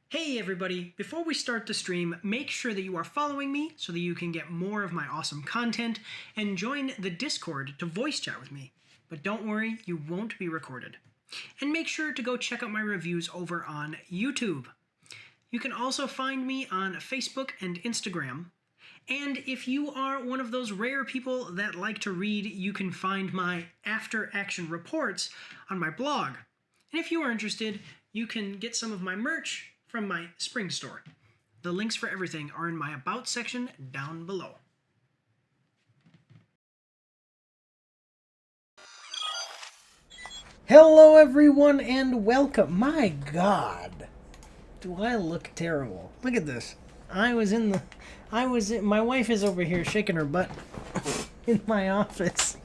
Hey everybody, before we start the stream, make sure that you are following me so that you can get more of my awesome content and join the Discord to voice chat with me. But don't worry, you won't be recorded. And make sure to go check out my reviews over on YouTube. You can also find me on Facebook and Instagram. And if you are one of those rare people that like to read, you can find my after action reports on my blog. And if you are interested, you can get some of my merch from my spring store. The links for everything are in my About section down below. Hello everyone and welcome. My God, do I look terrible? Look at this. My wife is over here shaking her butt in my office.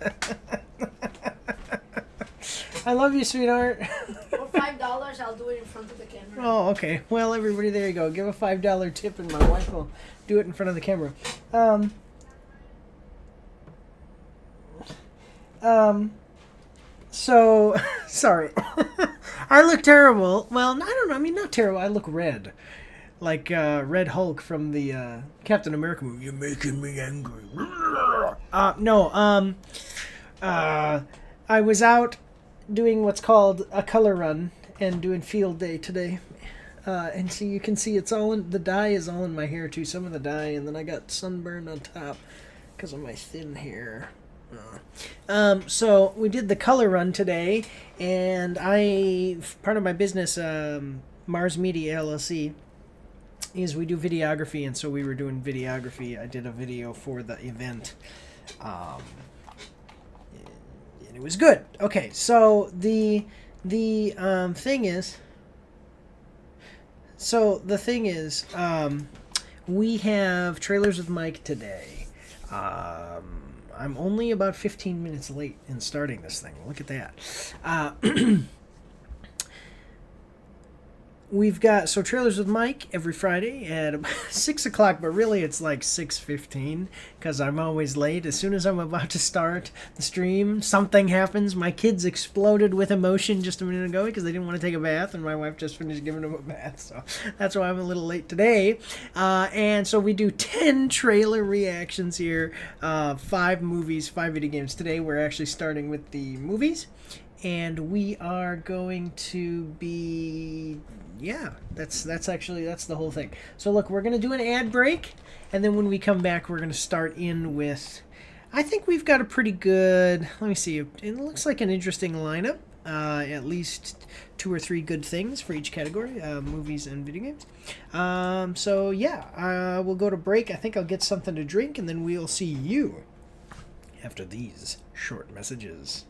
I love you, sweetheart. For $5, I'll do it in front of the camera. Oh, okay. Well, everybody, there you go. Give a $5 tip and my wife will do it in front of the camera. So, sorry. I look terrible. Well, I don't know. I mean, not terrible. I look red. Like Red Hulk from the Captain America movie. You're making me angry. I was out doing what's called a color run and doing field day today. And so you can see it's all in, the dye is all in my hair too. Some of the dye, and then I got sunburned on top because of my thin hair. So we did the color run today, and part of my business, MAARs Media LLC, is we do videography, and so we were doing videography. I did a video for the event, and it was good. Okay, so the thing is, we have Trailers with Mike today. I'm only about 15 minutes late in starting this thing. Look at that. we've got Trailers with Mike every Friday at 6 o'clock, but really it's like 6:15 because I'm always late. As soon as I'm about to start the stream, something happens. My kids exploded with emotion just a minute ago because they didn't want to take a bath, and my wife just finished giving them a bath, so that's why I'm a little late today. And so we do 10 trailer reactions here, 5 movies, 5 video games. Today we're actually starting with the movies. And we are going to be, yeah, that's the whole thing. So look, we're going to do an ad break, and then when we come back, we're going to start in with, I think we've got a pretty good, let me see, it looks like an interesting lineup, at least 2 or 3 good things for each category, movies and video games. So yeah, we'll go to break. I think I'll get something to drink, and then we'll see you after these short messages.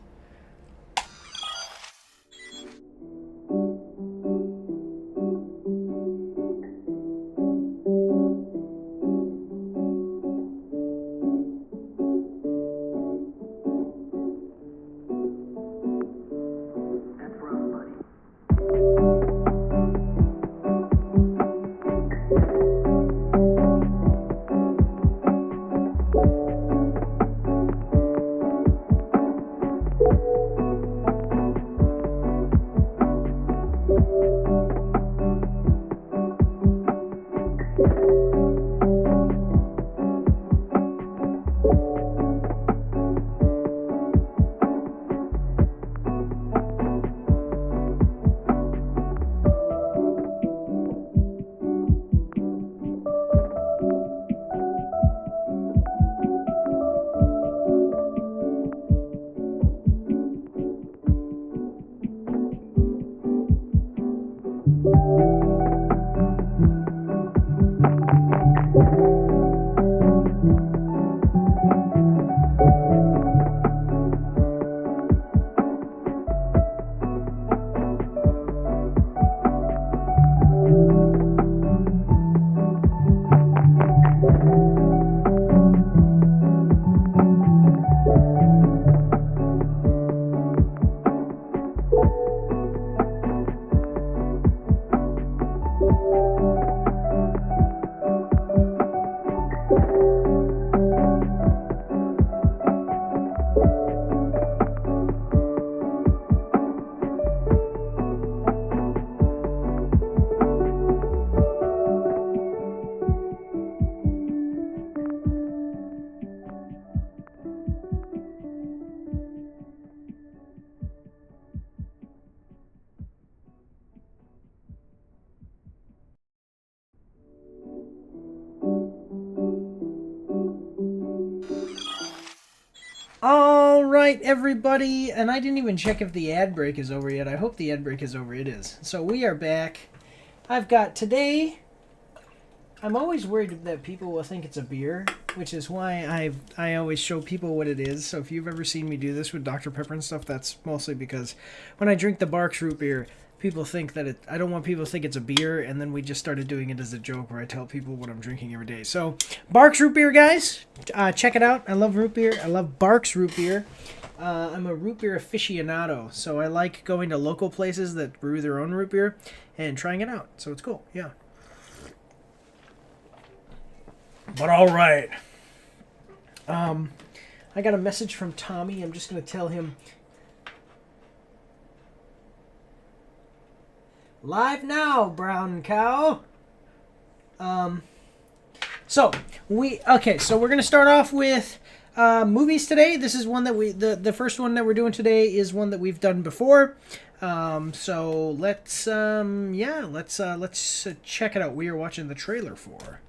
All right, everybody, and I didn't even check if the ad break is over yet. I hope the ad break is over. It is. So we are back. I've got today, I'm always worried that people will think it's a beer, which is why I always show people what it is. So if you've ever seen me do this with Dr. Pepper and stuff, that's mostly because when I drink the Barks root beer, people think that I don't want people to think it's a beer, and then we just started doing it as a joke where I tell people what I'm drinking every day. So, Barks root beer, guys, check it out. I love root beer. I love Barks root beer. I'm a root beer aficionado, so I like going to local places that brew their own root beer and trying it out. So it's cool, yeah. But all right. I got a message from Tommy. I'm just going to tell him. Live now, brown cow. So we're gonna start off with movies today. This is one that the first one that we're doing today is one that we've done before. So let's check it out. We are watching the trailer for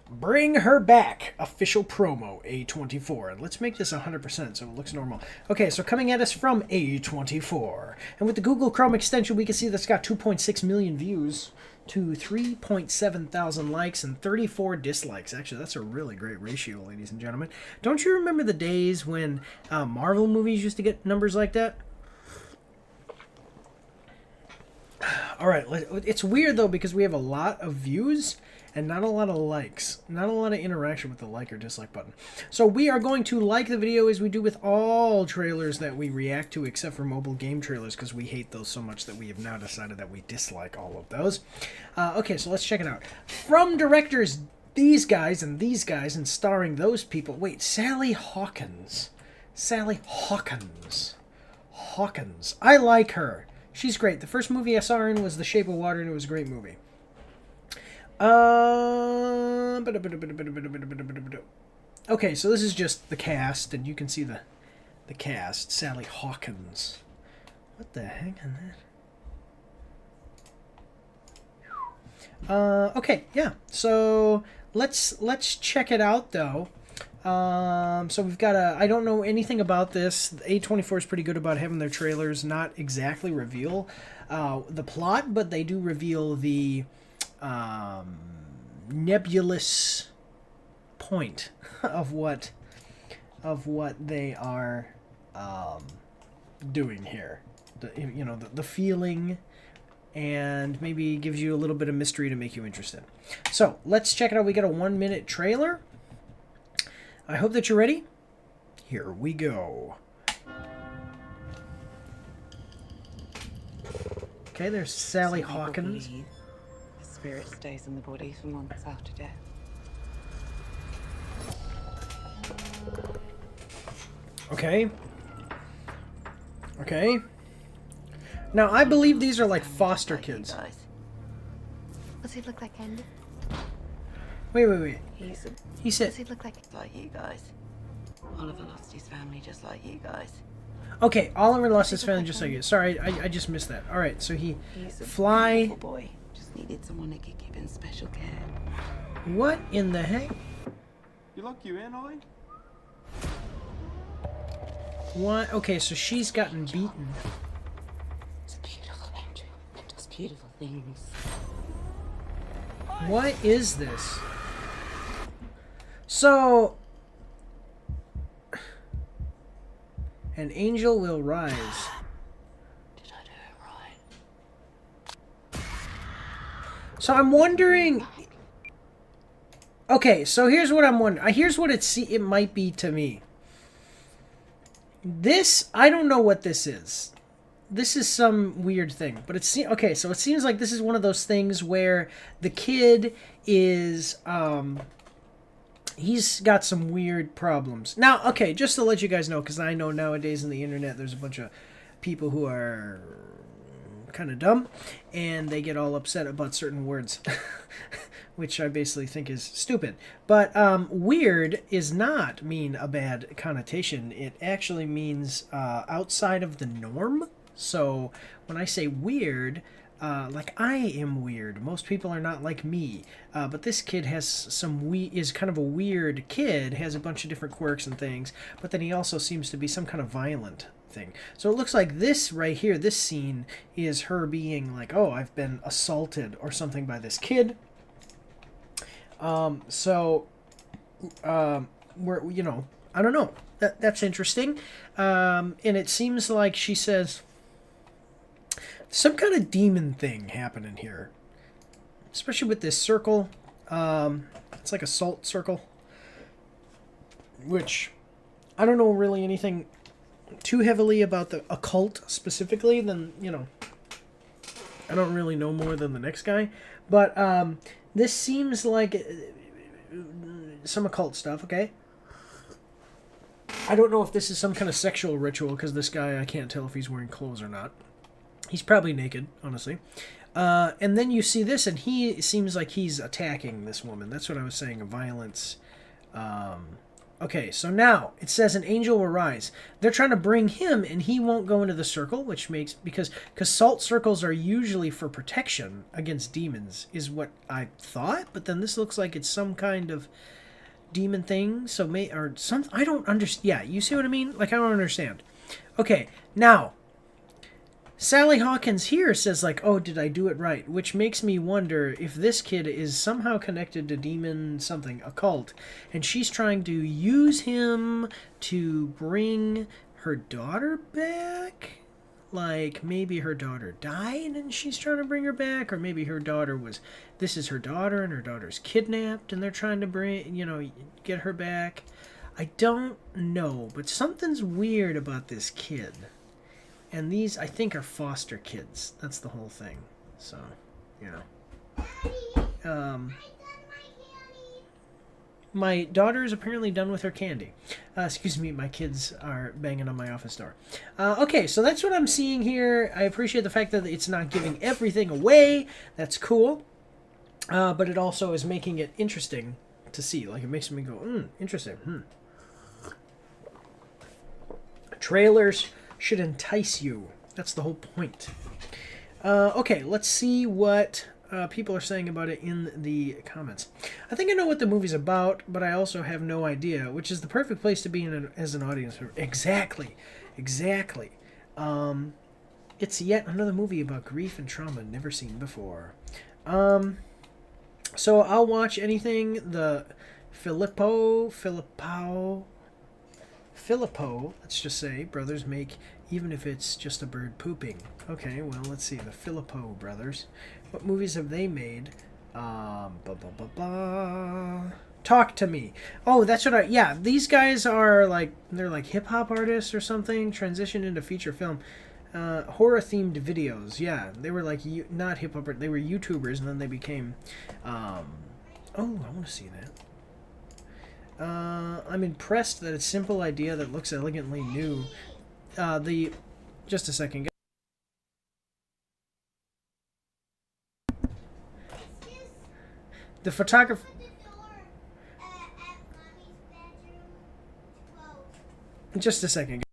Bring Her Back, official promo, A24. And let's make this 100% so it looks normal. Okay, so coming at us from A24. And with the Google Chrome extension, we can see that's got 2.6 million views to 3.7 thousand likes and 34 dislikes. Actually, that's a really great ratio, ladies and gentlemen. Don't you remember the days when Marvel movies used to get numbers like that? All right, it's weird though because we have a lot of views and not a lot of likes, not a lot of interaction with the like or dislike button. So we are going to like the video as we do with all trailers that we react to, except for mobile game trailers, because we hate those so much that we have now decided that we dislike all of those. Okay, so let's check it out. From directors these guys, and starring those people. Wait, Sally Hawkins. Sally Hawkins. Hawkins. I like her. She's great. The first movie I saw her in was The Shape of Water, and it was a great movie. Okay, so this is just the cast, and you can see the cast. Sally Hawkins. What the heck is that? Okay, yeah. So let's check it out though. So we've got I don't know anything about this. A24 is pretty good about having their trailers not exactly reveal the plot, but they do reveal the nebulous point of what they are doing here. The feeling, and maybe gives you a little bit of mystery to make you interested. So let's check it out. We got a 1-minute trailer. I hope that you're ready. Here we go. Okay, there's Sally Hawkins. The spirit stays in the body for months after death. Okay. Okay. Now, I believe these are like foster kids. Does he look like Andy? Wait. He said... Does he look like you guys? Oliver lost his family just like you guys. Okay, Oliver lost his family just like you. Sorry, I just missed that. All right, so he's a fly... boy. Just needed someone to give him special care. What in the heck? You lock you in, Ollie? What? Okay, so she's gotten beaten. It's a beautiful angel. It does beautiful things. What is this? So... An angel will rise. Did I do it right? So I'm wondering... Okay, so here's what I'm wondering. Here's what it might be to me. This, I don't know what this is. This is some weird thing, but it's okay. So it seems like this is one of those things where the kid is he's got some weird problems. Now, okay, just to let you guys know, because I know nowadays in the internet there's a bunch of people who are kind of dumb, and they get all upset about certain words, which I basically think is stupid. But weird is not mean a bad connotation. It actually means outside of the norm. So when I say weird, like I am weird. Most people are not like me. But this kid has is kind of a weird kid, has a bunch of different quirks and things, but then he also seems to be some kind of violent thing. So it looks like this right here, this scene, is her being like, oh, I've been assaulted or something by this kid. We're, I don't know. That's interesting. And it seems like she says some kind of demon thing happening here, especially with this circle. It's like a salt circle, which I don't know really anything too heavily about the occult specifically. Then I don't really know more than the next guy, but this seems like some occult stuff. Okay. I don't know if this is some kind of sexual ritual, because this guy, I can't tell if he's wearing clothes or not. He's probably naked, honestly. And then you see this, and he seems like he's attacking this woman. That's what I was saying, a violence. Okay, so now it says an angel will rise. They're trying to bring him, and he won't go into the circle, which makes... Because salt circles are usually for protection against demons, is what I thought. But then this looks like it's some kind of demon thing. So I don't understand. Yeah, you see what I mean? Like, I don't understand. Okay, now... Sally Hawkins here says, like, oh, did I do it right? Which makes me wonder if this kid is somehow connected to demon something, occult, and she's trying to use him to bring her daughter back? like maybe her daughter died and she's trying to bring her back, or maybe this is her daughter and her daughter's kidnapped and they're trying to get her back. I don't know, but something's weird about this kid. And these, I think, are foster kids. That's the whole thing. So, my daughter is apparently done with her candy. Excuse me, my kids are banging on my office door. Okay, so that's what I'm seeing here. I appreciate the fact that it's not giving everything away. That's cool. But it also is making it interesting to see. Like, it makes me go, interesting. Trailers should entice you. That's the whole point. Okay, let's see what people are saying about it in the comments. I think I know what the movie's about, but I also have no idea, which is the perfect place to be in as an audience member. Exactly. It's yet another movie about grief and trauma never seen before. So I'll watch anything the Filippo, let's just say, brothers make, even if it's just a bird pooping. Okay, well, let's see, the Filippo brothers. What movies have they made? Talk to Me. Oh, that's what yeah, these guys are they're like hip-hop artists or something, transitioned into feature film. Horror-themed videos, yeah. They were not hip-hop, they were YouTubers, and then they became, oh, I want to see that. I'm impressed that it's a simple idea that looks elegantly new. Just a second. The photographer. Just a second.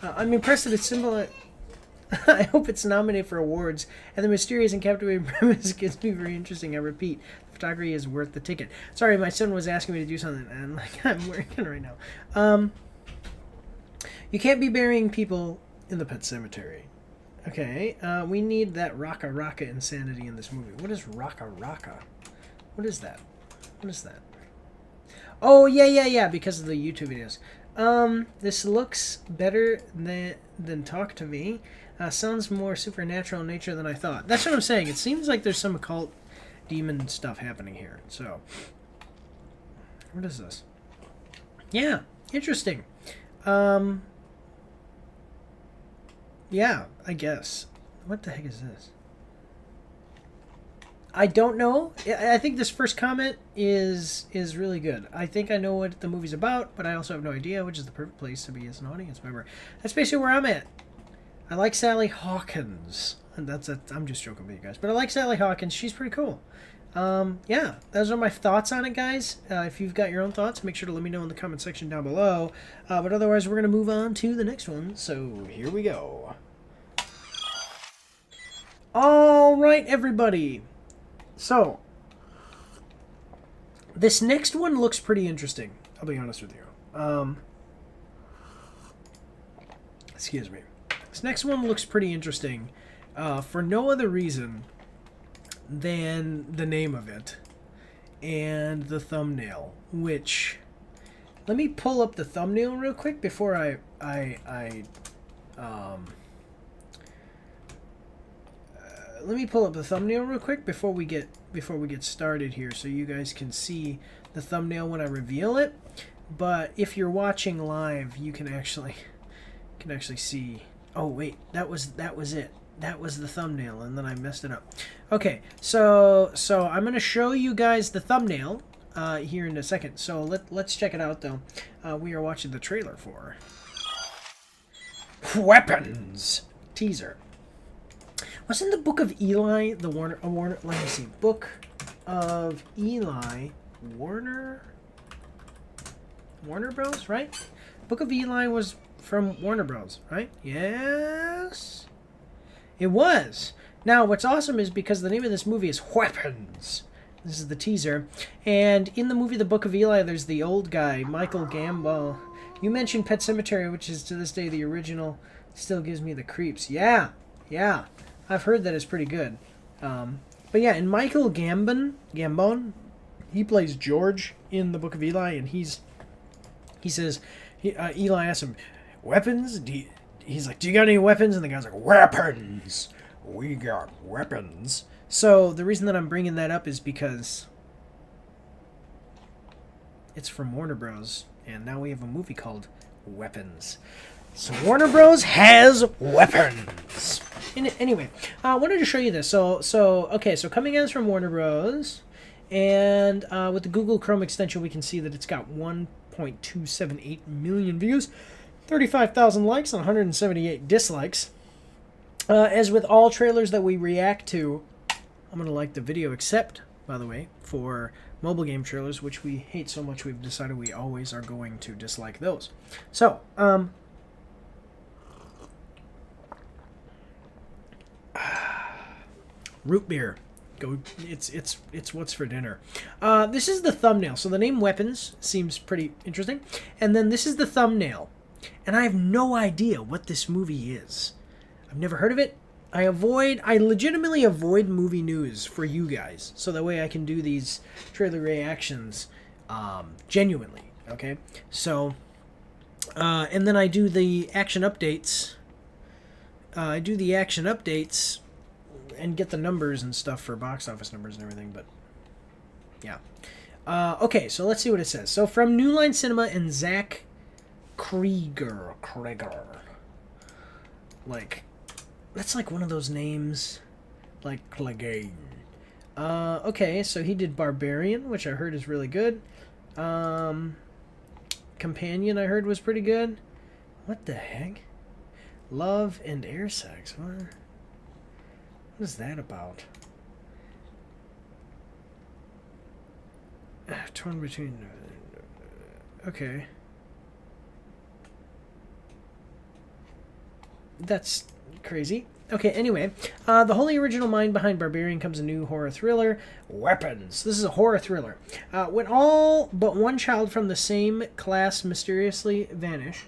I'm impressed that it's simple. I hope it's nominated for awards, and the mysterious and captivating premise gets me very interesting. I repeat, the photography is worth the ticket. Sorry, my son was asking me to do something, and I'm working right now. You can't be burying people in the pet cemetery. Okay, we need that raka raka insanity in this movie. What is raka raka? What is that? What is that? Oh, yeah, because of the YouTube videos. This looks better than Talk to Me. Sounds more supernatural in nature than I thought. That's what I'm saying. It seems like there's some occult demon stuff happening here. So, what is this? Yeah, interesting. Yeah, I guess. What the heck is this? I don't know. I think this first comment is really good. I think I know what the movie's about, but I also have no idea, which is the perfect place to be as an audience member. That's basically where I'm at. I like Sally Hawkins. And I'm just joking with you guys. But I like Sally Hawkins. She's pretty cool. Yeah, those are my thoughts on it, guys. If you've got your own thoughts, make sure to let me know in the comment section down below. But otherwise, we're going to move on to the next one. So here we go. All right, everybody. So, this next one looks pretty interesting. I'll be honest with you. Excuse me. This next one looks pretty interesting for no other reason than the name of it and the thumbnail, which... Let me pull up the thumbnail real quick before let me pull up the thumbnail real quick before we get started here, so you guys can see the thumbnail when I reveal it. But if you're watching live, you can actually see. Oh wait, that was it. That was the thumbnail, and then I messed it up. Okay, so I'm gonna show you guys the thumbnail here in a second. So let's check it out though. We are watching the trailer for Weapons teaser. Wasn't the Book of Eli the Warner? Let me see. Book of Eli Warner Bros. Right? Book of Eli was from Warner Bros. Right? Yes, it was. Now, what's awesome is because the name of this movie is Weapons. This is the teaser, and in the movie The Book of Eli, there's the old guy, Michael Gambon. You mentioned Pet Sematary, which is to this day the original. Still gives me the creeps. Yeah. I've heard that it's pretty good. But yeah, and Michael Gambon, He plays George in the Book of Eli, and he says, Eli asks him, weapons? He's like, do you got any weapons? And the guy's like, weapons! We got weapons. So the reason that I'm bringing that up is because it's from Warner Bros. And now we have a movie called Weapons. So Warner Bros. Has weapons. Anyway, I wanted to show you this. So coming in from Warner Bros. And with the Google Chrome extension, we can see that it's got 1.278 million views, 35,000 likes, and 178 dislikes. As with all trailers that we react to, I'm going to like the video, except, by the way, for mobile game trailers, which we hate so much we've decided we always are going to dislike those. So, root beer. It's what's for dinner. This is the thumbnail. So the name Weapons seems pretty interesting. And then this is the thumbnail. And I have no idea what this movie is. I've never heard of it. I legitimately avoid movie news for you guys. So that way I can do these trailer reactions genuinely. Okay? So, and then I do the action updates. And get the numbers and stuff for box office numbers and everything, but yeah. Okay, so let's see what it says. So from New Line Cinema and Zach Krieger. Like, that's like one of those names, like Clegane. Okay, so he did Barbarian, which I heard is really good. Companion, I heard was pretty good. What the heck? Love and Air Sex. What is that about? Torn between... Okay. That's crazy. Okay, anyway. The wholly original mind behind Barbarian comes a new horror thriller, Weapons. This is a horror thriller. When all but one child from the same class mysteriously vanish,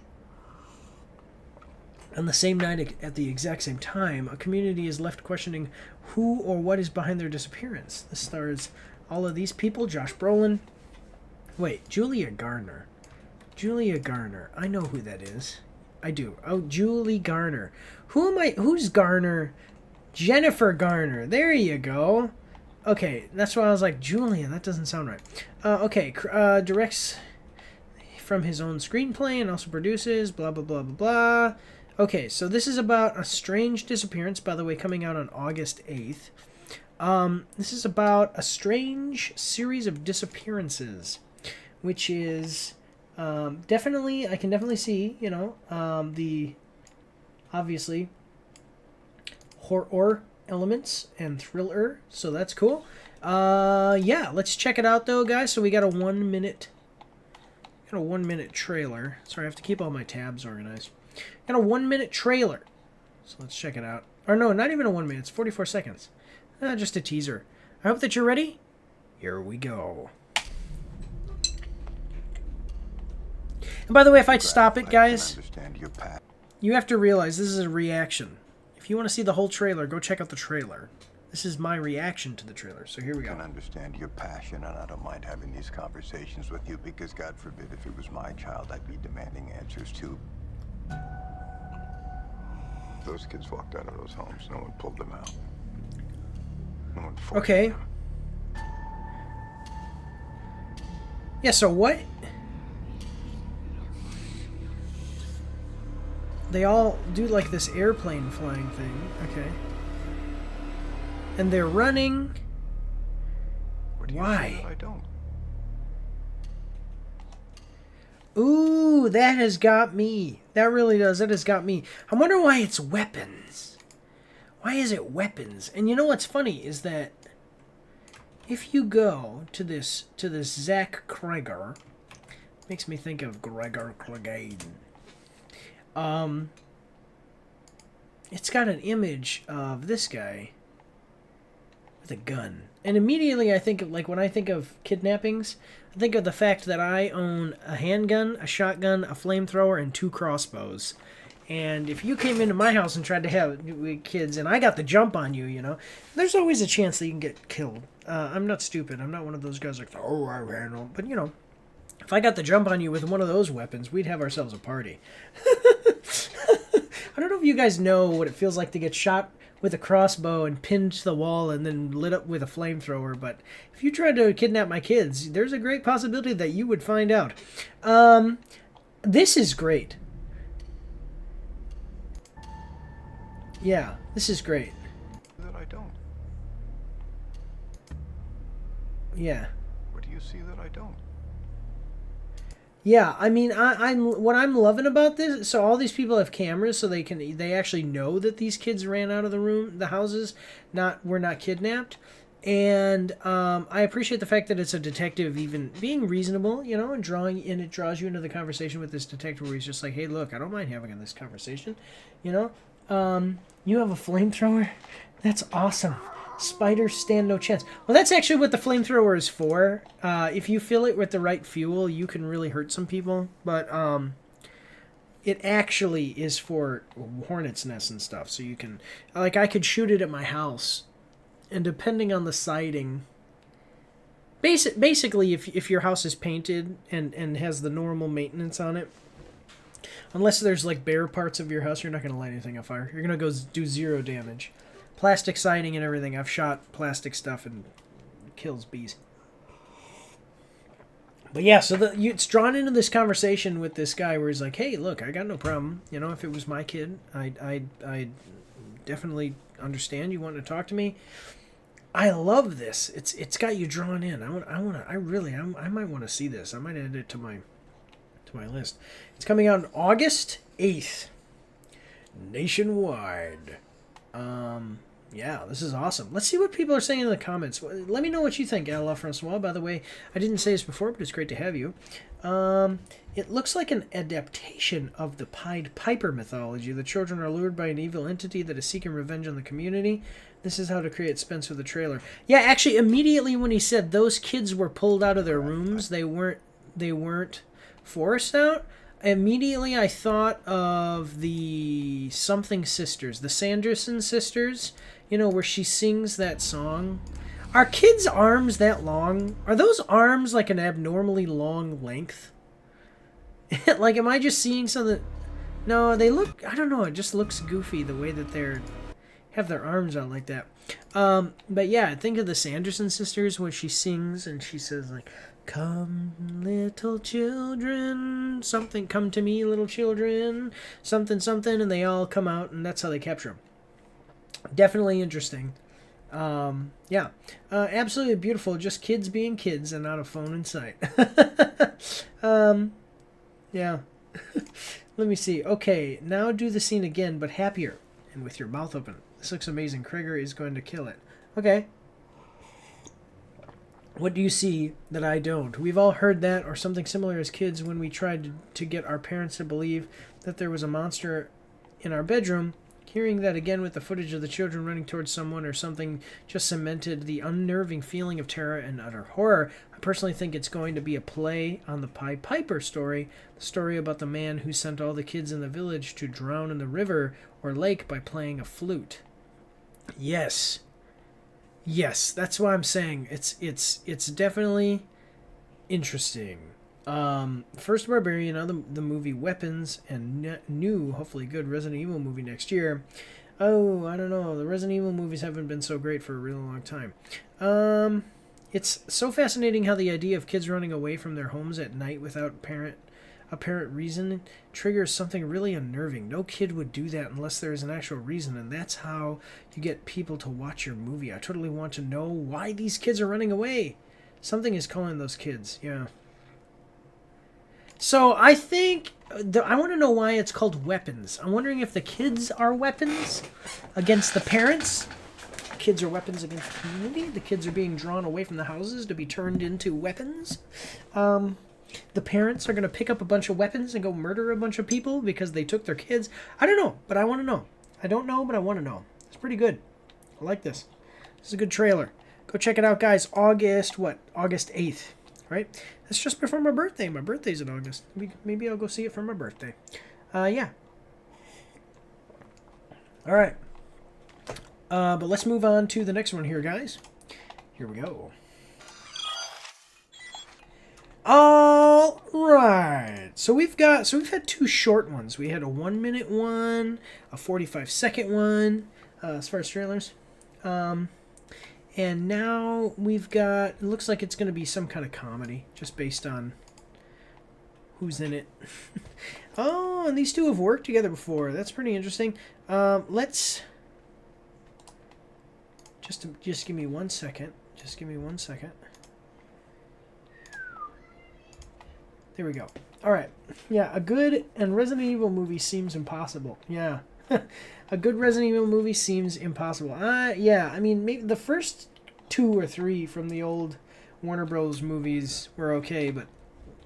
on the same night at the exact same time, a community is left questioning who or what is behind their disappearance. This stars all of these people. Josh Brolin. Wait, Julia Garner. Julia Garner. I know who that is. I do. Oh, Julie Garner. Who's Garner? Jennifer Garner. There you go. Okay, that's why I was like, Julia, that doesn't sound right. Okay, directs from his own screenplay and also produces, blah, blah, blah, blah, blah. Okay, so this is about a strange disappearance, by the way, coming out on August 8th. This is about a strange series of disappearances, which is definitely, I can definitely see, you know, the, obviously, horror elements and thriller, so that's cool. Yeah, let's check it out, though, guys. So we got a 1 minute trailer. Sorry, I have to keep all my tabs organized. Got a 1 minute trailer. So let's check it out. Or no, not even a 1 minute. It's 44 seconds. Just a teaser. I hope that you're ready. Here we go. And by the way, if I stop it, guys, you have to realize this is a reaction. If you want to see the whole trailer, go check out the trailer. This is my reaction to the trailer. So here we go. I can understand your passion, and I don't mind having these conversations with you because, God forbid, if it was my child, I'd be demanding answers too. Those kids walked out of those homes. No one pulled them out. No one forced them. Yeah, so what? They all do like this airplane flying thing. Okay. And they're running. What do you Why? say that I don't? Ooh, that has got me. That really does. That has got me. I wonder why it's weapons. Why is it weapons? And you know what's funny is that if you go to this Zach Krieger, makes me think of Gregor Clegane. It's got an image of this guy with a gun. And immediately I think of, like, when I think of kidnappings, I think of the fact that I own a handgun, a shotgun, a flamethrower, and 2 crossbows. And if you came into my house and tried to have kids and I got the jump on you, there's always a chance that you can get killed. I'm not stupid. I'm not one of those guys like, oh, I ran home. But, if I got the jump on you with one of those weapons, we'd have ourselves a party. I don't know if you guys know what it feels like to get shot with a crossbow and pinned to the wall and then lit up with a flamethrower, but if you tried to kidnap my kids, there's a great possibility that you would find out. This is great. Yeah, this is great. That I don't. Yeah. What do you see that I don't? Yeah, I mean, what I'm loving about this. So all these people have cameras, so they actually know that these kids ran out of the houses, were not kidnapped, and I appreciate the fact that it's a detective even being reasonable, and it draws you into the conversation with this detective where he's just like, hey, look, I don't mind having this conversation, you have a flamethrower, that's awesome. Spiders stand no chance. Well, that's actually what the flamethrower is for. If you fill it with the right fuel, you can really hurt some people. But it actually is for hornets' nests and stuff. So you can, like, I could shoot it at my house, and depending on the siding, basically, if your house is painted and has the normal maintenance on it, unless there's like bare parts of your house, you're not gonna light anything on fire. You're gonna go do 0 damage. Plastic siding and everything. I've shot plastic stuff and it kills bees. But yeah, so it's drawn into this conversation with this guy where he's like, hey, look, I got no problem. If it was my kid, I definitely understand you want to talk to me. I love this. It's got you drawn in. I might want to see this. I might add it to my list. It's coming out on August 8th. Nationwide. Yeah, this is awesome. Let's see what people are saying in the comments. Let me know what you think, Alain Francois. By the way, I didn't say this before, but it's great to have you. It looks like an adaptation of the Pied Piper mythology. The children are lured by an evil entity that is seeking revenge on the community. This is how to create suspense with the trailer. Yeah, actually, immediately when he said those kids were pulled out of their rooms, they weren't forced out. Immediately I thought of the something sisters, the Sanderson sisters, where she sings that song. Are kids' arms that long? Are those arms like an abnormally long length? Like, am I just seeing something? No, they look, I don't know, it just looks goofy the way that have their arms out like that. But yeah, think of the Sanderson sisters where she sings and she says like, come, little children, something, come to me, little children, something, something, and they all come out, and that's how they capture them. Definitely interesting. Yeah, absolutely beautiful, just kids being kids and not a phone in sight. Yeah. Let me see. Okay, now do the scene again, but happier, and with your mouth open. This looks amazing. Krieger is going to kill it. Okay. What do you see that I don't? We've all heard that or something similar as kids when we tried to get our parents to believe that there was a monster in our bedroom. Hearing that again with the footage of the children running towards someone or something just cemented the unnerving feeling of terror and utter horror. I personally think it's going to be a play on the Pied Piper story, the story about the man who sent all the kids in the village to drown in the river or lake by playing a flute. Yes. Yes, that's what I'm saying. It's definitely interesting. First Barbarian, now the movie Weapons, and new, hopefully good Resident Evil movie next year. Oh, I don't know. The Resident Evil movies haven't been so great for a really long time. It's so fascinating how the idea of kids running away from their homes at night without apparent reason triggers something really unnerving. No kid would do that unless there is an actual reason, and that's how you get people to watch your movie. I totally want to know why these kids are running away. Something is calling those kids, yeah. So I think, I want to know why it's called Weapons. I'm wondering if the kids are weapons against the parents. Kids are weapons against the community. The kids are being drawn away from the houses to be turned into weapons. The parents are going to pick up a bunch of weapons and go murder a bunch of people because they took their kids. I don't know, but I want to know. I don't know, but I want to know. It's pretty good. I like this. This is a good trailer. Go check it out, guys. August 8th, right? That's just before my birthday. My birthday's in August. Maybe I'll go see it for my birthday. Yeah. All right. But let's move on to the next one here, guys. Here we go. All right. So we've had two short ones. We had a 1-minute one, a 45-second one, as far as trailers. And now we've got, it looks like it's going to be some kind of comedy, just based on who's in it. Oh, and these two have worked together before. That's pretty interesting. Let's just give me 1 second. Just give me 1 second. There we go. All right. Yeah, a good and Resident Evil movie seems impossible. Yeah. A good Resident Evil movie seems impossible. Yeah, I mean, maybe the first 2 or 3 from the old Warner Bros. Movies were okay, but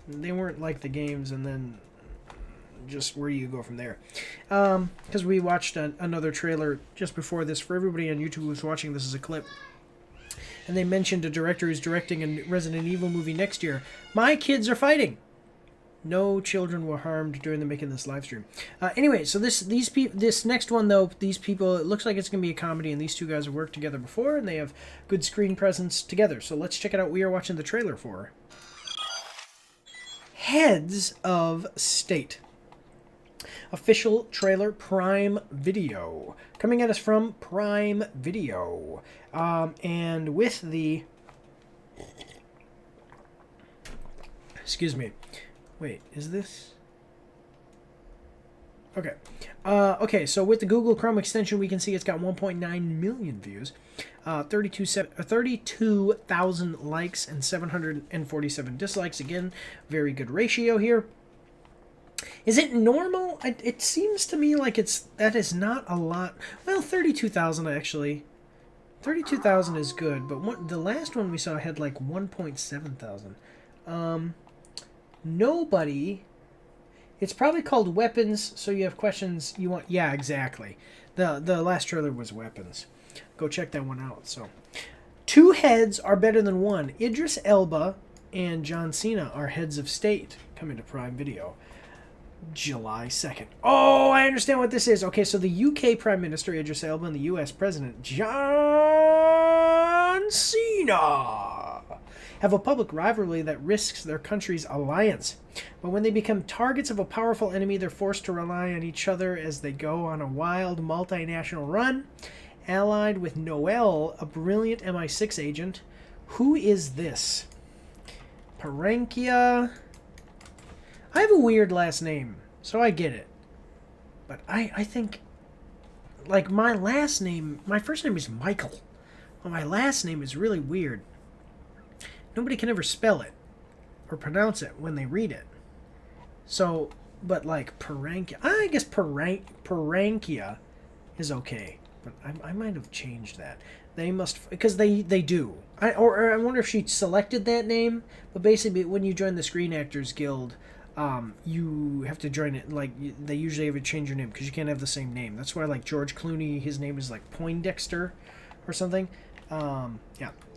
they weren't like the games, and then just where do you go from there? Because we watched another trailer just before this. For everybody on YouTube who's watching, this is a clip. And they mentioned a director who's directing a Resident Evil movie next year. My kids are fighting. No children were harmed during the making of this live stream. Anyway, so this next one, though, these people, it looks like it's going to be a comedy, and these two guys have worked together before, and they have good screen presence together. So let's check it out. We are watching the trailer for Heads of State. Official trailer, Prime Video. Coming at us from Prime Video. And with the... Excuse me. Wait, is this? Okay. Okay, so with the Google Chrome extension, we can see it's got 1.9 million views, 32,000 likes, and 747 dislikes. Again, very good ratio here. Is it normal? It seems to me like that is not a lot. Well, 32,000 actually. 32,000 is good, but the last one we saw had like 1.7 thousand. Nobody. It's probably called Weapons, so you have questions you want. Yeah, exactly. The last trailer was Weapons. Go check that one out. So, 2 heads are better than 1. Idris Elba and John Cena are heads of state, coming to Prime Video July 2nd. Oh, I understand what this is. Okay, so the UK Prime Minister Idris Elba and the US President John Cena have a public rivalry that risks their country's alliance. But when they become targets of a powerful enemy, they're forced to rely on each other as they go on a wild multinational run. Allied with Noel, a brilliant MI6 agent. Who is this? Parankia. I have a weird last name, so I get it. But I think, like, my first name is Michael. Well, my last name is really weird. Nobody can ever spell it or pronounce it when they read it. So, but like Parankia, I guess Parankia is okay. But I might have changed that. They must, because they do. Or I wonder if she selected that name. But basically, when you join the Screen Actors Guild, you have to join it. Like, they usually have to change your name because you can't have the same name. That's why, like, George Clooney, his name is like Poindexter or something. Yeah.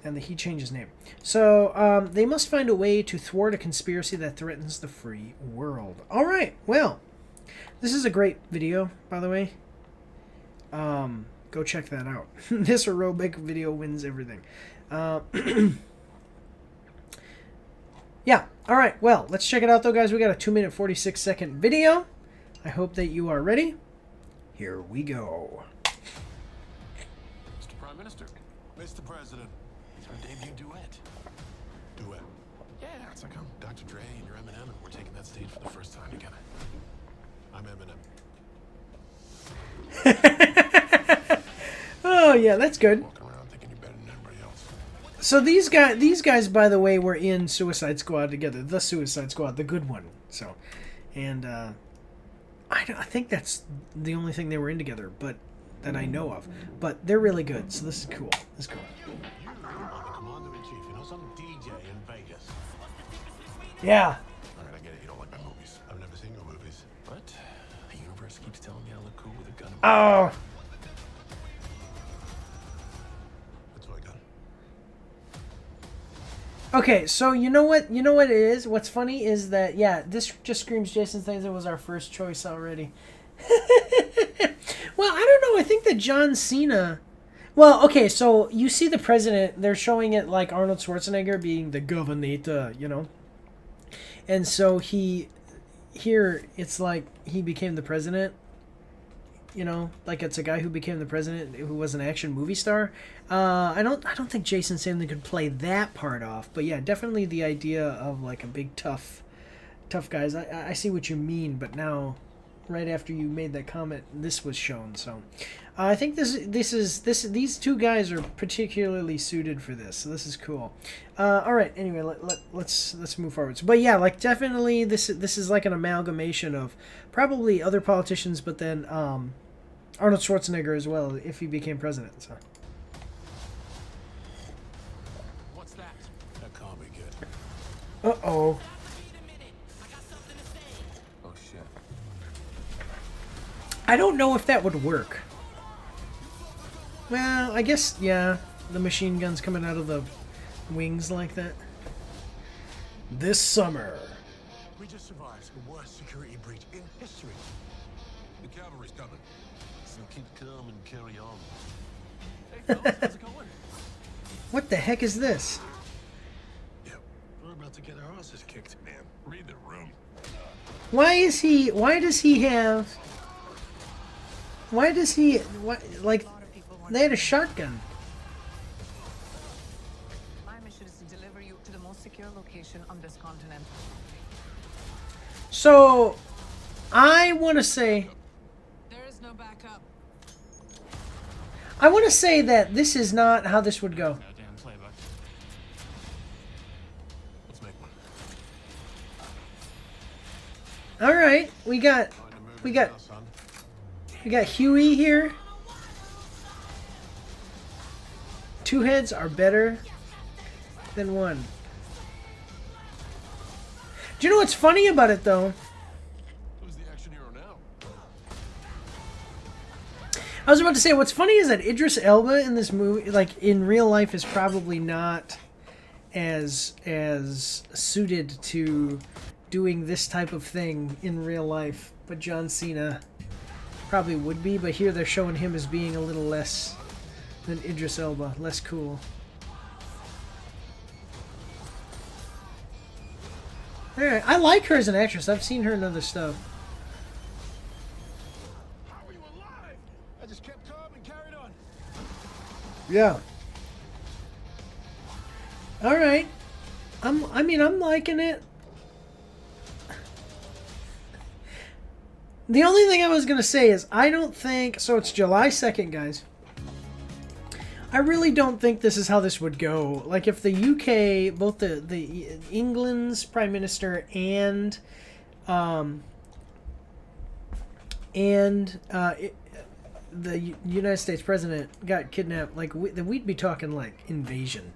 And he changed his name. So, they must find a way to thwart a conspiracy that threatens the free world. All right, well, this is a great video, by the way. Go check that out. This aerobic video wins everything. Yeah, all right, well, let's check it out, though, guys. We got a 2-minute, 46-second video. I hope that you are ready. Here we go. Mr. Prime Minister. Mr. President. It's our debut duet. Duet. Yeah, it's like I'm Dr. Dre and you're Eminem, and we're taking that stage for the first time together. I'm Eminem. Oh, yeah, that's good. Walking around thinking you're better than everybody else. So these guys, by the way, were in Suicide Squad together. The Suicide Squad, the good one. So, and I think that's the only thing they were in together, but that I know of. But they're really good, so this is cool. This is cool. You are the commander-in-chief, you know, some DJ in Vegas. Yeah. All right, I get it, you don't like my movies. I've never seen your movies. But the universe keeps telling me I look cool with a gun. Oh. That's what I got. Okay, so you know what? You know what it is? What's funny is that, yeah, this just screams Jason Statham was our first choice already. Well, I don't know. I think that John Cena. Well, okay, so you see the president. They're showing it like Arnold Schwarzenegger being the governor, you know, and so here it's like he became the president. You know, like it's a guy who became the president who was an action movie star. I don't think Jason Statham could play that part off, but yeah, definitely the idea of like a big tough guys. I see what you mean, but now, right after you made that comment, this was shown. So, I think these two guys are particularly suited for this. So this is cool. All right. Anyway, let's move forward. So, but yeah, like definitely this is like an amalgamation of probably other politicians, but then Arnold Schwarzenegger as well if he became president. So. What's that? That can't be good. Uh-oh. Oh, shit. I don't know if that would work. Well, I guess, yeah, the machine gun's coming out of the wings like that. This summer. We just survived the worst security breach in history. The cavalry's coming. So keep calm and carry on. Hey, fellas, how's it going? What the heck is this? Yep, we're about to get our asses kicked, man. Read the room. Why does he, like, they had a shotgun. My mission is to deliver you to the most secure location on this continent. So, I want to say that this is not how this would go. Let's make one. All right, we got Huey here. Two heads are better than one. Do you know what's funny about it though? Who's the action hero now? I was about to say, what's funny is that Idris Elba in this movie, like in real life, is probably not as suited to doing this type of thing in real life, but John Cena probably would be. But here they're showing him as being a little less than Idris Elba, less cool. Alright, I like her as an actress. I've seen her in other stuff. How are you alive? I just kept calm and carried on. Yeah. Alright. I'm liking it. The only thing I was going to say is I don't think... So it's July 2nd, guys. I really don't think this is how this would go. Like if the UK, both the England's Prime Minister and the United States President got kidnapped, like we'd be talking like invasion.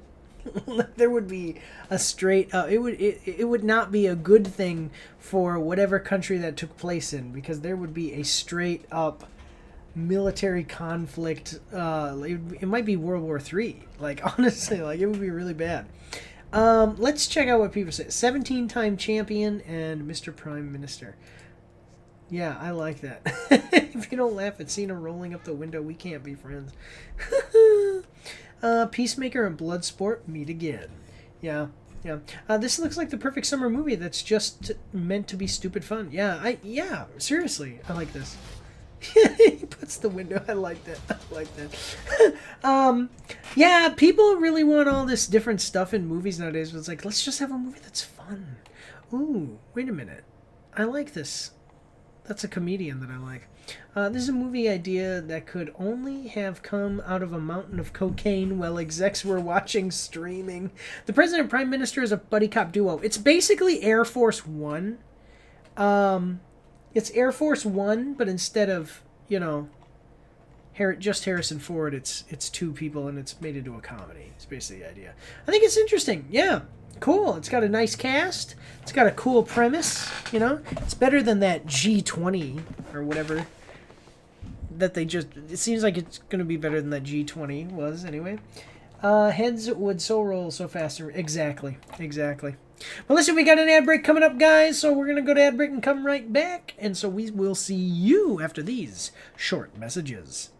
There would be a straight it would not be a good thing for whatever country that took place in, because there would be a straight up military conflict. It might be World War III. Like honestly, like it would be really bad. Let's check out what people say. 17-time champion and Mr. Prime Minister. Yeah, I like that. If you don't laugh at Cena rolling up the window, we can't be friends. Peacemaker and Bloodsport meet again. Yeah. This looks like the perfect summer movie that's just meant to be stupid fun. Yeah, seriously, I like this. He puts the window. I like that. Yeah, people really want all this different stuff in movies nowadays. But it's like, let's just have a movie that's fun. Ooh, wait a minute. I like this. That's a comedian that I like. This is a movie idea that could only have come out of a mountain of cocaine while execs were watching streaming. The President and Prime Minister is a buddy cop duo. It's basically Air Force One. It's Air Force One, but instead of, just Harrison Ford, it's two people and it's made into a comedy. It's basically the idea. I think it's interesting. Yeah, cool. It's got a nice cast. It's got a cool premise. It's better than that G20 or whatever that they just. It seems like it's going to be better than that G20 was anyway. Heads would so roll so faster. Exactly. Well, listen, we got an ad break coming up, guys, so we're going to go to ad break and come right back. And so we will see you after these short messages.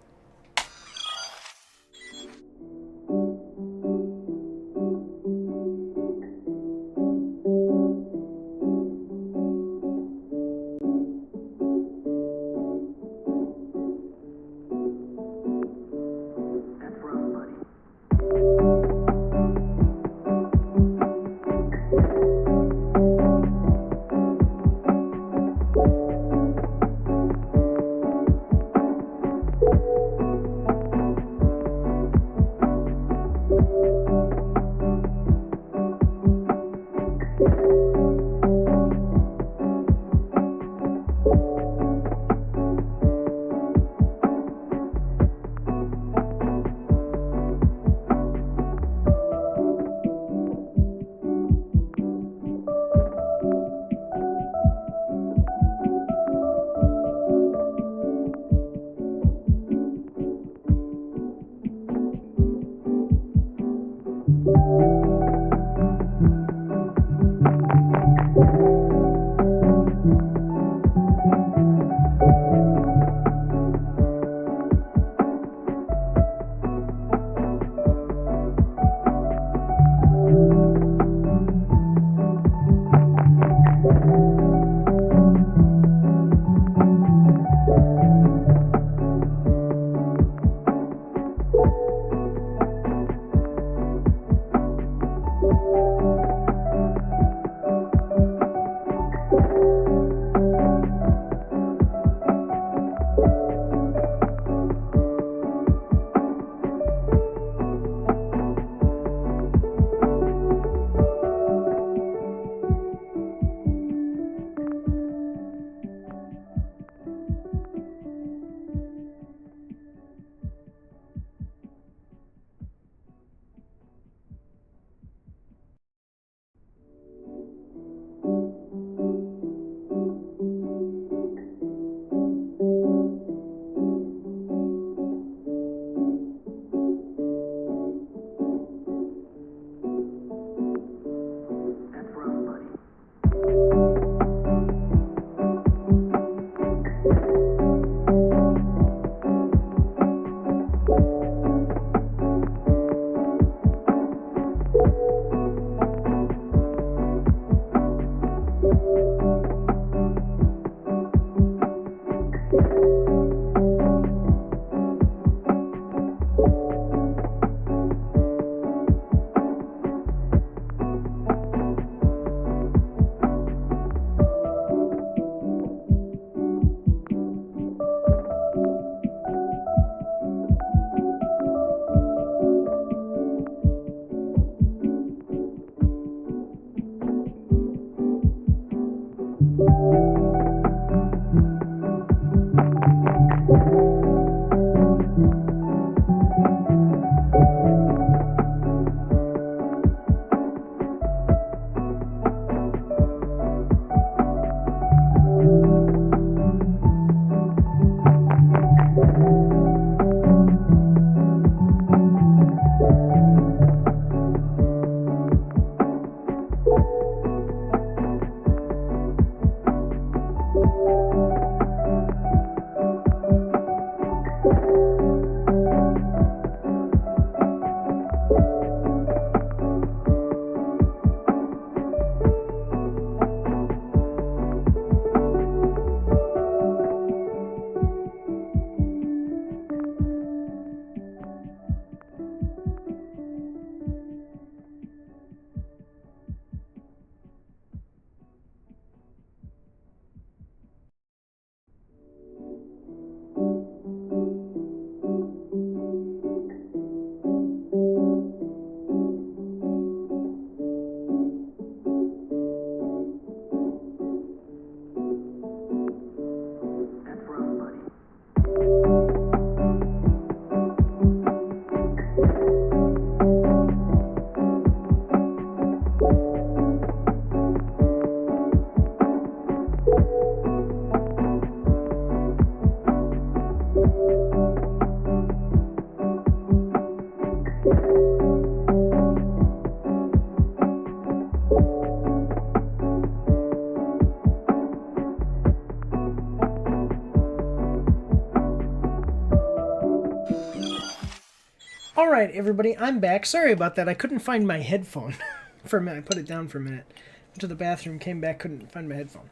right, everybody, I'm back. Sorry about that. I couldn't find my headphone for a minute. I put it down for a minute. Went to the bathroom, came back, couldn't find my headphone.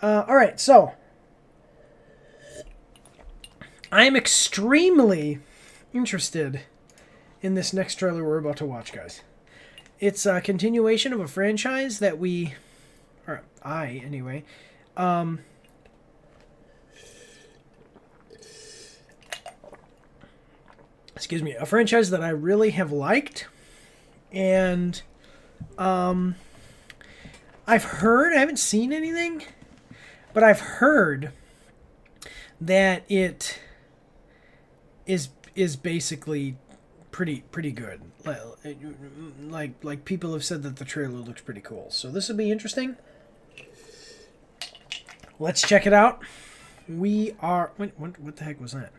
All right, so I am extremely interested in this next trailer we're about to watch, guys. It's a continuation of a franchise that or I, anyway, excuse me, a franchise that I really have liked, and I've heard, I haven't seen anything, but I've heard that it is basically pretty good. Like people have said that the trailer looks pretty cool. So this will be interesting. Let's check it out. We are... Wait, what the heck was that?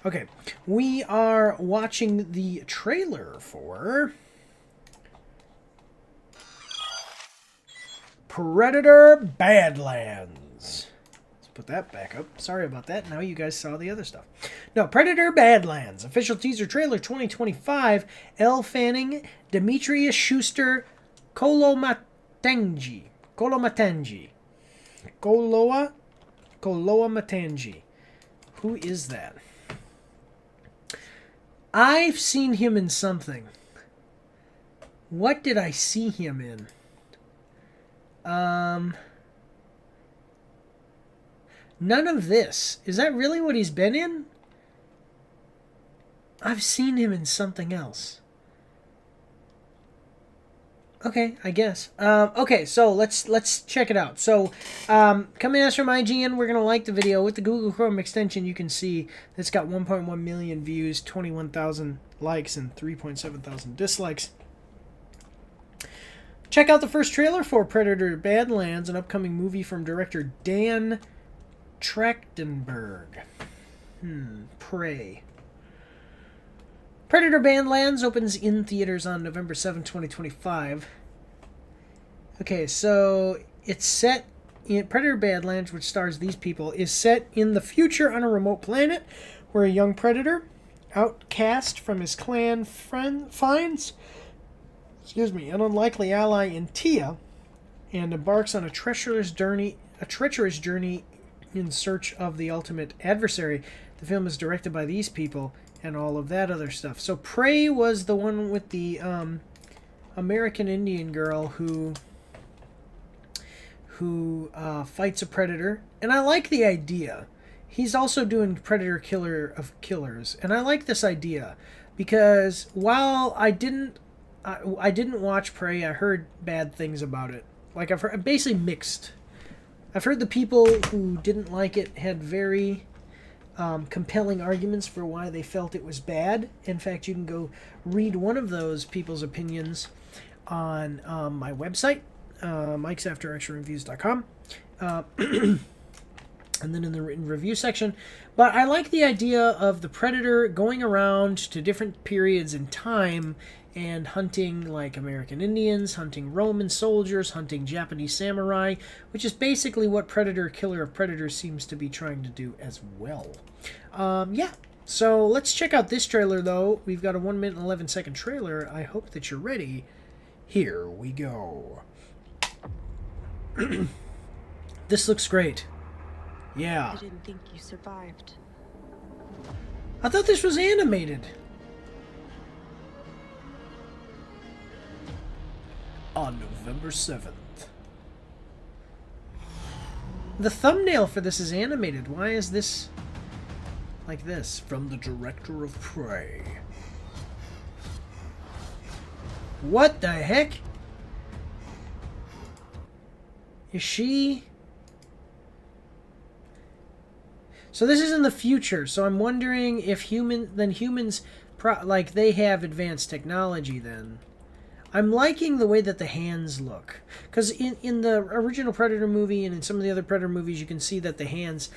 Okay. We are watching the trailer for Predator Badlands. Let's put that back up. Sorry about that. Now you guys saw the other stuff. No, Predator Badlands. Official teaser trailer 2025. Elle Fanning, Demetrius Schuster, Kolomatangi. Koloa Matangi. Who is that? I've seen him in something. What did I see him in? None of this. Is that really what he's been in? I've seen him in something else. Okay, I guess. Okay, so let's check it out. So, coming as from IGN, we're gonna like the video with the Google Chrome extension. You can see it's got 1.1 million views, 21,000 likes, and 3.7 thousand dislikes. Check out the first trailer for Predator Badlands, an upcoming movie from director Dan Trachtenberg. Prey. Predator Badlands opens in theaters on November 7, 2025. Okay, so it's set in Predator Badlands, which stars these people, is set in the future on a remote planet where a young predator, outcast from his clan friend, finds an unlikely ally in Tia and embarks on a treacherous journey in search of the ultimate adversary. The film is directed by these people and all of that other stuff. So Prey was the one with the American Indian girl who fights a predator, and I like the idea. He's also doing Predator Killer of Killers, and I like this idea because while I didn't watch Prey, I heard bad things about it. Like I've heard basically mixed. I've heard the people who didn't like it had very compelling arguments for why they felt it was bad. In fact, you can go read one of those people's opinions on my website, mikesafteractionreviews.com, and then in the written review section. But I like the idea of the Predator going around to different periods in time and hunting like American Indians, hunting Roman soldiers, hunting Japanese samurai, which is basically what Predator Killer of Predators seems to be trying to do as well. Yeah, so let's check out this trailer, though. We've got a 1 minute and 11-second trailer. I hope that you're ready. Here we go. This looks great. Yeah. I didn't think you survived. I thought this was animated. On November 7th. The thumbnail for this is animated. Why is this like this? From the director of Prey. What the heck? Is she... So this is in the future, so I'm wondering if humans, like, they have advanced technology then. I'm liking the way that the hands look. Because in the original Predator movie and in some of the other Predator movies, you can see that the hands...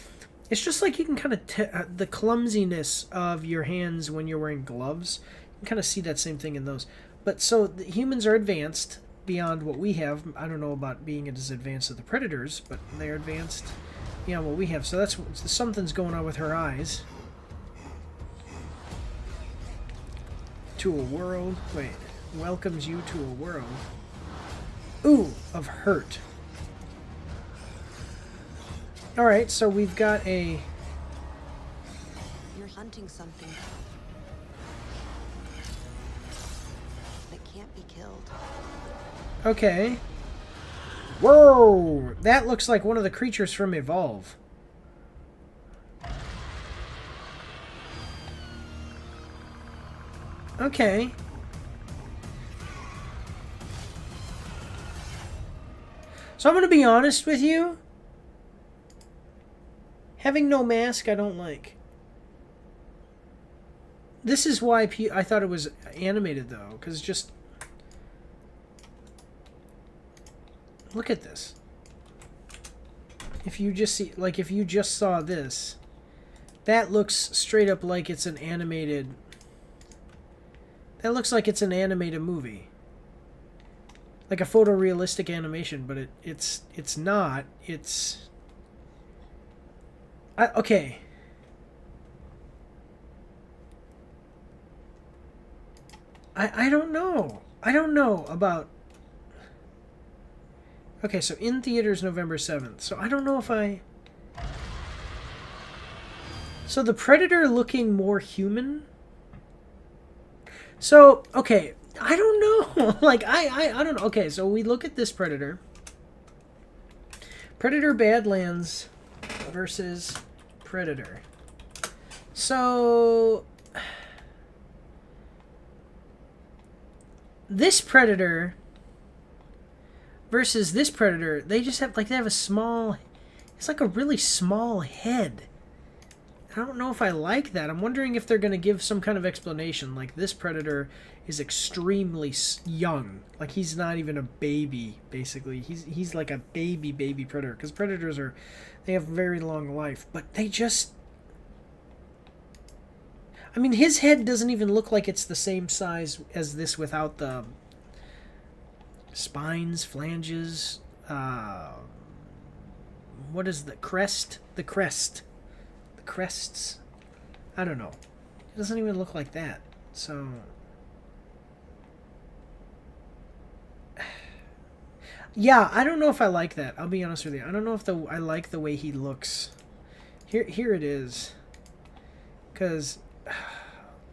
It's just like you can kind of... the clumsiness of your hands when you're wearing gloves. You can kind of see that same thing in those. But so the humans are advanced beyond what we have. I don't know about being as advanced as the Predators, but they're advanced beyond what we have. So that's... Something's going on with her eyes. to a world. Wait. Welcomes you to a world. Ooh, of hurt. Alright, so we've got a... You're hunting something that can't be killed. Okay. Whoa! That looks like one of the creatures from Evolve. Okay. So I'm going to be honest with you. Having no mask, I don't like. This is why I thought it was animated, though. Because just... Look at this. If you just see... Like, if you just saw this... That looks straight up like it's an animated... That looks like it's an animated movie. Like a photorealistic animation, but it's not. It's... okay. I don't know. I don't know about... Okay, so in theaters November 7th. So I don't know if I... So the Predator looking more human? So, okay, I don't know. Like, I don't know. Okay, so we look at this Predator. Predator Badlands versus Predator. So... This Predator versus this Predator, they just have, like, they have a small... It's like a really small head. I don't know if I like that. I'm wondering if they're going to give some kind of explanation. Like, this Predator is extremely young. Like, he's not even a baby, basically. He's like a baby Predator. Because Predators are... They have very long life. But they just... I mean, his head doesn't even look like it's the same size as this without the... spines, flanges... what is the crest? The crest. Crests. I don't know. It doesn't even look like that. So... Yeah, I don't know if I like that. I'll be honest with you. I don't know if I like the way he looks. Here it is. Because...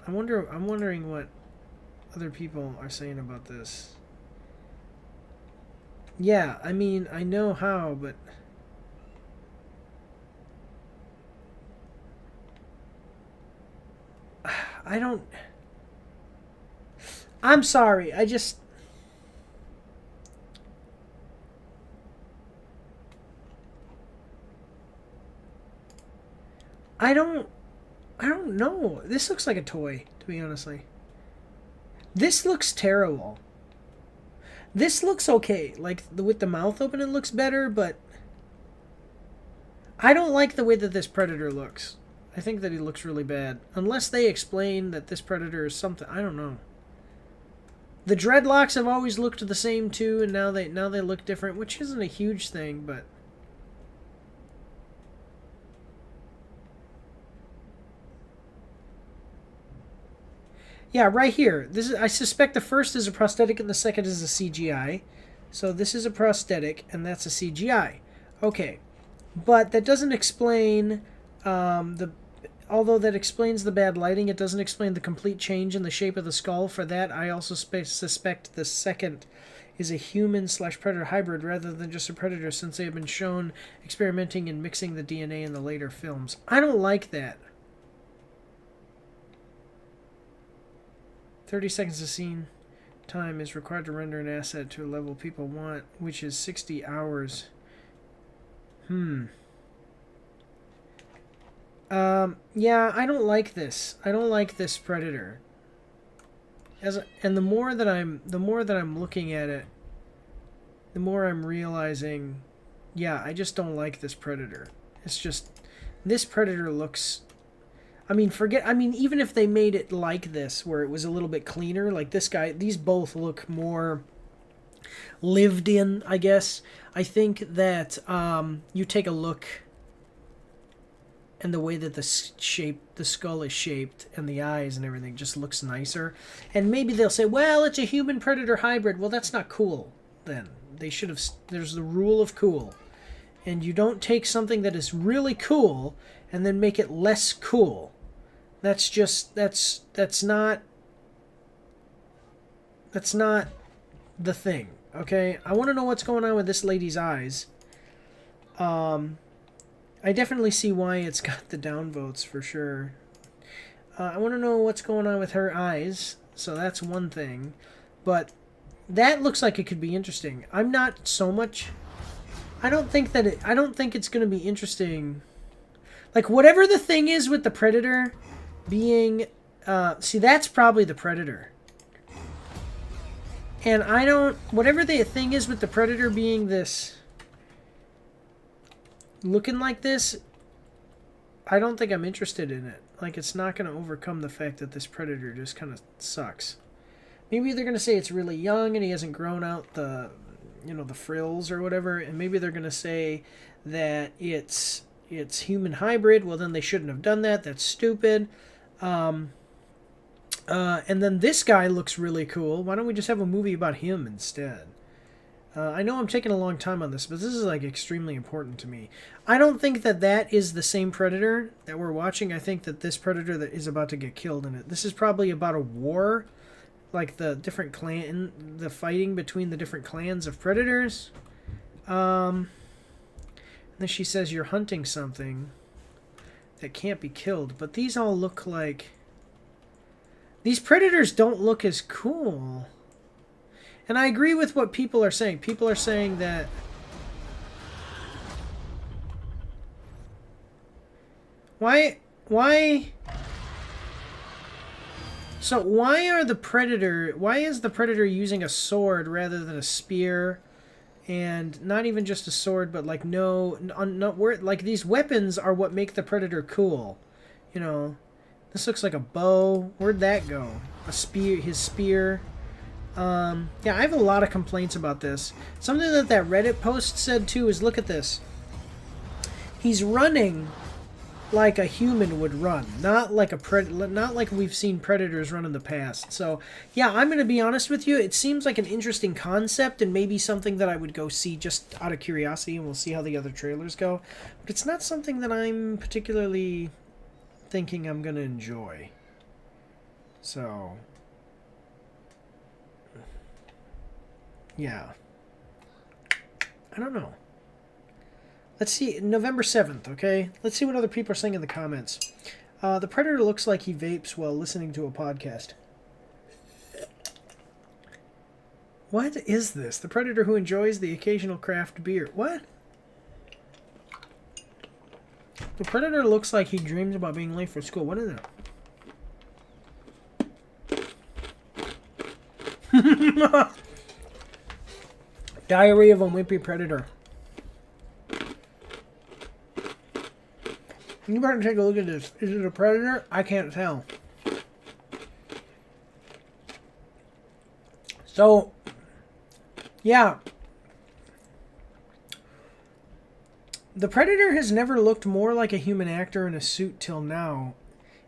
I'm wondering what other people are saying about this. Yeah, I mean, I know how, but... I don't... I'm sorry, I just... I don't know. This looks like a toy, to be honestly. This looks terrible. This looks okay. Like, with the mouth open, it looks better, but... I don't like the way that this Predator looks. I think that he looks really bad. Unless they explain that this Predator is something. I don't know. The dreadlocks have always looked the same too, and now they look different, which isn't a huge thing, but... Yeah, right here. This is, I suspect the first is a prosthetic and the second is a CGI. So this is a prosthetic and that's a CGI. Okay. But that doesn't explain although that explains the bad lighting, it doesn't explain the complete change in the shape of the skull. For that, I also suspect the second is a human/predator hybrid rather than just a predator, since they have been shown experimenting and mixing the DNA in the later films. I don't like that. 30 seconds of scene time is required to render an asset to a level people want, which is 60 hours. Yeah, I don't like this. I don't like this Predator. And the more that I'm looking at it, the more I'm realizing, yeah, I just don't like this Predator. It's just, this Predator looks, I mean, even if they made it like this, where it was a little bit cleaner, like this guy, these both look more lived in, I guess. I think that, you take a look and the way that the skull is shaped, and the eyes and everything just looks nicer. And maybe they'll say, well, it's a human predator hybrid. Well, that's not cool. Then they should have. There's the rule of cool, and you don't take something that is really cool and then make it less cool. That's not the thing. Okay, I want to know what's going on with this lady's eyes. I definitely see why it's got the downvotes for sure. I want to know what's going on with her eyes. So that's one thing. But that looks like it could be interesting. I'm not so much... I don't think it's going to be interesting. Like, whatever the thing is with the Predator being... see, that's probably the Predator. And I don't... Whatever the thing is with the Predator being this... Looking like this, I don't think I'm interested in it. Like, it's not going to overcome the fact that this Predator just kind of sucks. Maybe they're going to say it's really young and he hasn't grown out the, the frills or whatever. And maybe they're going to say that it's human hybrid. Well, then they shouldn't have done that. That's stupid. And then this guy looks really cool. Why don't we just have a movie about him instead? I know I'm taking a long time on this, but this is like extremely important to me. I don't think that is the same Predator that we're watching. I think that this Predator that is about to get killed in it. This is probably about a war, like the different the fighting between the different clans of Predators. And then she says you're hunting something that can't be killed, but these all look like... These Predators don't look as cool. And I agree with what people are saying. People are saying that... Why... So why is the Predator using a sword rather than a spear? And not even just a sword, but like like these weapons are what make the Predator cool. This looks like a bow. Where'd that go? A spear, his spear. Yeah, I have a lot of complaints about this. Something that Reddit post said too is, look at this. He's running like a human would run, not like not like we've seen Predators run in the past. So, yeah, I'm going to be honest with you. It seems like an interesting concept and maybe something that I would go see just out of curiosity, and we'll see how the other trailers go. But it's not something that I'm particularly thinking I'm going to enjoy. So... yeah. I don't know. Let's see. November 7th, okay? Let's see what other people are saying in the comments. The Predator looks like he vapes while listening to a podcast. What is this? The Predator who enjoys the occasional craft beer. What? The Predator looks like he dreams about being late for school. What is it? Diary of a Wimpy Predator. You better take a look at this. Is it a Predator? I can't tell. So, yeah. The Predator has never looked more like a human actor in a suit till now.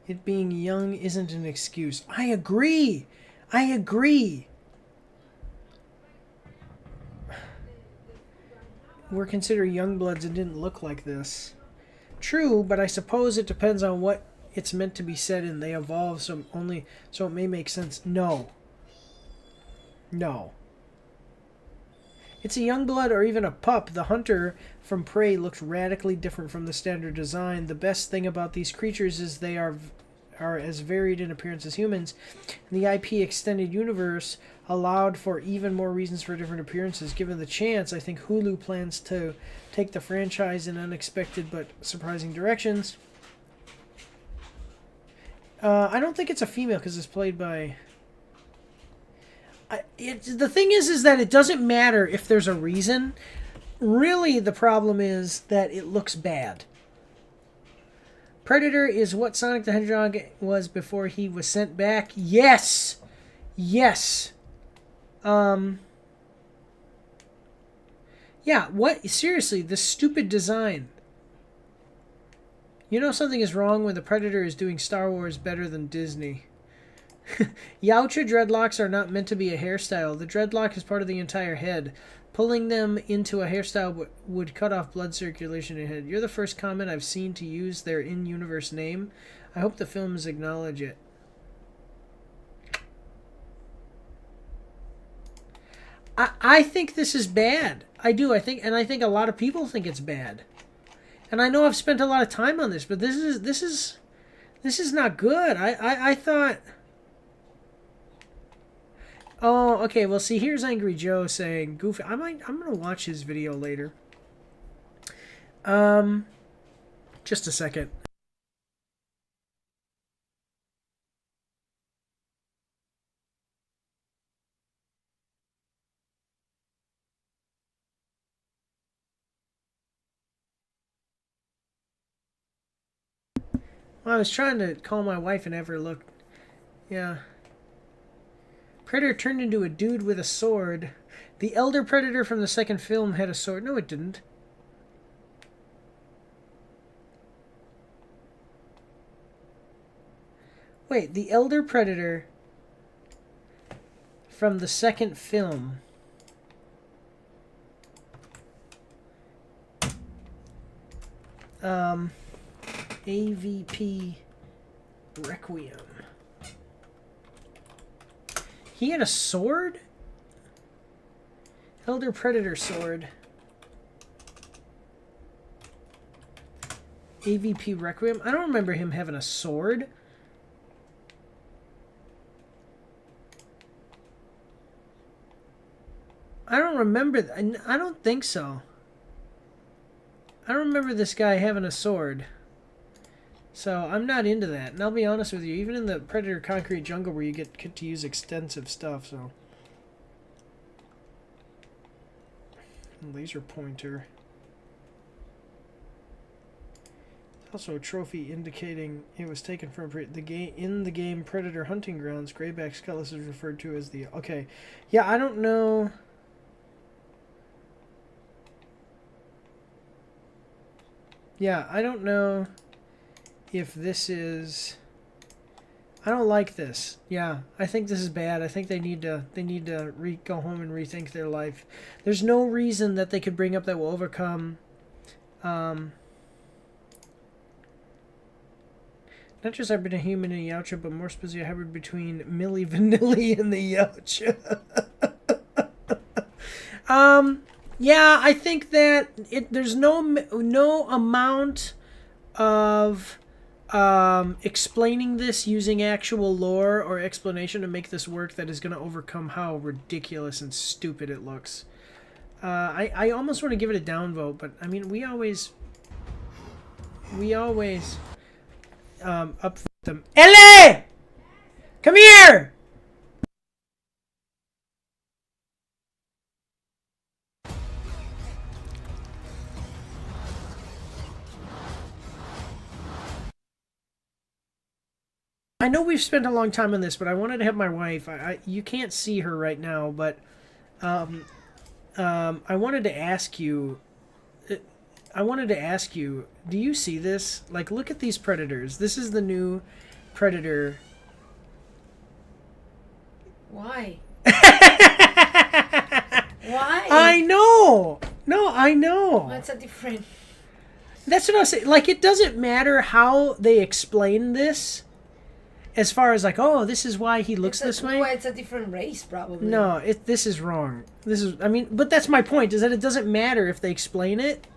It being young isn't an excuse. I agree. I agree. We're considered young bloods and didn't look like this. True, but I suppose it depends on what it's meant to be said, and they evolve so it may make sense. No. No. It's a young blood or even a pup. The hunter from Prey looks radically different from the standard design. The best thing about these creatures is they are as varied in appearance as humans. And the IP extended universe allowed for even more reasons for different appearances. Given the chance, I think Hulu plans to take the franchise in unexpected but surprising directions. I don't think it's a female because it's played by... the thing is that it doesn't matter if there's a reason. Really, the problem is that it looks bad. Predator is what Sonic the Hedgehog was before he was sent back. Yes! Yes! Yeah, what? Seriously, this stupid design. You know something is wrong when the Predator is doing Star Wars better than Disney. Yautja dreadlocks are not meant to be a hairstyle. The dreadlock is part of the entire head. Pulling them into a hairstyle would cut off blood circulation in the head. You're the first comment I've seen to use their in-universe name. I hope the films acknowledge it. I think this is bad. I do. I think a lot of people think it's bad. And I know I've spent a lot of time on this, but this is not good. I thought. Oh, okay. Well, see, here's Angry Joe saying, "Goofy." I'm gonna watch his video later. Just a second. Well, I was trying to call my wife and have her look. Yeah. Predator turned into a dude with a sword. The elder Predator from the second film had a sword. No, it didn't. Wait, the elder Predator from the second film. AVP Requiem. He had a sword? Elder Predator sword. AVP Requiem. I don't remember him having a sword. I don't remember. I don't think so. I don't remember this guy having a sword. So I'm not into that. And I'll be honest with you, even in the Predator Concrete Jungle where you get to use extensive stuff, so. Laser pointer. Also a trophy indicating it was taken from the game in the game Predator Hunting Grounds. Grayback Skellis is referred to as the okay. Yeah, I don't know. Yeah, I don't know if this is. I don't like this. Yeah, I think this is bad. I think they need to go home and rethink their life. There's no reason that they could bring up that will overcome. Not just hybrid a human and a Yautja, but more specifically a hybrid between Milli Vanilli and the Yautja. Yeah, I think that there's no amount of explaining this using actual lore or explanation to make this work that is going to overcome how ridiculous and stupid it looks. I almost want to give it a downvote, but I mean we always up them. Ellie! Come here! I know we've spent a long time on this, but I wanted to have my wife. You can't see her right now, but I wanted to ask you. Do you see this? Like, look at these predators. This is the new predator. Why? Why? I know. No, I know. What's a different? That's what I was saying. Like, it doesn't matter how they explain this. As far as like, oh, this is why he looks this way. Well, it's a different race, probably. No, this is wrong. I mean, but that's my point. Is that it doesn't matter if they explain it.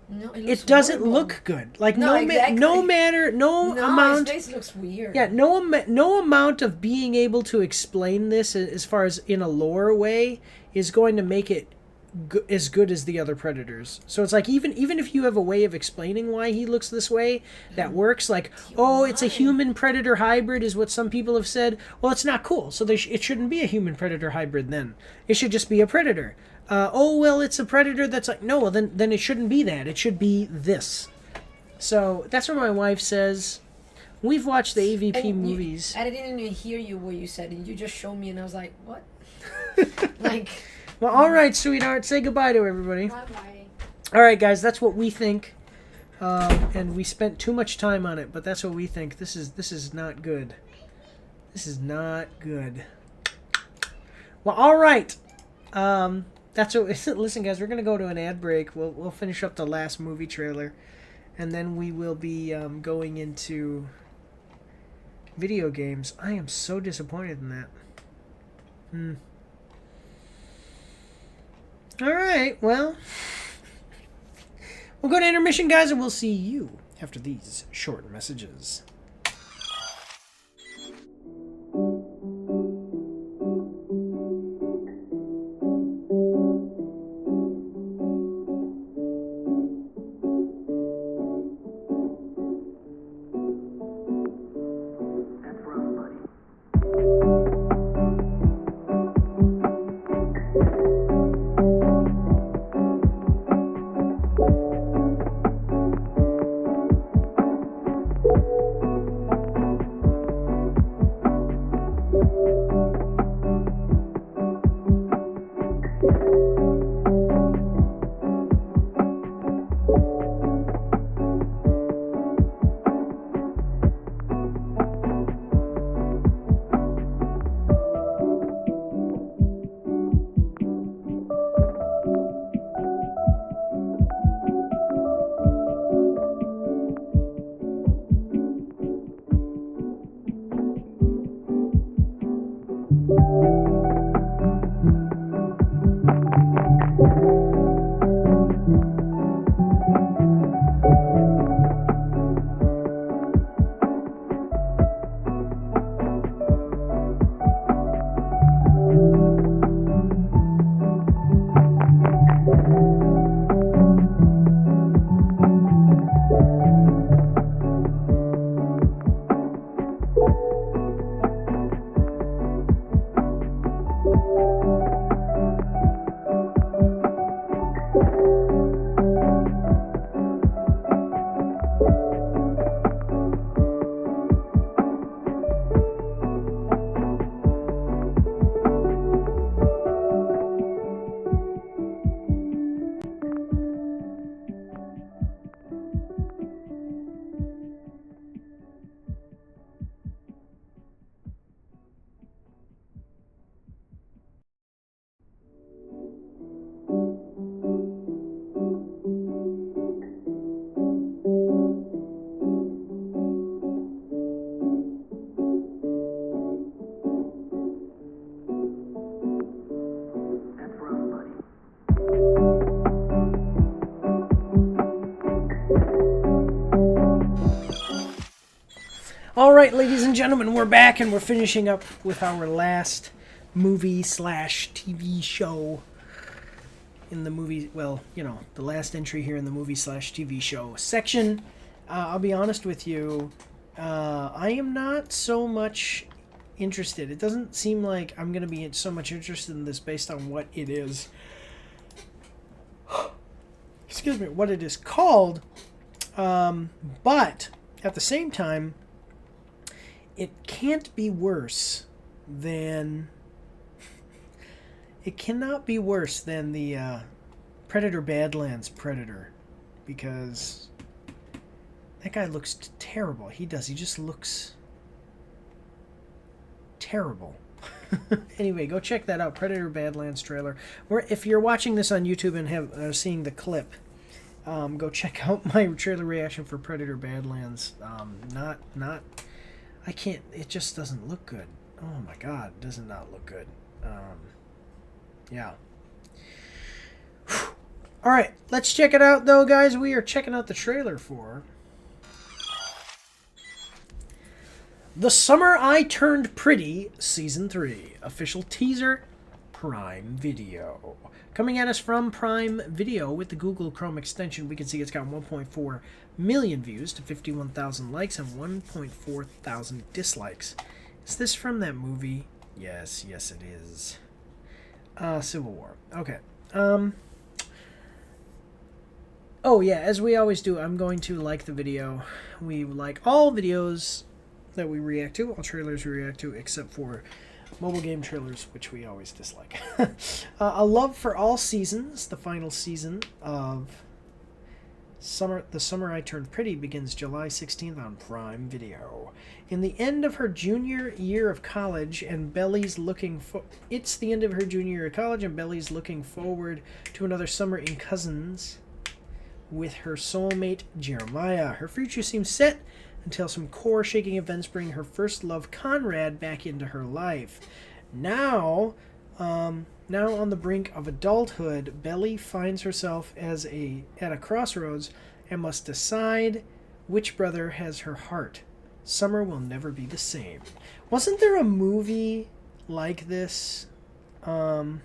No, it doesn't look good. Like exactly. no amount. His face looks weird. Yeah, no amount of being able to explain this as far as in a lore way is going to make it as good as the other predators. So it's like even if you have a way of explaining why he looks this way that works, like, oh, it's a human predator hybrid is what some people have said. Well, it's not cool. So it shouldn't be a human predator hybrid then. It should just be a predator. Oh, well, it's a predator that's like, no, well, then it shouldn't be that. It should be this. So that's what my wife says. We've watched the AVP movies. I didn't even hear you what you said. You just showed me and I was like, what? Like... Well, all right, sweetheart. Say goodbye to everybody. Bye-bye. All right, guys. That's what we think. and we spent too much time on it, but that's what we think. This is not good. This is not good. Well, all right. That's what. Listen, guys, we're gonna go to an ad break. We'll finish up the last movie trailer, and then we will be going into video games. I am so disappointed in that. All right. Well, we'll go to intermission, guys, and we'll see you after these short messages. Alright, ladies and gentlemen, we're back and we're finishing up with our last movie/TV show in the movie, well, you know, the last entry here in the movie/TV show section. I'll be honest with you, I am not so much interested. It doesn't seem like I'm going to be so much interested in this based on what it is. Excuse me, what it is called. But at the same time, it can't be worse than... It cannot be worse than the Predator Badlands Predator, because that guy looks terrible. He does. He just looks terrible. Anyway, go check that out, Predator Badlands trailer. Or if you're watching this on YouTube and have seeing the clip, go check out my trailer reaction for Predator Badlands. I can't. It just doesn't look good. Oh my God, does it not look good? Yeah. All right, let's check it out, though, guys. We are checking out the trailer for The Summer I Turned Pretty, Season 3. Official teaser, Prime Video. Coming at us from Prime Video with the Google Chrome extension, we can see it's got 1.4 million views to 51,000 likes and 1.4 thousand dislikes. Is this from that movie? Yes, it is. Civil War. Okay. Oh, yeah, as we always do, I'm going to like the video. We like all videos that we react to, all trailers we react to, except for mobile game trailers, which we always dislike. A Love for All Seasons, the final season of The Summer I Turned Pretty begins July 16th on Prime Video. In the end of her junior year of college, and Belly's looking for... It's the end of her junior year of college, and Belly's looking forward to another summer in Cousins with her soulmate, Jeremiah. Her future seems set until some core-shaking events bring her first love, Conrad, back into her life. Now on the brink of adulthood, Belly finds herself at a crossroads and must decide which brother has her heart. Summer will never be the same. Wasn't there a movie like this? I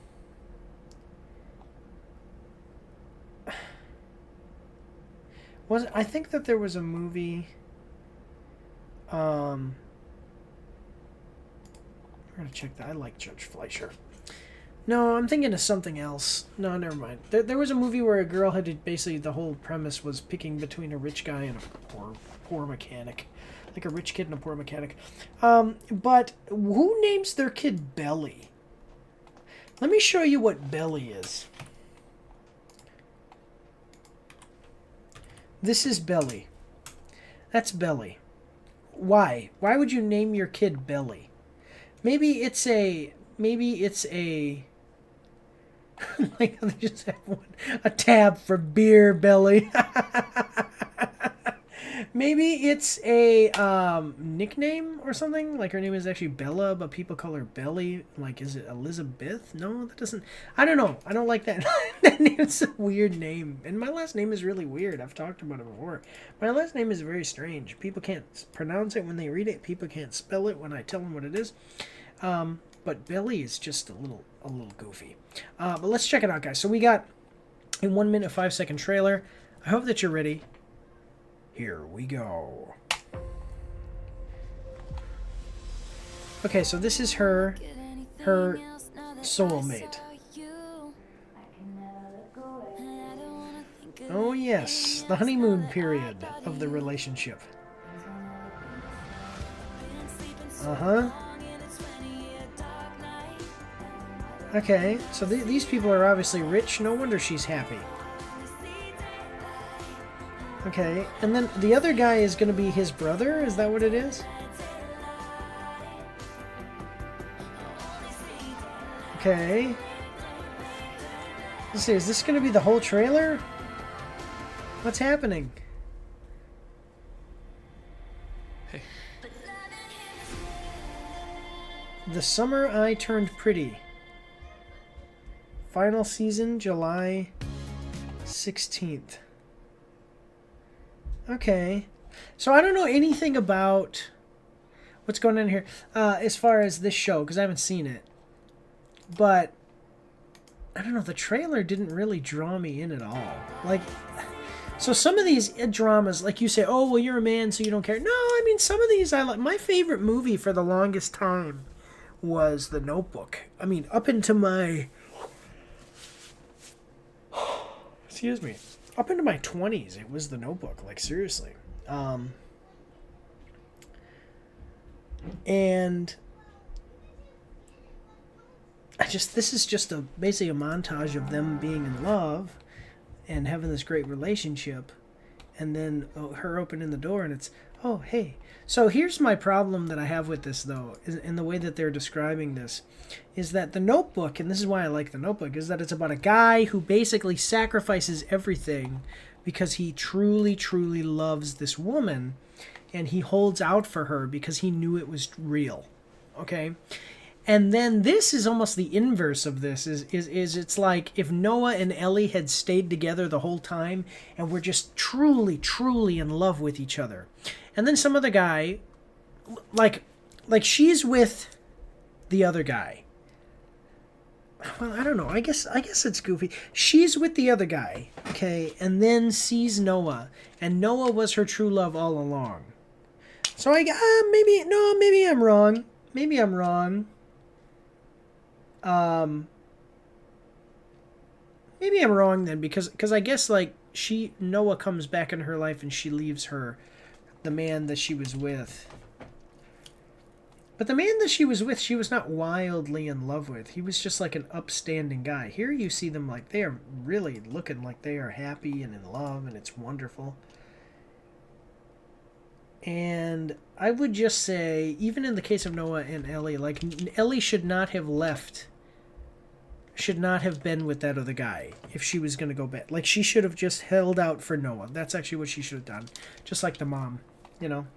think that there was a movie. I'm gonna check that. I like Judge Fleischer. No, I'm thinking of something else. No, never mind. There was a movie where a girl had to, basically the whole premise was picking between a rich guy and a poor mechanic. Like a rich kid and a poor mechanic. But who names their kid Belly? Let me show you what Belly is. This is Belly. That's Belly. Why? Why would you name your kid Belly? Maybe it's a like they just have a tab for beer belly. Maybe it's a nickname or something. Like her name is actually Bella, but people call her Belly. Like, is it Elizabeth? No, that doesn't. I don't know. I don't like that. That name's a weird name, and my last name is really weird. I've talked about it before. My last name is very strange. People can't pronounce it when they read it. People can't spell it when I tell them what it is. But Belly is just a little goofy. But let's check it out, guys. So we got a 1 minute 5 second trailer. I hope that you're ready. Here we go. Okay, so this is her soulmate. Oh yes, the honeymoon period of the relationship. Uh-huh. Okay, so these people are obviously rich. No wonder she's happy. Okay, and then the other guy is going to be his brother? Is that what it is? Okay. Let's see, is this going to be the whole trailer? What's happening? Hey. The Summer I Turned Pretty. Final season, July 16th. Okay. So I don't know anything about what's going on here as far as this show, because I haven't seen it. But I don't know, the trailer didn't really draw me in at all. Like, so some of these dramas, like you say, oh, well, you're a man, so you don't care. No, I mean, some of these I like. My favorite movie for the longest time was The Notebook. I mean, up into my... Excuse me. Up into my 20s, it was The Notebook. Like, seriously. And this is just basically a montage of them being in love and having this great relationship, and then her opening the door, and it's, oh, hey. So here's my problem that I have with this, though, in the way that they're describing this, is that The Notebook, and this is why I like The Notebook, is that it's about a guy who basically sacrifices everything because he truly, truly loves this woman, and he holds out for her because he knew it was real, okay? And then this is almost the inverse of this, is it's like if Noah and Ellie had stayed together the whole time and were just truly, truly in love with each other. And then some other guy, like she's with the other guy. Well, I don't know. I guess it's goofy. She's with the other guy, okay, and then sees Noah, and Noah was her true love all along. So maybe I'm wrong. Maybe I'm wrong. Maybe I'm wrong then, because I guess like Noah comes back in her life and she leaves the man that she was with. But the man that she was with, she was not wildly in love with. He was just like an upstanding guy. Here you see them like they are really looking like they are happy and in love, and it's wonderful. And I would just say, even in the case of Noah and Ellie, like Ellie should not have left, should not have been with that other guy if she was going to go back. Like, she should have just held out for Noah. That's actually what she should have done. Just like the mom, you know,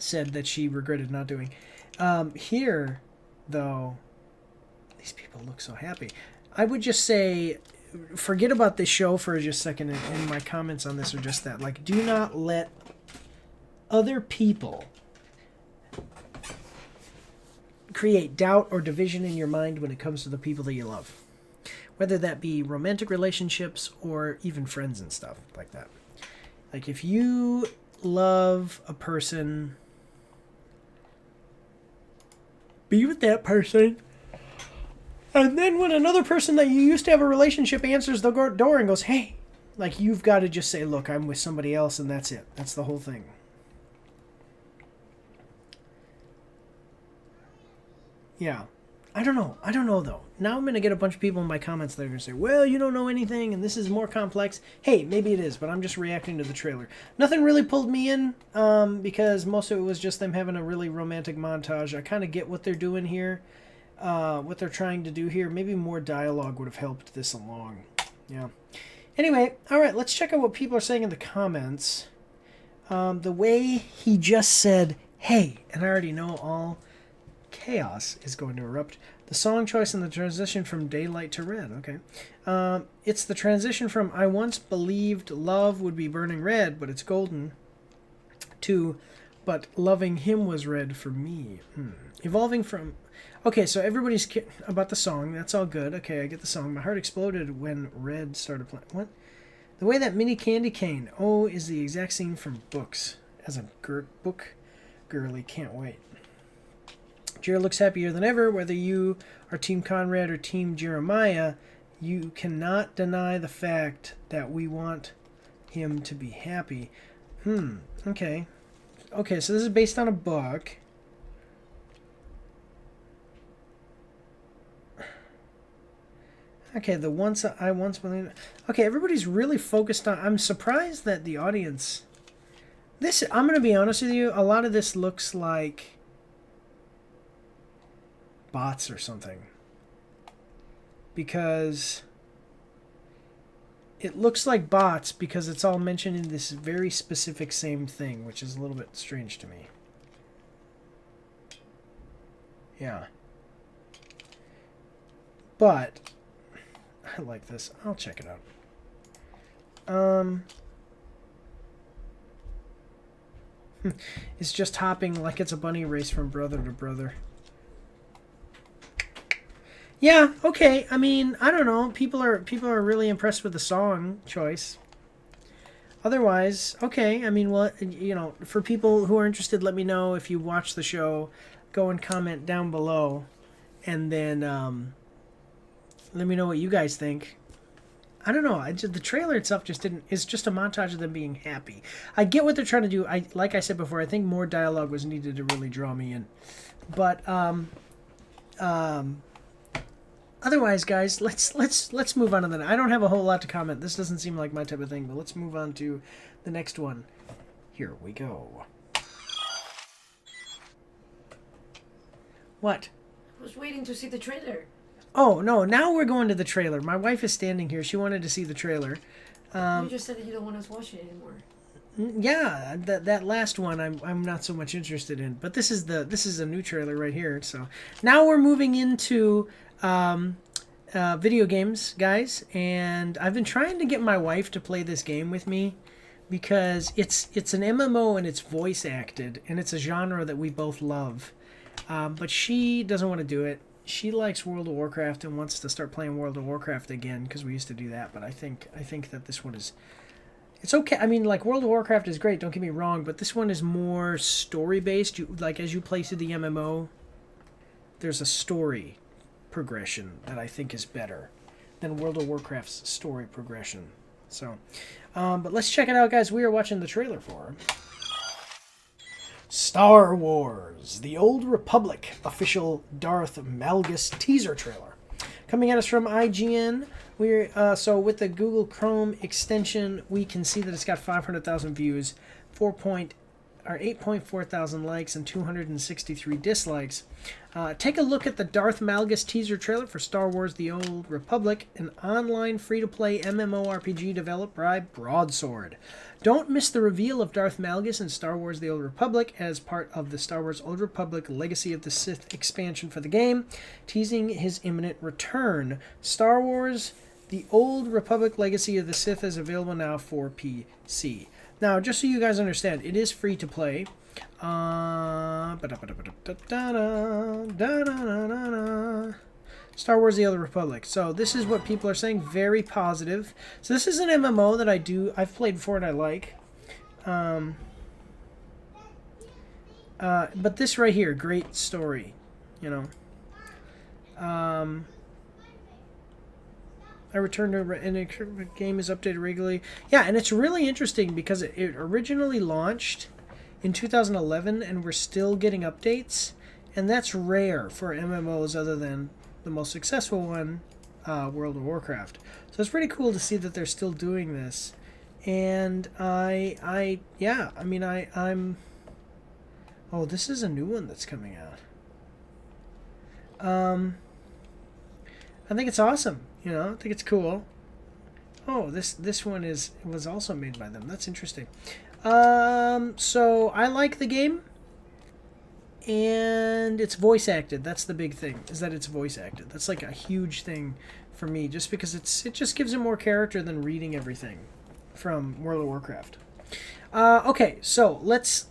said that she regretted not doing. Here, though, these people look so happy. I would just say, forget about this show for just a second, and my comments on this are just that. Like, do not let other people create doubt or division in your mind when it comes to the people that you love. Whether that be romantic relationships or even friends and stuff like that. Like, if you love a person, be with that person, and then when another person that you used to have a relationship answers the door and goes, hey, like, you've got to just say, look, I'm with somebody else, and that's it. That's the whole thing. Yeah. I don't know, though. Now I'm going to get a bunch of people in my comments that are going to say, well, you don't know anything, and this is more complex. Hey, maybe it is, but I'm just reacting to the trailer. Nothing really pulled me in, because most of it was just them having a really romantic montage. I kind of get what they're doing here, what they're trying to do here. Maybe more dialogue would have helped this along. Yeah. Anyway, all right, let's check out what people are saying in the comments. The way he just said, hey, and I already know all chaos is going to erupt. The song choice and the transition from daylight to red. Okay. It's the transition from I once believed love would be burning red, but it's golden, to but loving him was red for me. Evolving from... Okay, so everybody's about the song. That's all good. Okay, I get the song. My heart exploded when red started playing. What? The way that mini candy cane. Oh, is the exact scene from Books. As a book girly, can't wait. Jared looks happier than ever. Whether you are Team Conrad or Team Jeremiah, you cannot deny the fact that we want him to be happy. Okay. Okay, so this is based on a book. Okay, the once I once believed... Okay, everybody's really focused on... I'm surprised that the audience... This, I'm going to be honest with you, a lot of this looks like bots or something, because it looks like bots because it's all mentioned in this very specific same thing, which is a little bit strange to me. Yeah, but I like this. I'll check it out. It's just hopping like it's a bunny race from brother to brother. Yeah, okay. I mean, I don't know. People are really impressed with the song choice. Otherwise, okay. I mean, well, you know, for people who are interested, let me know if you watch the show. Go and comment down below, and then let me know what you guys think. I don't know. The trailer itself just didn't. It's just a montage of them being happy. I get what they're trying to do. Like I said before, I think more dialogue was needed to really draw me in. But otherwise, guys, let's move on to that. I don't have a whole lot to comment. This doesn't seem like my type of thing, but let's move on to the next one. Here we go. What? I was waiting to see the trailer. Oh, no, now we're going to the trailer. My wife is standing here. She wanted to see the trailer. You just said that you don't want us to watch it anymore. Yeah, that last one I'm not so much interested in. But this is a new trailer right here. So now we're moving into video games, guys. And I've been trying to get my wife to play this game with me because it's an MMO and it's voice acted. And it's a genre that we both love. But she doesn't want to do it. She likes World of Warcraft and wants to start playing World of Warcraft again because we used to do that. But I think that this one is... It's okay. I mean, like, World of Warcraft is great, don't get me wrong, but this one is more story-based. Like, as you play through the MMO, there's a story progression that I think is better than World of Warcraft's story progression. So, but let's check it out, guys. We are watching the trailer for Star Wars: The Old Republic official Darth Malgus teaser trailer. Coming at us from IGN. So with the Google Chrome extension, we can see that it's got 500,000 views, 8.4 thousand likes, and 263 dislikes. Take a look at the Darth Malgus teaser trailer for Star Wars: The Old Republic, an online free-to-play MMORPG developed by Broadsword. Don't miss the reveal of Darth Malgus in Star Wars: The Old Republic as part of the Star Wars: Old Republic Legacy of the Sith expansion for the game, teasing his imminent return. Star Wars: The Old Republic Legacy of the Sith is available now for PC. Now, just so you guys understand, it is free to play. Star Wars: The Old Republic. So this is what people are saying. Very positive. So this is an MMO that I've played before and I like. But this right here, great story. You know. I returned to and the game is updated regularly. Yeah, and it's really interesting because it originally launched in 2011 and we're still getting updates, and that's rare for MMOs other than the most successful one, World of Warcraft. So it's pretty cool to see that they're still doing this. And I'm oh, this is a new one that's coming out. I think it's awesome. You know, I think it's cool. Oh, this one was also made by them. That's interesting. So I like the game, and it's voice acted. That's the big thing, is that it's voice acted. That's like a huge thing for me, just because it just gives it more character than reading everything from World of Warcraft. Okay, so let's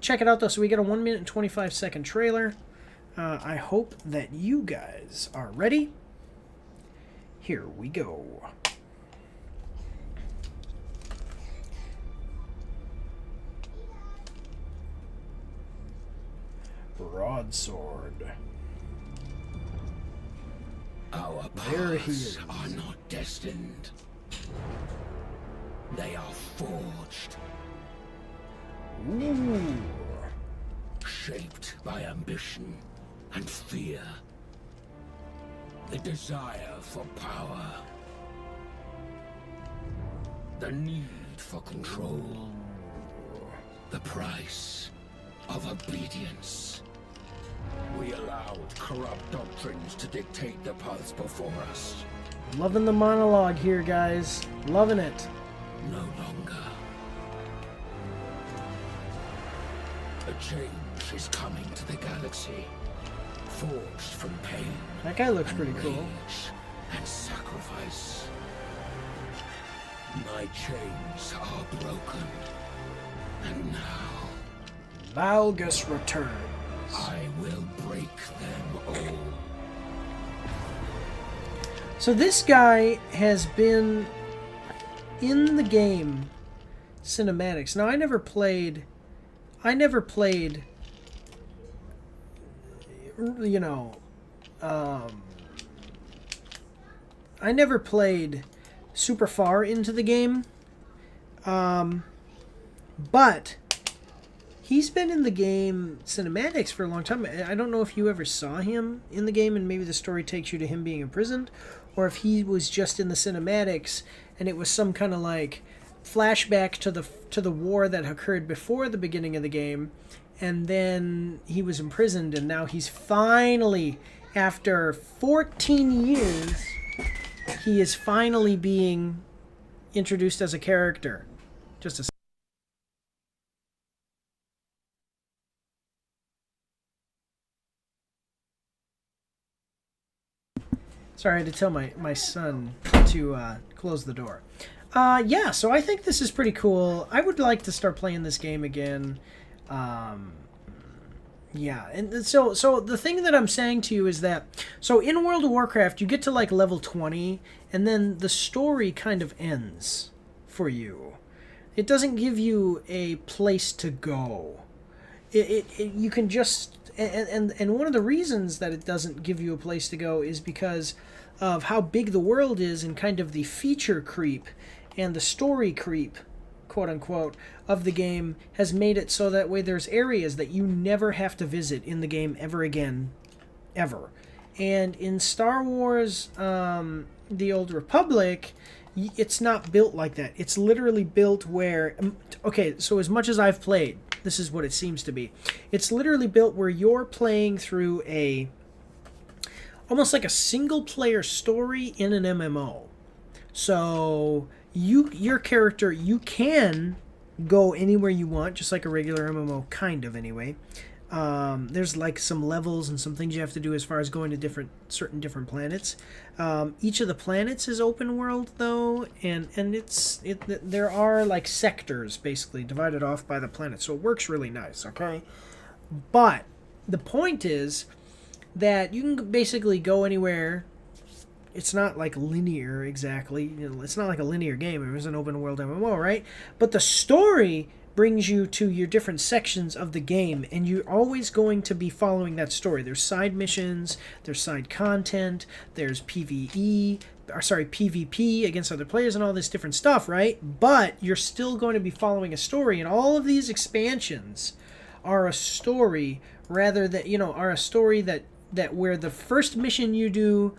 check it out though. So we got a 1 minute and 25 second trailer. I hope that you guys are ready. Here we go. Broadsword. Our There he paths is. are not destined. They are forged. Ooh. Shaped by ambition and fear. The desire for power. The need for control. The price of obedience. We allowed corrupt doctrines to dictate the paths before us. Loving the monologue here, guys. Loving it. No longer. A change is coming to the galaxy. Forged from pain. That guy looks pretty cool. Rage and sacrifice. My chains are broken. And now Malgus returns. I will break them all. So this guy has been in the game cinematics. Now I never played you know, I never played super far into the game, but he's been in the game cinematics for a long time. I don't know if you ever saw him in the game and maybe the story takes you to him being imprisoned, or if he was just in the cinematics and it was some kind of like flashback to the war that occurred before the beginning of the game, and then he was imprisoned, and now he's finally, after 14 years, he is finally being introduced as a character. Just a Sorry, I had to tell my son to close the door. Yeah, so I think this is pretty cool. I would like to start playing this game again. Yeah, and so the thing that I'm saying to you is that, so in World of Warcraft, you get to like level 20, and then the story kind of ends for you. It doesn't give you a place to go. You can just, and one of the reasons that it doesn't give you a place to go is because of how big the world is and kind of the feature creep and the story creep, quote unquote, of the game has made it so that way there's areas that you never have to visit in the game ever again, ever. And in Star Wars, The Old Republic, it's not built like that. It's literally built where... Okay, so as much as I've played, this is what it seems to be. It's literally built where you're playing through almost like a single-player story in an MMO. So your character, you can go anywhere you want, just like a regular MMO, kind of anyway. There's like some levels and some things you have to do as far as going to certain different planets. Each of the planets is open world though, and there are like sectors basically divided off by the planet, so it works really nice. Okay, but the point is that you can basically go anywhere. It's not like linear exactly. It's not like a linear game. It was an open world MMO, right? But the story brings you to your different sections of the game, and you're always going to be following that story. There's side missions, there's side content, there's PvP against other players and all this different stuff, right? But you're still going to be following a story, and all of these expansions are a story rather than, are a story that where the first mission you do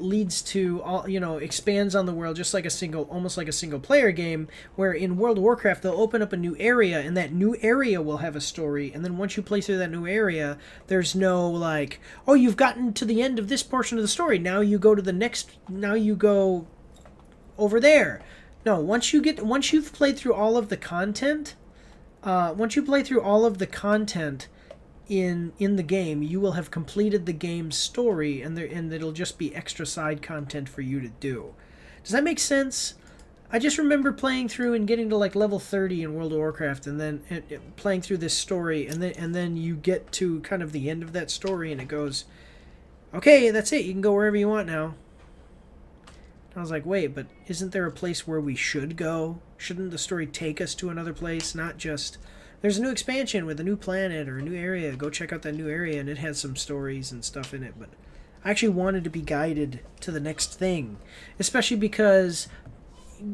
leads to all, expands on the world, just like almost like a single player game, where in World of Warcraft they'll open up a new area, and that new area will have a story, and then once you play through that new area, there's no like, oh, you've gotten to the end of this portion of the story, now you go over there. No, once you've played through all of the content, in the game, you will have completed the game's story, and it'll just be extra side content for you to do. Does that make sense? I just remember playing through and getting to like level 30 in World of Warcraft, and then playing through this story, and then you get to kind of the end of that story, and it goes, okay, that's it, you can go wherever you want now. I was like, wait, but isn't there a place where we should go? Shouldn't the story take us to another place, not just... There's a new expansion with a new planet or a new area. Go check out that new area, and it has some stories and stuff in it. But I actually wanted to be guided to the next thing, especially because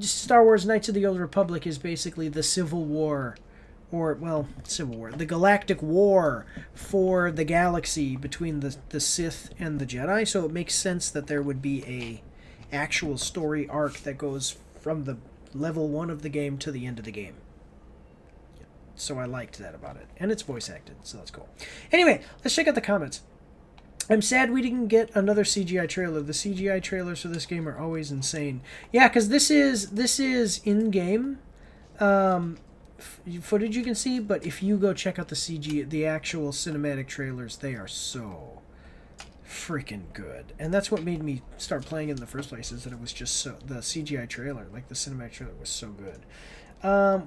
Star Wars Knights of the Old Republic is basically the Civil War, the Galactic War for the galaxy between the Sith and the Jedi. So it makes sense that there would be a actual story arc that goes from the level 1 of the game to the end of the game. So I liked that about it. And it's voice acted, so that's cool. Anyway, let's check out the comments. I'm sad we didn't get another CGI trailer. The CGI trailers for this game are always insane. Yeah, because this is in-game footage you can see, but if you go check out the actual cinematic trailers, they are so freaking good. And that's what made me start playing it in the first place, is that it was just the CGI trailer, like the cinematic trailer, was so good.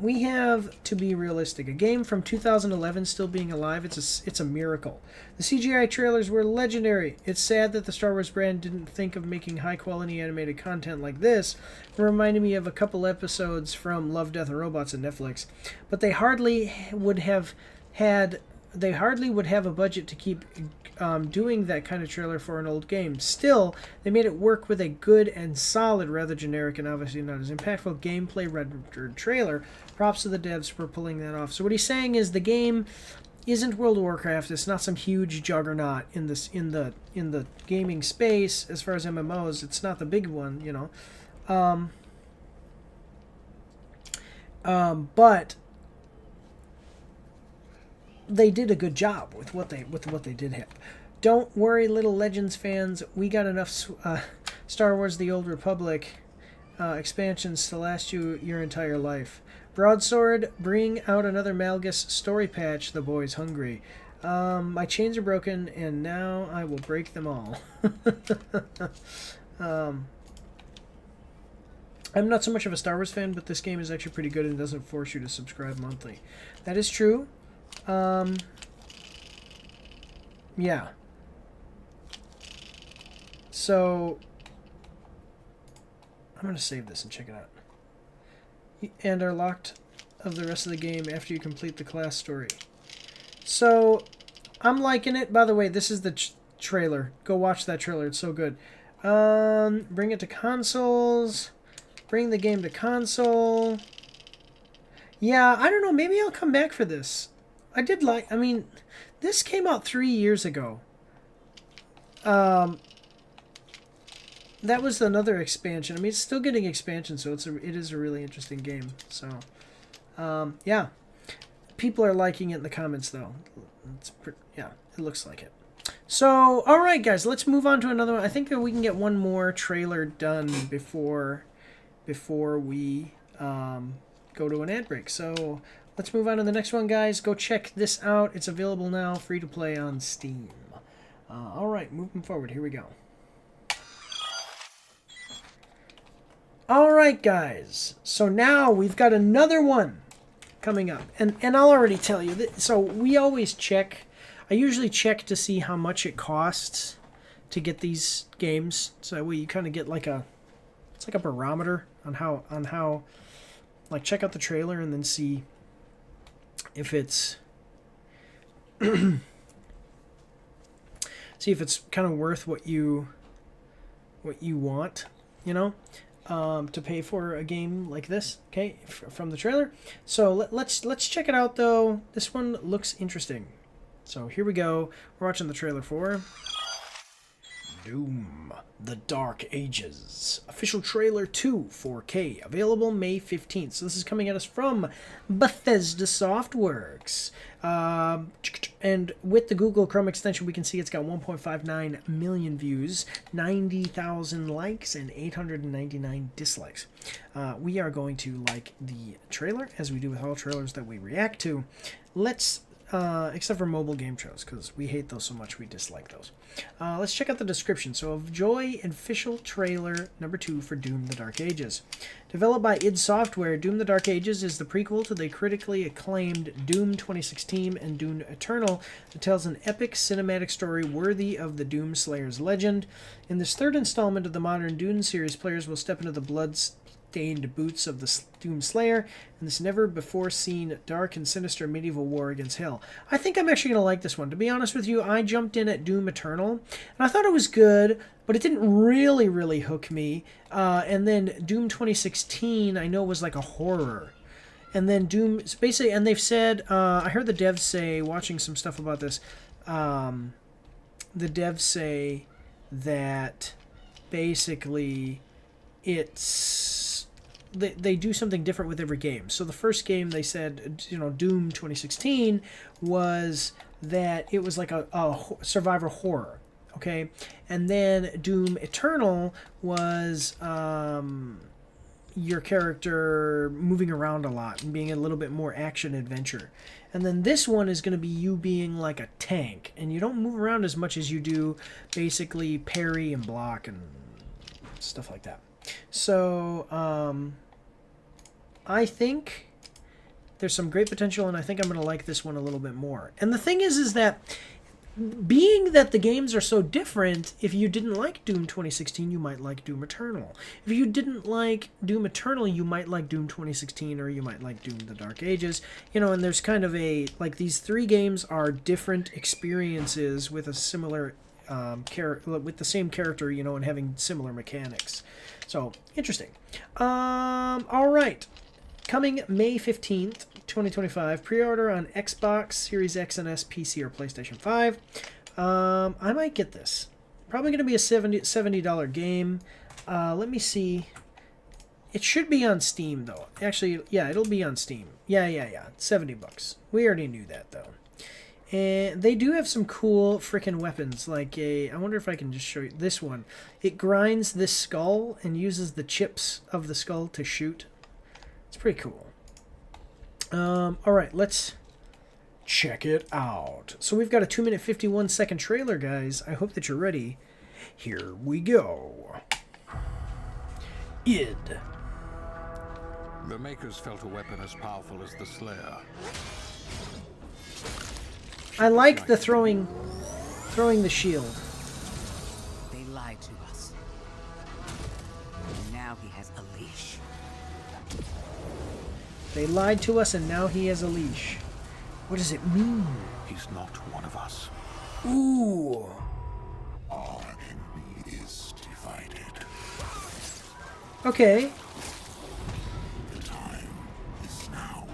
We have To Be Realistic, a game from 2011 still being alive. It's a miracle. The CGI trailers were legendary. It's sad that the Star Wars brand didn't think of making high-quality animated content like this. It reminded me of a couple episodes from Love, Death, and Robots on Netflix, but they hardly would have a budget to keep doing that kind of trailer for an old game. Still, they made it work with a good and solid, rather generic and obviously not as impactful gameplay rendered trailer. Props to the devs for pulling that off. So what he's saying is the game isn't World of Warcraft. It's not some huge juggernaut in the gaming space as far as MMOs. It's not the big one, but they did a good job with what they did have. Don't worry, little Legends fans. We got enough Star Wars: The Old Republic expansions to last you your entire life. Broadsword, bring out another Malgus story patch. The boy's hungry. My chains are broken, and now I will break them all. I'm not so much of a Star Wars fan, but this game is actually pretty good and doesn't force you to subscribe monthly. That is true. Yeah. So, I'm going to save this and check it out. And are locked of the rest of the game after you complete the class story. So, I'm liking it. By the way, this is the trailer. Go watch that trailer. It's so good. Bring it to consoles. Bring the game to console. Yeah, I don't know. Maybe I'll come back for this. I did like. I mean, this came out 3 years ago. That was another expansion. I mean, it's still getting expansion, so it is a really interesting game. So, yeah, people are liking it in the comments, though. Yeah, it looks like it. So, all right, guys, let's move on to another one. I think that we can get one more trailer done before we go to an ad break. So, let's move on to the next one, guys. Go check this out. It's available now, free to play on Steam. All right, moving forward. Here we go. All right, guys. So now we've got another one coming up, and I'll already tell you that. So we always check. I usually check to see how much it costs to get these games. So that way you kind of get like it's like a barometer on how like check out the trailer and then see if it's see if it's kind of worth what you want, you know. To pay for a game like this, okay, from the trailer. So let's check it out, though. This one looks interesting. So here we go. We're watching the trailer for Doom: The Dark Ages. Official trailer 2, 4K, available May 15th. So this is coming at us from Bethesda Softworks. And with the Google Chrome extension, we can see it's got 1.59 million views, 90,000 likes, and 899 dislikes. We are going to like the trailer, as we do with all trailers that we react to. Let's, except for mobile game trailers, because we hate those so much we dislike those. Let's check out the description. So, enjoy official trailer number 2 for Doom: The Dark Ages. Developed by id Software, Doom: The Dark Ages is the prequel to the critically acclaimed Doom 2016 and Doom Eternal that tells an epic cinematic story worthy of the Doom Slayer's legend. In this third installment of the modern Doom series, players will step into the blood-stained boots of the Doom Slayer in this never-before-seen dark and sinister medieval war against hell. I think I'm actually going to like this one. To be honest with you, I jumped in at Doom Eternal, and I thought it was good, but it didn't really hook me. And then Doom 2016, I know, was like a horror. And then Doom, basically, and they've said, I heard the devs say, watching some stuff about this, the devs say that basically they do something different with every game. So the first game, they said, Doom 2016 was that it was like a survivor horror. Okay, and then Doom Eternal was your character moving around a lot and being a little bit more action adventure. And then this one is going to be you being like a tank, and you don't move around as much as you do basically parry and block and stuff like that. So I think there's some great potential, and I think I'm going to like this one a little bit more. And the thing is that being that the games are so different, if you didn't like Doom 2016, you might like Doom Eternal. If you didn't like Doom Eternal, you might like Doom 2016, or you might like Doom: The Dark Ages. And there's kind of like these 3 games are different experiences with a similar with the same character, and having similar mechanics. So, interesting. All right. Coming May 15th, 2025. Pre-order on Xbox, Series X and S, PC, or PlayStation 5. I might get this. Probably going to be a $70 game. Let me see. It should be on Steam, though. Actually, yeah, it'll be on Steam. Yeah. $70. We already knew that, though. And they do have some cool freaking weapons. Like I wonder if I can just show you this one. It grinds this skull and uses the chips of the skull to shoot. It's pretty cool. All right, let's check it out. So we've got a 2-minute 51-second trailer, guys. I hope that you're ready. Here we go. Id. The Makers felt a weapon as powerful as the Slayer. I like the throwing the shield. They lied to us. And now he has a leash. They lied to us, and now he has a leash. What does it mean? He's not one of us. Ooh. Our enemy is divided. Okay. The time is now.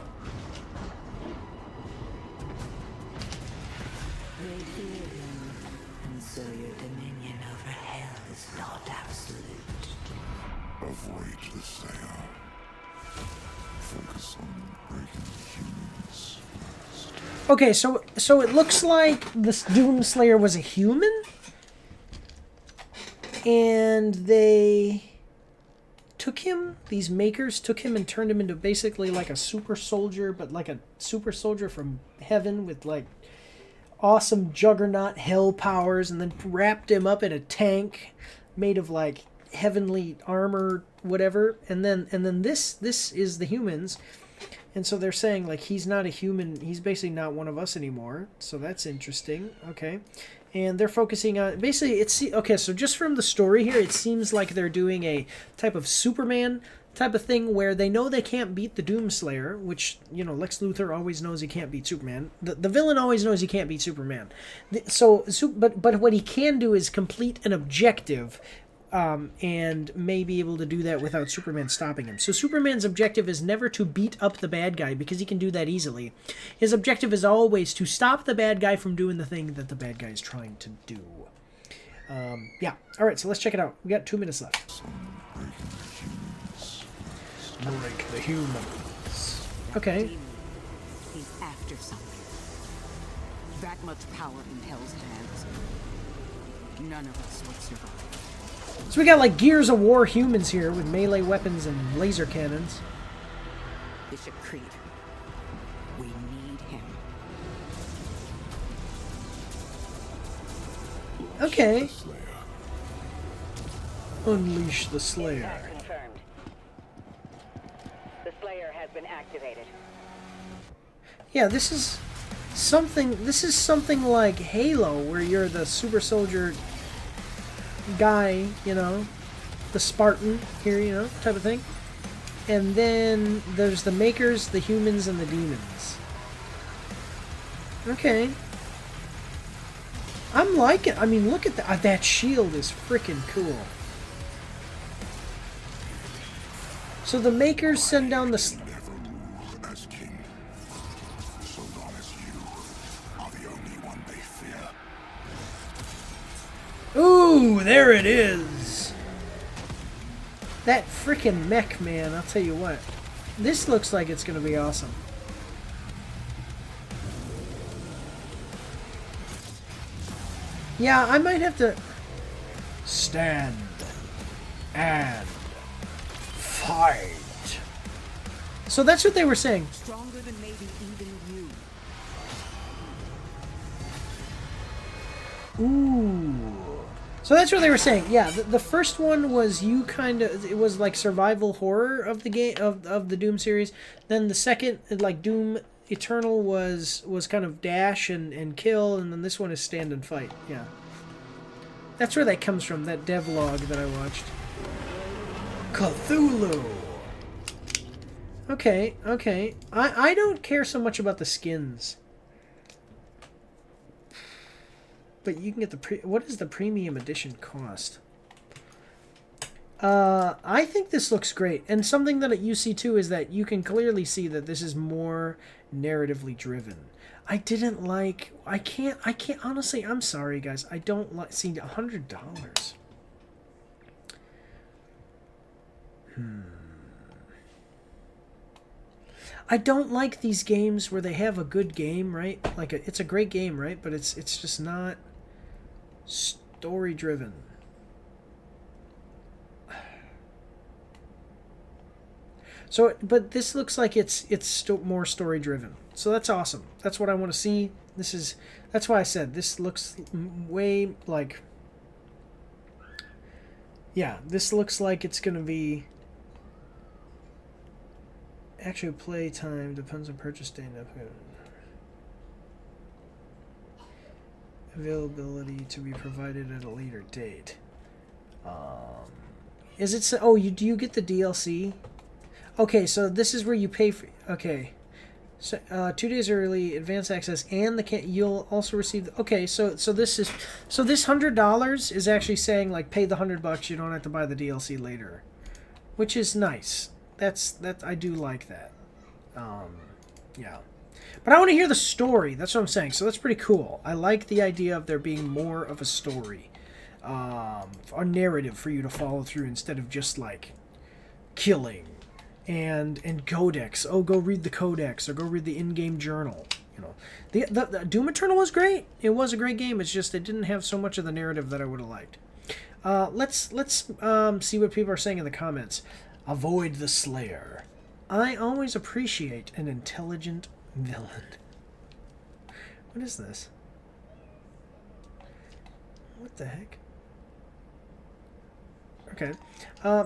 Okay, so it looks like this Doomslayer was a human, and they took him. These makers took him and turned him into basically like a super soldier, but like a super soldier from heaven with like awesome juggernaut hell powers, and then wrapped him up in a tank made of like heavenly armor, whatever. And then this is the humans. And so they're saying, like, he's not a human. He's basically not one of us anymore. So that's interesting. Okay. And they're focusing on... Basically, it's... Okay, so just from the story here, it seems like they're doing a type of Superman type of thing where they know they can't beat the Doomslayer, which, you know, Lex Luthor always knows he can't beat Superman. The villain always knows he can't beat Superman. But what he can do is complete an objective... and may be able to do that without Superman stopping him. So Superman's objective is never to beat up the bad guy, because he can do that easily. His objective is always to stop the bad guy from doing the thing that the bad guy is trying to do. Yeah. Alright, so let's check it out. We got 2 minutes left. Break the humans. Okay. He's after something. That much power in Hell's hands. None of us would survive. So we got like Gears of War humans here with melee weapons and laser cannons. Bishop Creed. We need him. Okay. Unleash the Slayer. Attack confirmed. The Slayer has been activated. Yeah, this is something like Halo, where you're the super soldier guy, you know, the Spartan here, you know, type of thing. And then there's the makers, the humans, and the demons. Okay. I'm liking... I mean, look at that. That shield is freaking cool. So the makers send down the... As king, so long as you are the only one they fear. Ooh, there it is. That freaking mech, man, I'll tell you what. This looks like it's going to be awesome. Yeah, I might have to... Stand. And... fight. So that's what they were saying. Stronger than maybe even you. Ooh. So that's what they were saying. Yeah, the first one was you kind of... It was like survival horror of the game, of the Doom series. Then the second, like Doom Eternal, was kind of dash and kill. And then this one is stand and fight. Yeah. That's where that comes from, that devlog that I watched. Cthulhu! Okay, okay. I don't care so much about the skins. But you can get the what does the premium edition cost? I think this looks great. And something that you see too is that you can clearly see that this is more narratively driven. I didn't like... I can't... Honestly, I'm sorry, guys. I don't like... See, $100. I don't like these games where they have a good game, right? Like, it's a great game, right? But it's just not story-driven. So, but this looks like it's more story-driven. So that's awesome. That's what I want to see. That's why I said this looks way like... Yeah, this looks like it's going to be... Actual play time depends on purchase date. Availability to be provided at a later date. Is it... Oh, do you get the DLC? Okay, so this is where you pay for... Okay. So, 2 days early, advanced access, and you'll also receive... Okay, so this is... So this $100 is actually saying, like, pay the $100, you don't have to buy the DLC later. Which is nice. I do like that. Yeah. But I want to hear the story. That's what I'm saying. So that's pretty cool. I like the idea of there being more of a story. A narrative for you to follow through instead of just, like, killing. And codex. Oh, go read the codex or go read the in-game journal. you know, the Doom Eternal was great. It was a great game. It's just it didn't have so much of the narrative that I would have liked. Let's see what people are saying in the comments. Avoid the Slayer. I always appreciate an intelligent villain. What is this? What the heck? Okay.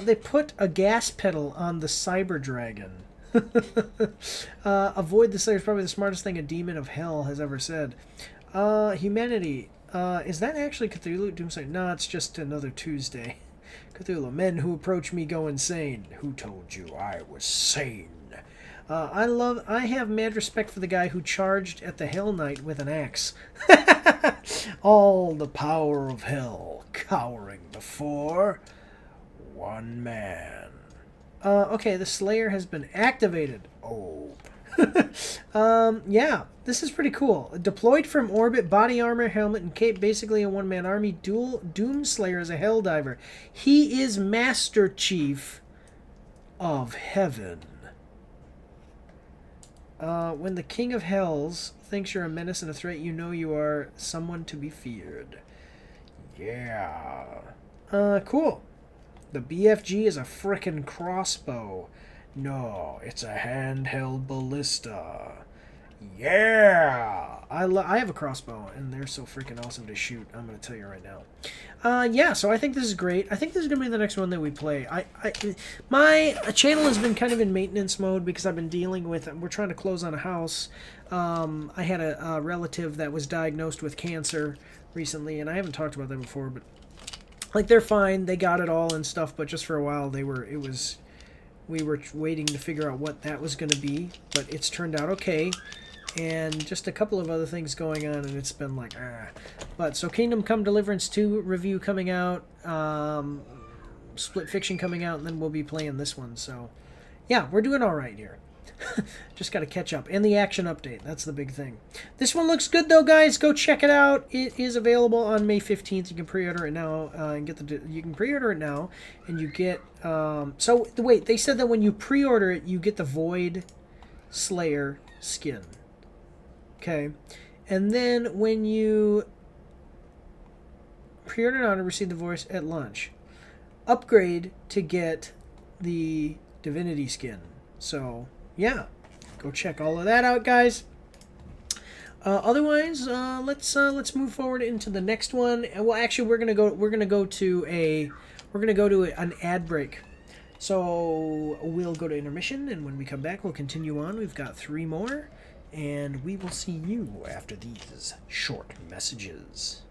They put a gas pedal on the Cyber Dragon. Avoid the Slayer is probably the smartest thing a demon of hell has ever said. Humanity. Is that actually Cthulhu? Doomslayer? No, it's just another Tuesday. Cthulhu. Men who approach me go insane. Who told you I was sane? I have mad respect for the guy who charged at the Hell Knight with an axe. All the power of hell cowering before one man. Okay, the Slayer has been activated. Oh. Yeah, this is pretty cool. Deployed from orbit, body armor, helmet, and cape, basically a one-man army. Doomslayer is a Helldiver. He is Master Chief of Heaven. When the King of Hells thinks you're a menace and a threat, you know you are someone to be feared. Yeah. Cool. The BFG is a frickin' crossbow. No, it's a handheld ballista. Yeah! I have a crossbow, and they're so freaking awesome to shoot. I'm going to tell you right now. Yeah, so I think this is great. I think this is going to be the next one that we play. My channel has been kind of in maintenance mode because I've been dealing with... We're trying to close on a house. I had a relative that was diagnosed with cancer recently, and I haven't talked about that before, but... Like, they're fine. They got it all and stuff, but just for a while, we were waiting to figure out what that was going to be, but it's turned out okay. And just a couple of other things going on, and it's been like, ah. But, so Kingdom Come Deliverance 2 review coming out, Split Fiction coming out, and then we'll be playing this one. So, yeah, we're doing all right here. Just got to catch up. And the action update, that's the big thing. This one looks good, though, guys. Go check it out. It is available on May 15th. You can pre-order it now, and you can pre-order it now, and you get, so, wait, they said that when you pre-order it, you get the Void Slayer skin. Okay, and then when you pre-order now to receive the voice at launch, upgrade to get the Divinity skin. So yeah, go check all of that out, guys. Otherwise, let's move forward into the next one. Well, actually, we're gonna go to an ad break. So we'll go to intermission, and when we come back, we'll continue on. We've got 3 more. And we will see you after these short messages.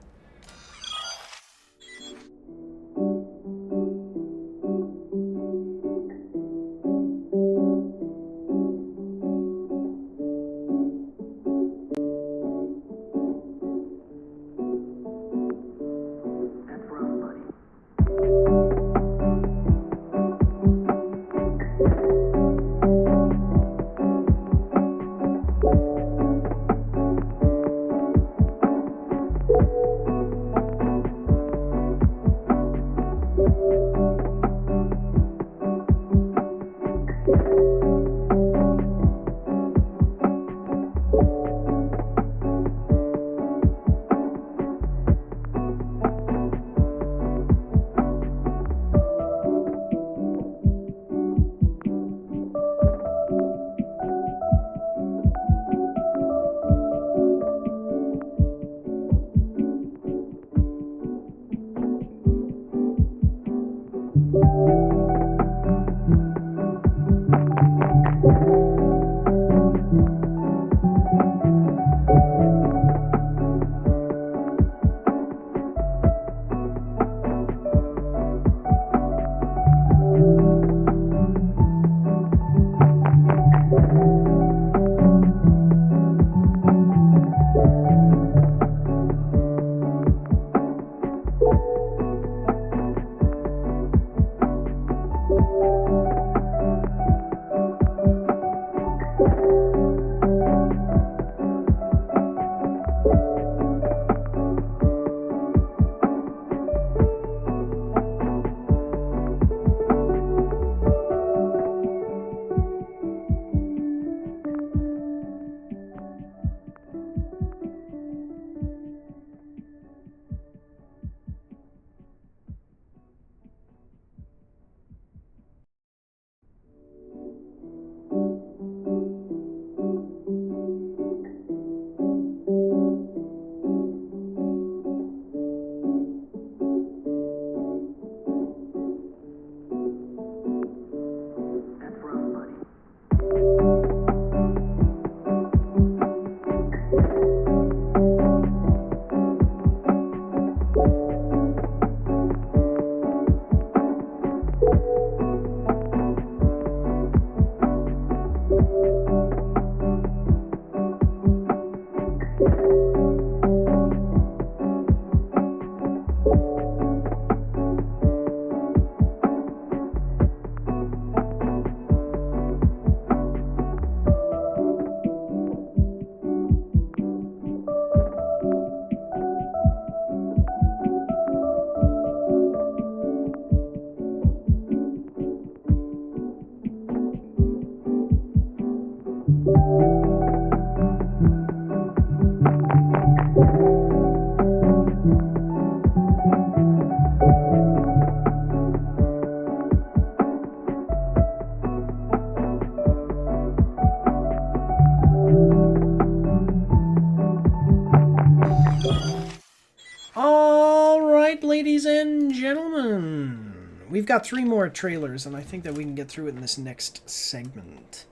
ladies and gentlemen, we've got 3 more trailers, and I think that we can get through it in this next segment.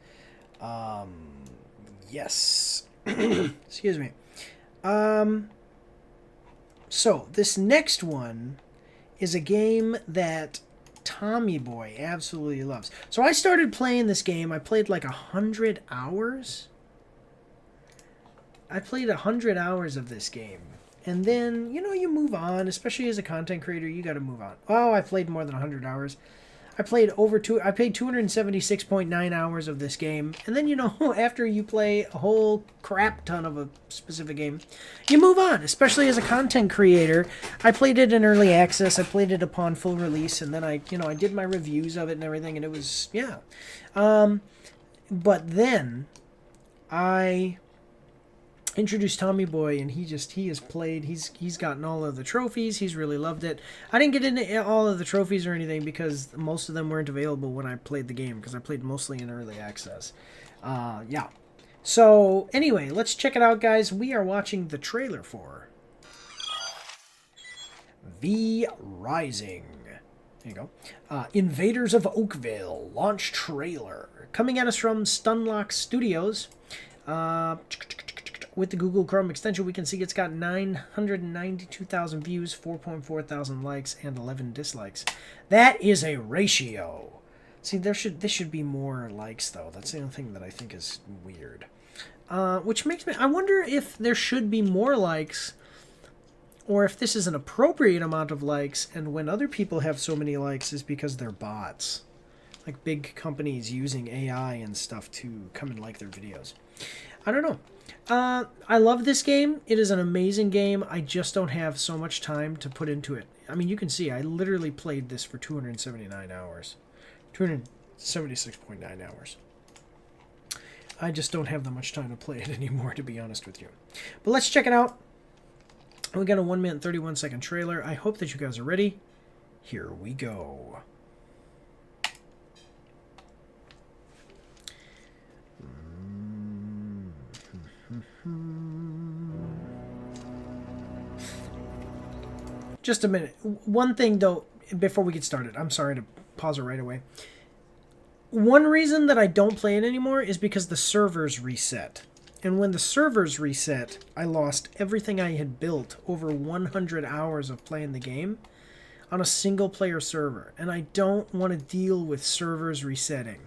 Yes. Excuse me. So, this next one is a game that Tommy Boy absolutely loves. So, I started playing this game. I played like 100 hours. I played 100 hours of this game. And then, you know, you move on. Especially as a content creator, you got to move on. Oh, I played more than 100 hours. I played 276.9 hours of this game. And then, you know, after you play a whole crap ton of a specific game, you move on, especially as a content creator. I played it in early access. I played it upon full release, and then I did my reviews of it and everything, and it was, yeah. But then I introduced Tommy Boy, and he has played. He's gotten all of the trophies. He's really loved it. I didn't get into all of the trophies or anything because most of them weren't available when I played the game, because I played mostly in early access. Yeah. So anyway, let's check it out, guys. We are watching the trailer for V Rising. There you go. Invaders of Oakville launch trailer coming at us from Stunlock Studios. With the Google Chrome extension, we can see it's got 992,000 views, 4.4 thousand likes, and 11 dislikes. That is a ratio. See, this should be more likes, though. That's the only thing that I think is weird. Which makes me... I wonder if there should be more likes, or if this is an appropriate amount of likes, and when other people have so many likes is because they're bots. Like big companies using AI and stuff to come and like their videos. I don't know. I love this game. It is an amazing game. I just don't have so much time to put into it. I mean, you can see I literally played this for 279 hours. 276.9 hours. I just don't have that much time to play it anymore, to be honest with you. But let's check it out. We got a 1 minute 31 second trailer. I hope that you guys are ready. Here we go. Just a minute. One thing, though, before we get started. I'm sorry to pause it right away. One reason that I don't play it anymore is because the servers reset. And when the servers reset, I lost everything I had built over 100 hours of playing the game on a single-player server. And I don't want to deal with servers resetting.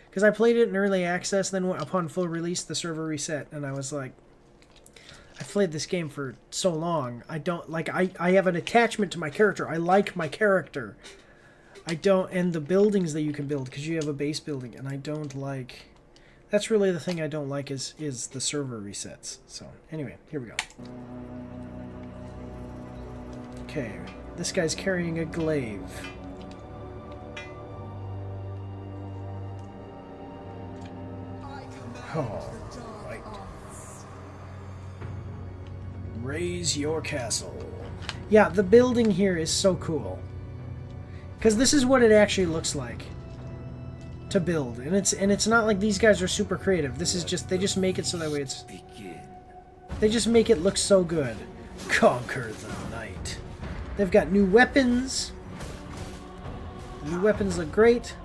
Because I played it in early access, then upon full release, the server reset. And I was like, I've played this game for so long. I don't, like, I have an attachment to my character. I like my character. I don't, and the buildings that you can build, because you have a base building, and I don't like, that's really the thing I don't like is the server resets. So, anyway, here we go. Okay, this guy's carrying a glaive. Oh, right. Raise your castle. Yeah, the building here is so cool. Because this is what it actually looks like to build. And it's not like these guys are super creative. This is just, they just make it so that way it's... They just make it look so good. Conquer the night. They've got new weapons. New weapons look great.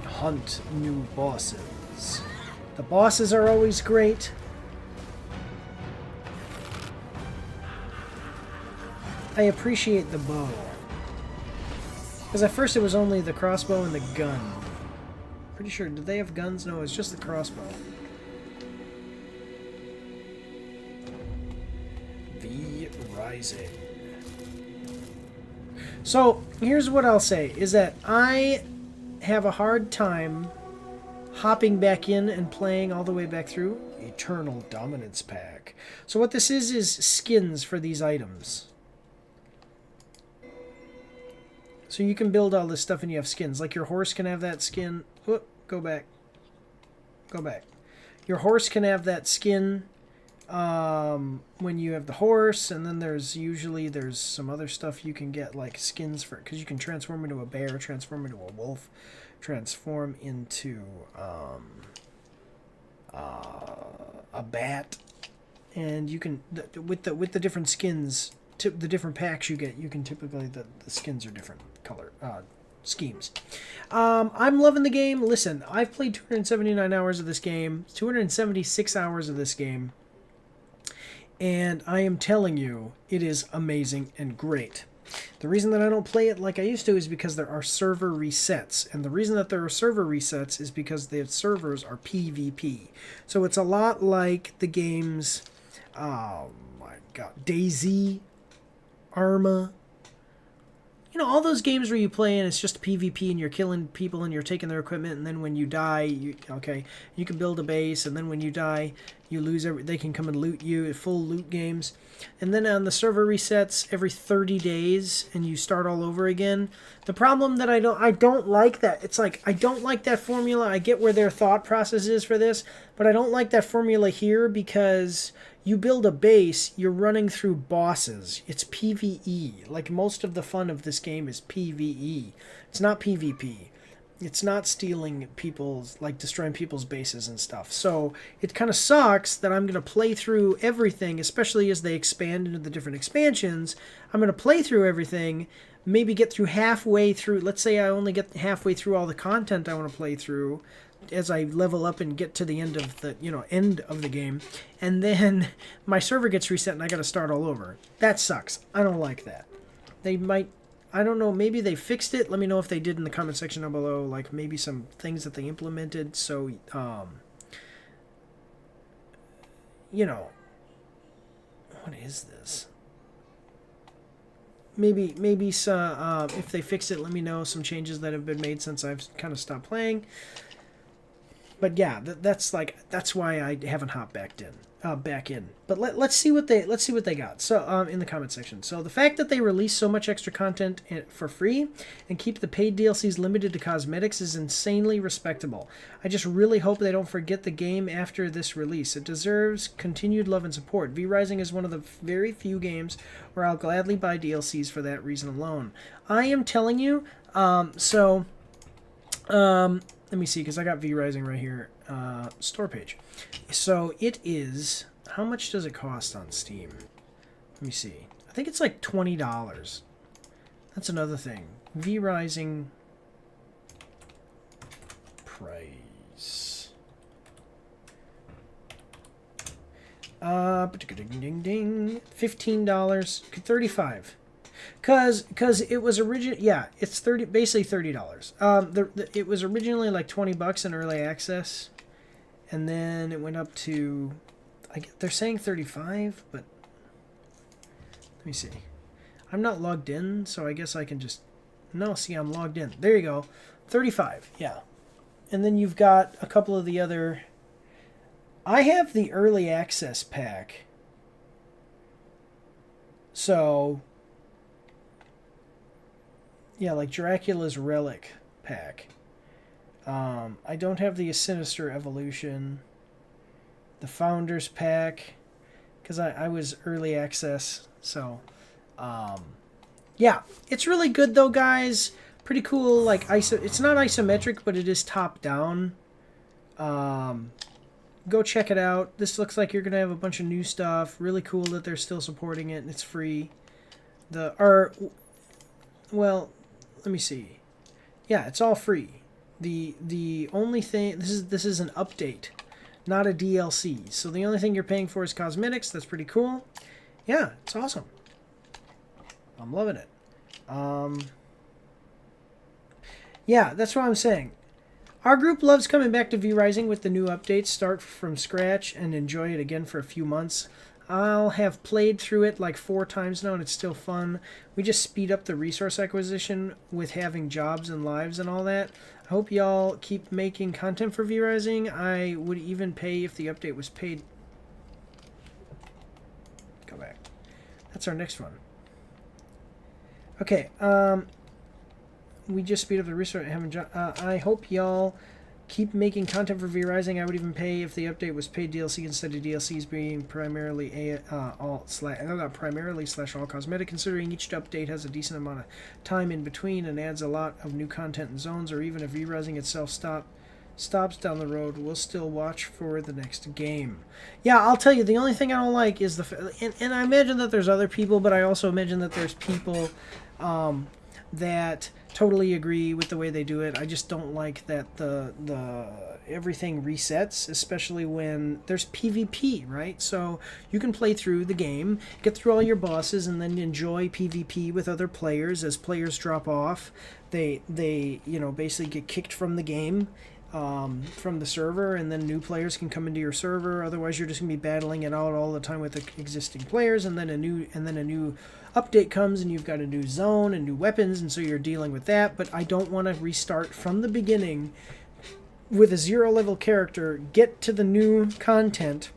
Hunt new bosses. The bosses are always great. I appreciate the bow. Because at first it was only the crossbow and the gun. Pretty sure, did they have guns? No, it's just the crossbow. V Rising. So, here's what I'll say, is that I have a hard time hopping back in and playing all the way back through Eternal Dominance Pack. So what this is skins for these items. So you can build all this stuff and you have skins. Like your horse can have that skin. Whoop, go back. Go back. Your horse can have that skin when you have the horse, and then there's some other stuff you can get, like skins for, because you can transform into a bear, transform into a wolf, transform into a bat, and you can with the different skins, the different packs you get, you can typically the skins are different color schemes. I'm loving the game. Listen, I've played 279 hours of this game, 276 hours of this game, and I am telling you, it is amazing and great. The reason that I don't play it like I used to is because there are server resets. And the reason that there are server resets is because the servers are PvP. So it's a lot like the games, oh my god, DayZ, Arma. You know, all those games where you play and it's just PvP and you're killing people and you're taking their equipment, and then when you die, you can build a base, and then when you die, you lose they can come and loot you, full loot games. And then on the server resets every 30 days and you start all over again. The problem that I don't like that. It's like, I don't like that formula. I get where their thought process is for this, but I don't like that formula here because you build a base, you're running through bosses. It's PvE. Like, most of the fun of this game is PvE. It's not PvP. It's not stealing people's, like, destroying people's bases and stuff. So it kind of sucks that I'm going to play through everything, especially as they expand into the different expansions. I'm going to play through everything, maybe get through halfway through. Let's say I only get halfway through all the content I want to play through as I level up and get to the end of the, end of the game, and then my server gets reset and I got to start all over. That sucks. I don't like that. They might, I don't know, maybe they fixed it. Let me know if they did in the comment section down below, like maybe some things that they implemented. So, what is this? Maybe if they fixed it, let me know some changes that have been made since I've kind of stopped playing. But yeah, that's why I haven't hopped back in. But let's see what they got. So in the comment section. So the fact that they release so much extra content for free and keep the paid DLCs limited to cosmetics is insanely respectable. I just really hope they don't forget the game after this release. It deserves continued love and support. V Rising is one of the very few games where I'll gladly buy DLCs for that reason alone. I am telling you. Let me see, because I got V Rising right here. Store page. So it is, how much does it cost on Steam? Let me see. I think it's like $20. That's another thing. V Rising price. $15. $35. Cause it was it's basically $30. It was originally like $20 in early access, and then it went up to, they're saying 35, but let me see. I'm not logged in, so I guess I can just, no, see, I'm logged in. There you go, 35, yeah. And then you've got a couple of the other, I have the early access pack, so yeah, like Dracula's Relic pack. I don't have the Sinister Evolution. The Founders pack, because I was early access. So, yeah, it's really good though, guys. Pretty cool. Like it's not isometric, but it is top down. Go check it out. This looks like you're gonna have a bunch of new stuff. Really cool that they're still supporting it and it's free. Well, let me see. Yeah, it's all free. The only thing, this is an update, not a DLC. So the only thing you're paying for is cosmetics. That's pretty cool. Yeah, it's awesome. I'm loving it. Yeah, that's what I'm saying. Our group loves coming back to V Rising with the new updates. Start from scratch and enjoy it again for a few months. I'll have played through it like 4 times now, and it's still fun. We just speed up the resource acquisition with having jobs and lives and all that. I hope y'all keep making content for V Rising. I would even pay if the update was paid. Go back. That's our next one. Okay, we just speed up the resource. I hope y'all keep making content for V Rising. I would even pay if the update was paid DLC instead of DLCs being primarily all cosmetic, considering each update has a decent amount of time in between and adds a lot of new content and zones, or even if V Rising itself stops down the road, we'll still watch for the next game. Yeah, I'll tell you, the only thing I don't like is and I imagine that there's other people, but I also imagine that there's people that totally agree with the way they do it. I just don't like that the everything resets, especially when there's PvP, right? So you can play through the game, get through all your bosses, and then enjoy PvP with other players. As players drop off, they basically get kicked from the game, from the server, and then new players can come into your server. Otherwise, you're just gonna be battling it out all the time with the existing players, and then a new update comes, and you've got a new zone and new weapons, and so you're dealing with that. But I don't want to restart from the beginning with a 0 level character, get to the new content,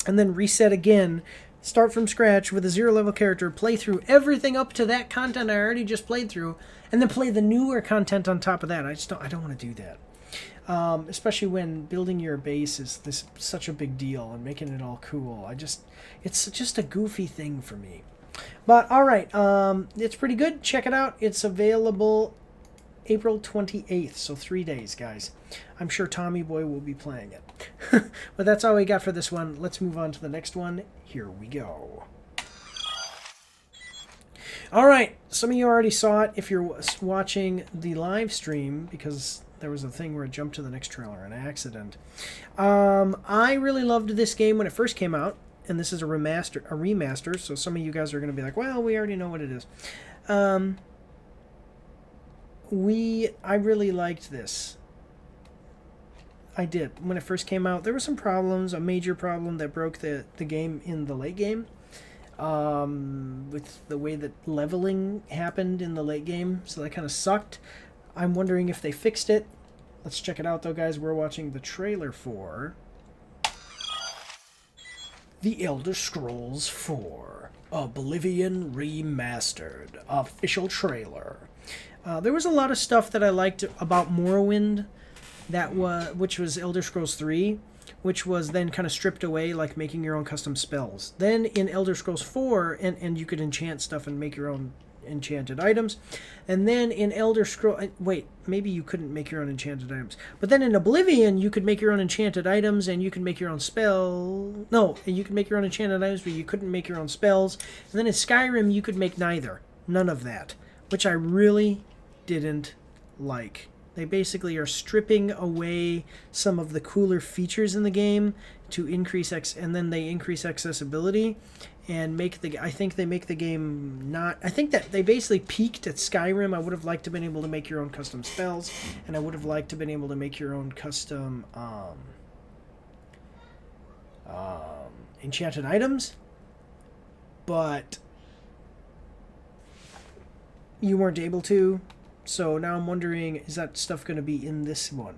and then reset again, start from scratch with a 0 level character, play through everything up to that content I already just played through, and then play the newer content on top of that. I don't want to do that. Especially when building your base is such a big deal and making it all cool. It's just a goofy thing for me. But alright, it's pretty good. Check it out. It's available April 28th, so 3 days, guys. I'm sure Tommy Boy will be playing it. But that's all we got for this one. Let's move on to the next one. Here we go. Alright, some of you already saw it if you're watching the live stream, because there was a thing where it jumped to the next trailer, an accident. I really loved this game when it first came out, and this is a remaster, so some of you guys are going to be like, well, we already know what it is. I really liked this. I did. When it first came out, there were some problems, a major problem that broke the game in the late game. With the way that leveling happened in the late game, so that kind of sucked. I'm wondering if they fixed it. Let's check it out, though, guys. We're watching the trailer for The Elder Scrolls 4 Oblivion Remastered official trailer. There was a lot of stuff that I liked about Morrowind, which was Elder Scrolls 3, which was then kind of stripped away, like making your own custom spells. Then in Elder Scrolls 4, and you could enchant stuff and make your own enchanted items. And then in Elder Scrolls... Wait, maybe you couldn't make your own enchanted items. But then in Oblivion, you could make your own enchanted items, and you can make your own spell... No, and you could make your own enchanted items, but you couldn't make your own spells. And then in Skyrim, you could make neither. None of that. Which I really didn't like. They basically are stripping away some of the cooler features in the game to increase and then they increase accessibility and I think they make the game not... I think that they basically peaked at Skyrim. I would have liked to have been able to make your own custom spells, and I would have liked to have been able to make your own custom enchanted items, but you weren't able to. So now I'm wondering, is that stuff going to be in this one,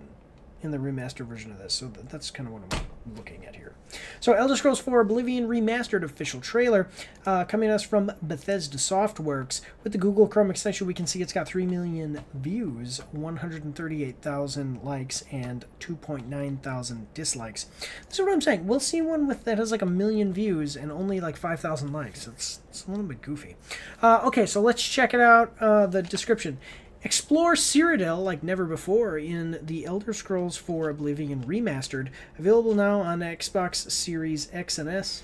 in the remaster version of this? So that's kind of what I'm looking at here. So Elder Scrolls 4 Oblivion Remastered official trailer, coming at us from Bethesda Softworks. With the Google Chrome extension, we can see it's got 3 million views, 138,000 likes, and 2.9 thousand dislikes. That's what I'm saying. We'll see one that has like 1 million views and only like 5,000 likes. It's a little bit goofy. Okay, so let's check it out. The description. Explore Cyrodiil like never before in The Elder Scrolls 4 Oblivion Remastered, available now on Xbox Series X and S,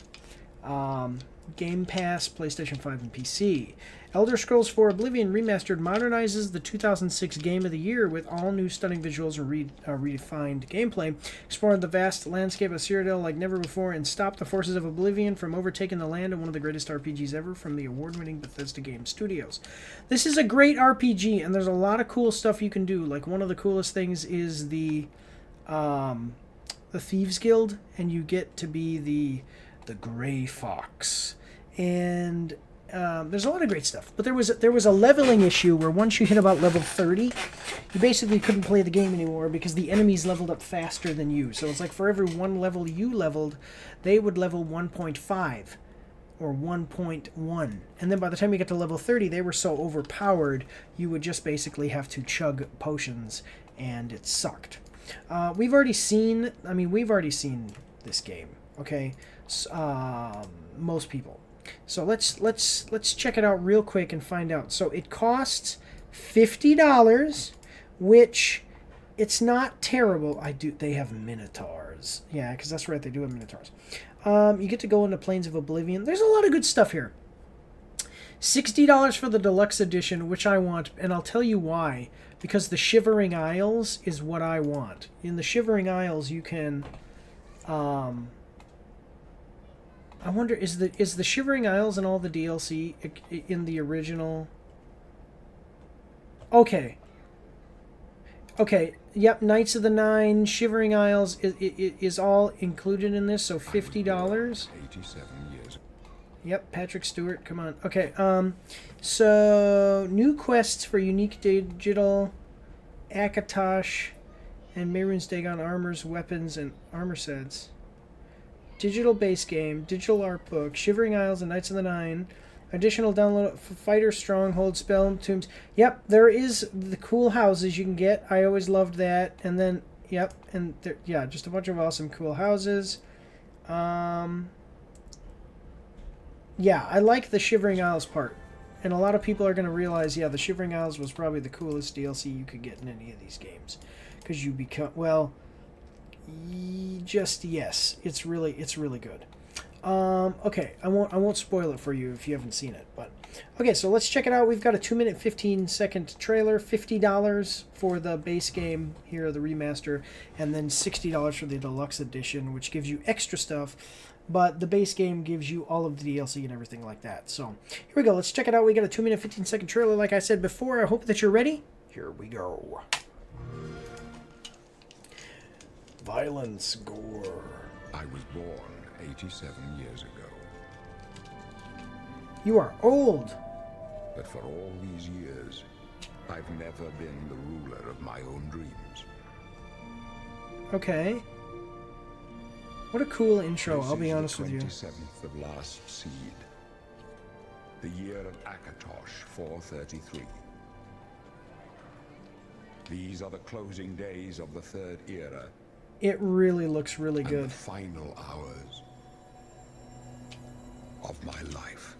Game Pass, PlayStation 5, and PC. Elder Scrolls 4 Oblivion Remastered modernizes the 2006 Game of the Year with all new stunning visuals and redefined gameplay, exploring the vast landscape of Cyrodiil like never before, and stop the forces of Oblivion from overtaking the land of one of the greatest RPGs ever from the award-winning Bethesda Game Studios. This is a great RPG, and there's a lot of cool stuff you can do. Like, one of the coolest things is the Thieves Guild, and you get to be the Gray Fox. And there's a lot of great stuff, but there was a leveling issue where once you hit about level 30, you basically couldn't play the game anymore because the enemies leveled up faster than you. So it's like for every one level you leveled, they would level 1.5 or 1.1, and then by the time you get to level 30, they were so overpowered you would just basically have to chug potions, and it sucked. We've already seen this game, okay? Most people. So let's check it out real quick and find out. So it costs $50, which It's not terrible. They have minotaurs. Yeah, because that's right. They do have minotaurs. You get to go into Plains of Oblivion. There's a lot of good stuff here. $60 for the deluxe edition, which I want, and I'll tell you why. Because the Shivering Isles is what I want. In the Shivering Isles, you can. I wonder, is the Shivering Isles and all the DLC in the original? Okay. Okay. Yep. Knights of the Nine, Shivering Isles is all included in this. So $50. 87 years. Yep, Patrick Stewart, come on. Okay, so new quests for unique digital, Akatosh, and Mehrunes Dagon armors, weapons, and armor sets. Digital base game, digital art book, Shivering Isles and Knights of the Nine, additional download, fighter stronghold, spell tombs. Yep, there is the cool houses you can get. I always loved that. And then, yep, and there, yeah, just a bunch of awesome cool houses. Yeah, I like the Shivering Isles part. And a lot of people are going to realize, yeah, the Shivering Isles was probably the coolest DLC you could get in any of these games. Because you become, well, yes, it's really good. Okay, I won't spoil it for you if you haven't seen it. But okay, so let's check it out. We've got a 2-minute, 15-second trailer, $50 for the base game here, the remaster, and then $60 for the deluxe edition, which gives you extra stuff. But the base game gives you all of the DLC and everything like that. So here we go. Let's check it out. We got a 2-minute, 15-second trailer, like I said before. I hope that you're ready. Here we go. Violence, gore. I was born 87 years ago. You are old. But for all these years, I've never been the ruler of my own dreams. Okay. What a cool intro, I'll be honest with you. This is the 27th of last seed. The year of Akatosh, 433. These are the closing days of the third era. It really looks really good. And the final hours of my life.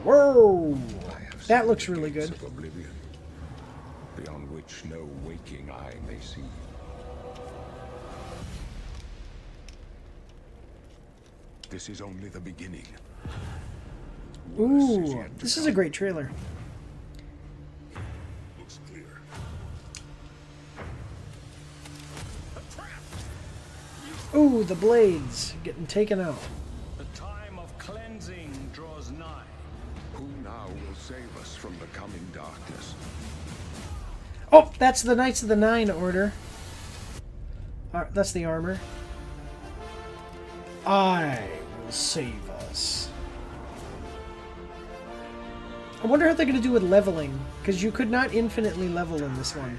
Whoa! That looks really good. Of oblivion, beyond which no waking eye may see. This is only the beginning. Ooh, this is a great trailer. Looks clear. Ooh, the blades getting taken out. The time of cleansing draws nigh. Who now will save us from the coming darkness? Oh, that's the Knights of the Nine order. That's the armor. I will save us. I wonder how they're going to do with leveling, because you could not infinitely level in this one.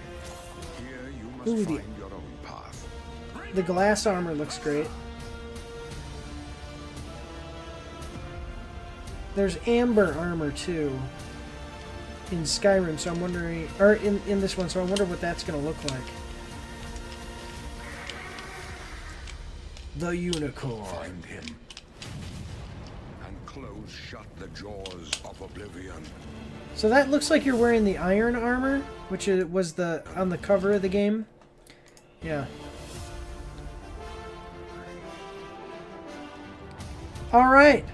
Here you must Ooh, find your own path. the glass armor looks great. There's amber armor too in Skyrim, so I'm wondering, or in this one, so I wonder what that's going to look like. The unicorn. Find him and close shut the jaws of oblivion. So that looks like you're wearing the iron armor, which was on the cover of the game. Yeah. All right.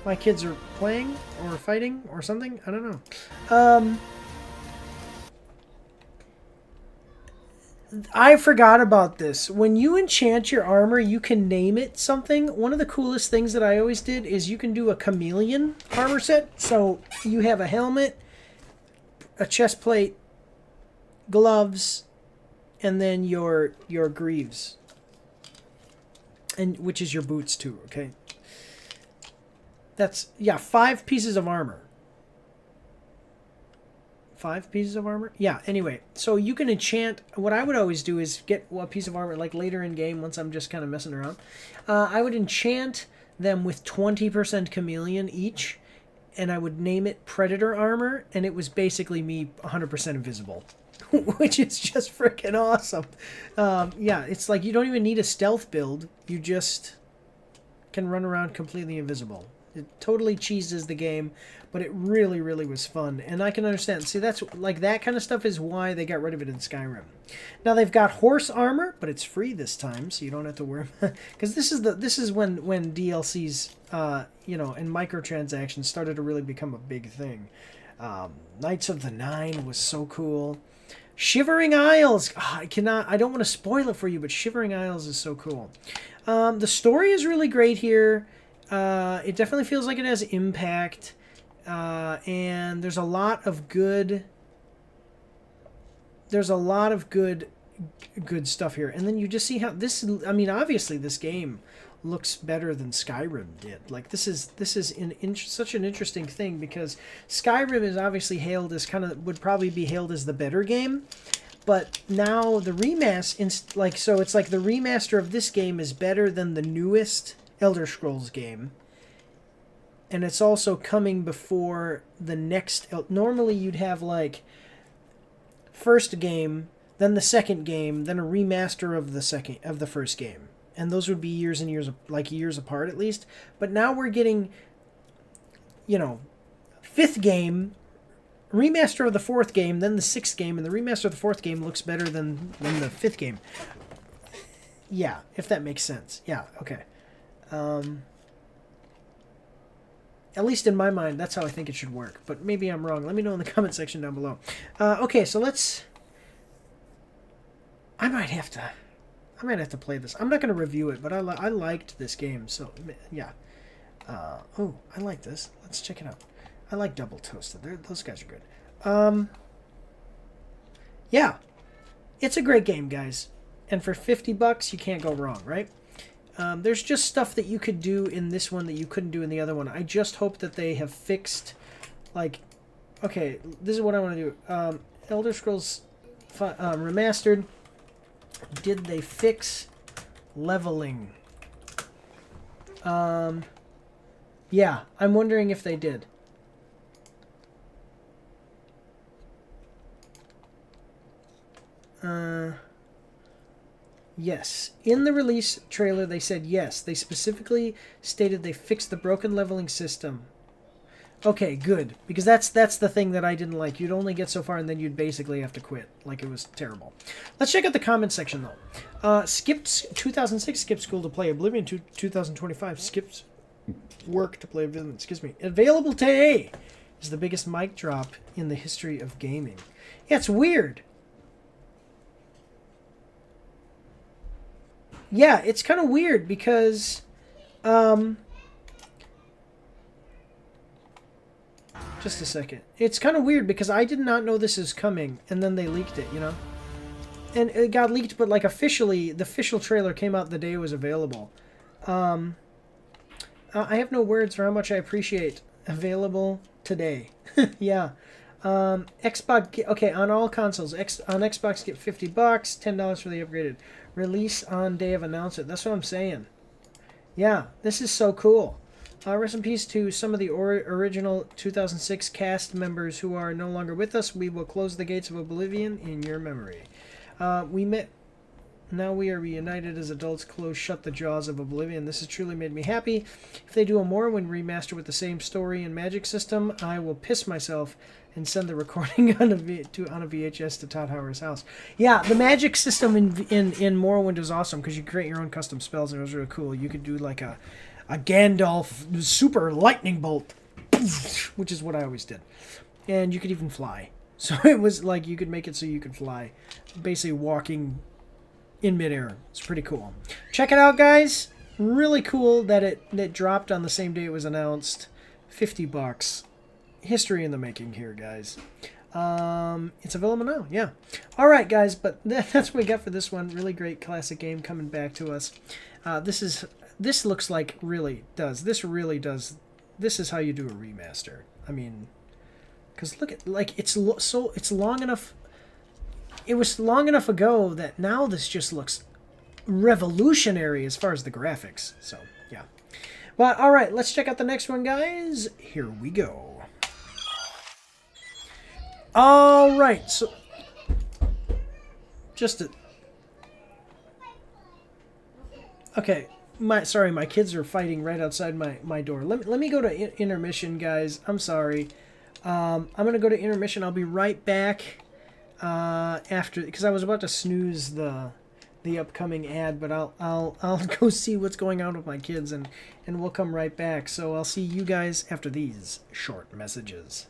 My kids are playing or fighting or something. I don't know. I forgot about this. When you enchant your armor, you can name it something. One of the coolest things that I always did is you can do a chameleon armor set. So you have a helmet, a chest plate, gloves, and then your greaves. And which is your boots too, okay? That's, yeah, 5 pieces of armor. 5 pieces of armor? Yeah, anyway. So you can enchant. What I would always do is get a piece of armor, like later in game, once I'm just kind of messing around. I would enchant them with 20% chameleon each, and I would name it Predator Armor, and it was basically me 100% invisible. Which is just freaking awesome. Yeah, it's like you don't even need a stealth build. You just can run around completely invisible. It totally cheeses the game, but it really, really was fun, and I can understand. See, that's like that kind of stuff is why they got rid of it in Skyrim. Now they've got horse armor, but it's free this time, so you don't have to worry. Because this is when DLCs, you know, and microtransactions started to really become a big thing. Knights of the Nine was so cool. Shivering Isles. Oh, I don't want to spoil it for you, but Shivering Isles is so cool. The story is really great here. It definitely feels like it has impact. And there's a lot of good stuff here. And then you just see how this, I mean, obviously this game looks better than Skyrim did. Like this is such an interesting thing, because Skyrim is obviously hailed as would probably be hailed as the better game, but now the remaster, so it's like the remaster of this game is better than the newest Elder Scrolls game, and it's also coming before the next. Normally you'd have like first game, then the second game, then a remaster of the first game. And those would be years and years, like years apart at least. But now we're getting, you know, fifth game, remaster of the fourth game, then the sixth game, and the remaster of the fourth game looks better than the fifth game. Yeah, if that makes sense. Yeah, okay. At least in my mind, that's how I think it should work. But maybe I'm wrong. Let me know in the comment section down below. Okay, so let's... I might have to play this. I'm not going to review it, but I liked this game, so yeah. Oh, I like this. Let's check it out. I like Double Toasted. Those guys are good. Yeah. It's a great game, guys. And for $50, you can't go wrong, right? There's just stuff that you could do in this one that you couldn't do in the other one. I just hope that they have fixed, like, okay, this is what I want to do. Elder Scrolls Remastered. Did they fix leveling? Yeah, I'm wondering if they did. Yes. In the release trailer, they said yes. They specifically stated they fixed the broken leveling system. Okay, good. Because that's the thing that I didn't like. You'd only get so far and then you'd basically have to quit. Like, it was terrible. Let's check out the comment section, though. Skipped 2006, skipped school to play Oblivion. 2025, skipped work to play Oblivion. Excuse me. Available today is the biggest mic drop in the history of gaming. Yeah, it's weird. Yeah, it's kind of weird because... Just a second. It's kind of weird because I did not know this is coming, and then they leaked it, you know? And it got leaked, but like officially, the official trailer came out the day it was available. I have no words for how much I appreciate available today. Yeah. Xbox, okay, on all consoles. On Xbox, get $50, $10 for the upgraded. Release on day of announcement. That's what I'm saying. Yeah, this is so cool. Rest in peace to some of the original 2006 cast members who are no longer with us. We will close the gates of Oblivion in your memory. We met... Now we are reunited as adults. Shut the jaws of Oblivion. This has truly made me happy. If they do a Morrowind remaster with the same story and magic system, I will piss myself and send the recording on a VHS to Todd Howard's house. Yeah, the magic system in Morrowind is awesome because you create your own custom spells, and it was really cool. You could do like a Gandalf super lightning bolt, which is what I always did. And you could even fly. So it was like you could make it so you could fly, basically walking in midair. It's pretty cool. Check it out, guys. Really cool that it dropped on the same day it was announced. $50. History in the making here, guys. It's available now. Yeah. All right, guys. But that's what we got for this one. Really great classic game coming back to us. This looks like this really does. This is how you do a remaster. I mean, because look at it's long enough. It was long enough ago that now this just looks revolutionary as far as the graphics. So yeah. But all right, let's check out the next one, guys. Here we go. All right, so okay. my kids are fighting right outside my door. Let me go to intermission, guys. I'm sorry. I'm gonna go to intermission. I'll be right back after, because I was about to snooze the upcoming ad, but I'll go see what's going on with my kids, and we'll come right back. So I'll see you guys after these short messages.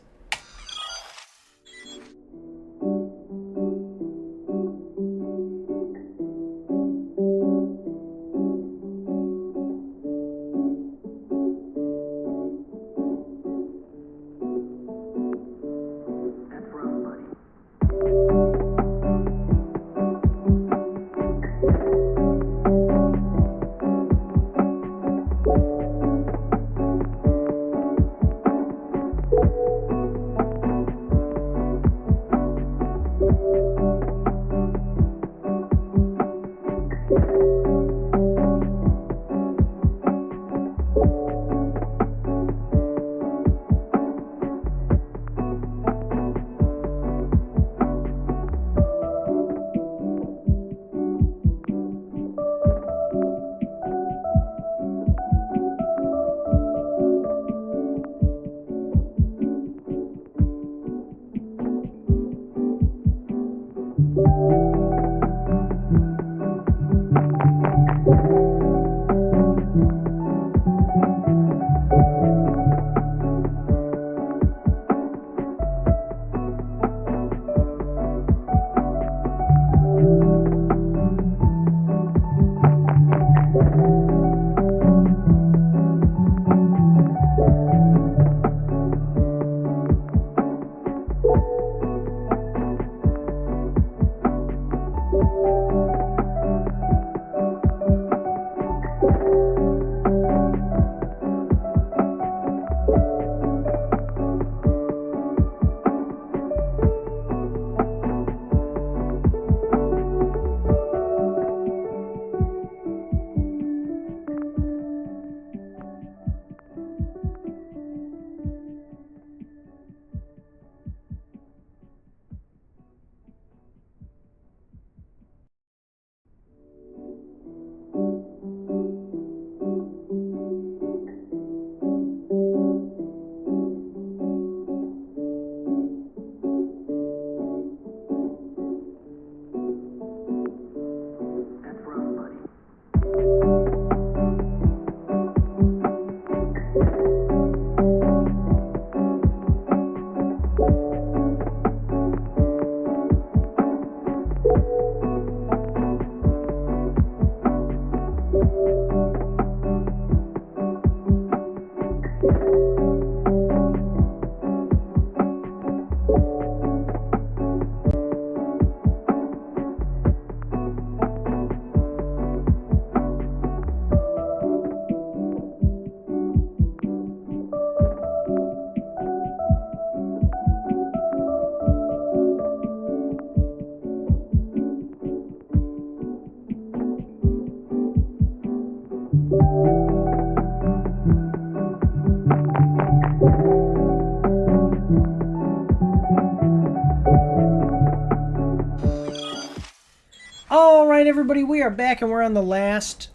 Alright everybody, we are back and we're on the last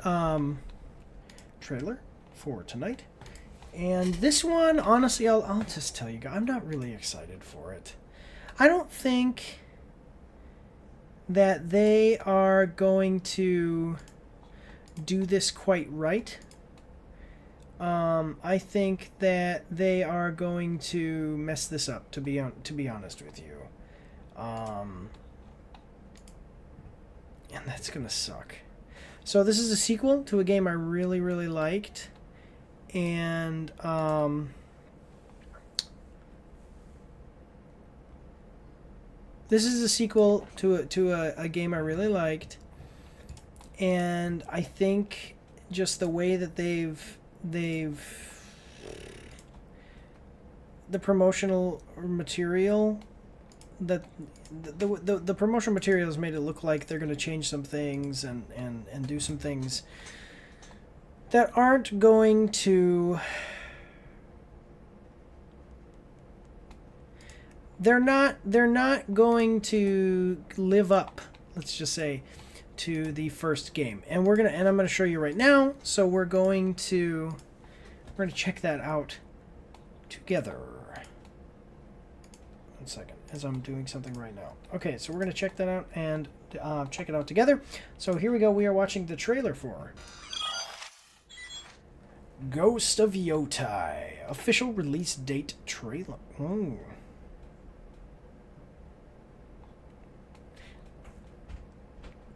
trailer for tonight. And this one, honestly, I'll just tell you guys, I'm not really excited for it. I don't think that they are going to do this quite right. I think that they are going to mess this up, to be honest with you. And that's gonna suck. So this is a sequel to a game I really, really liked. And this is a sequel to a game I really liked. And I think just the way that they've the promotional material, that the promotional materials made it look like they're going to change some things and do some things that aren't going to, they're not going to live up, let's just say, to the first game, and I'm gonna show you right now. So we're gonna check that out together. 1 second, as I'm doing something right now. Okay, so we're gonna check that out and check it out together. So here we go. We are watching the trailer for Ghost of Yotai official release date trailer. Oh.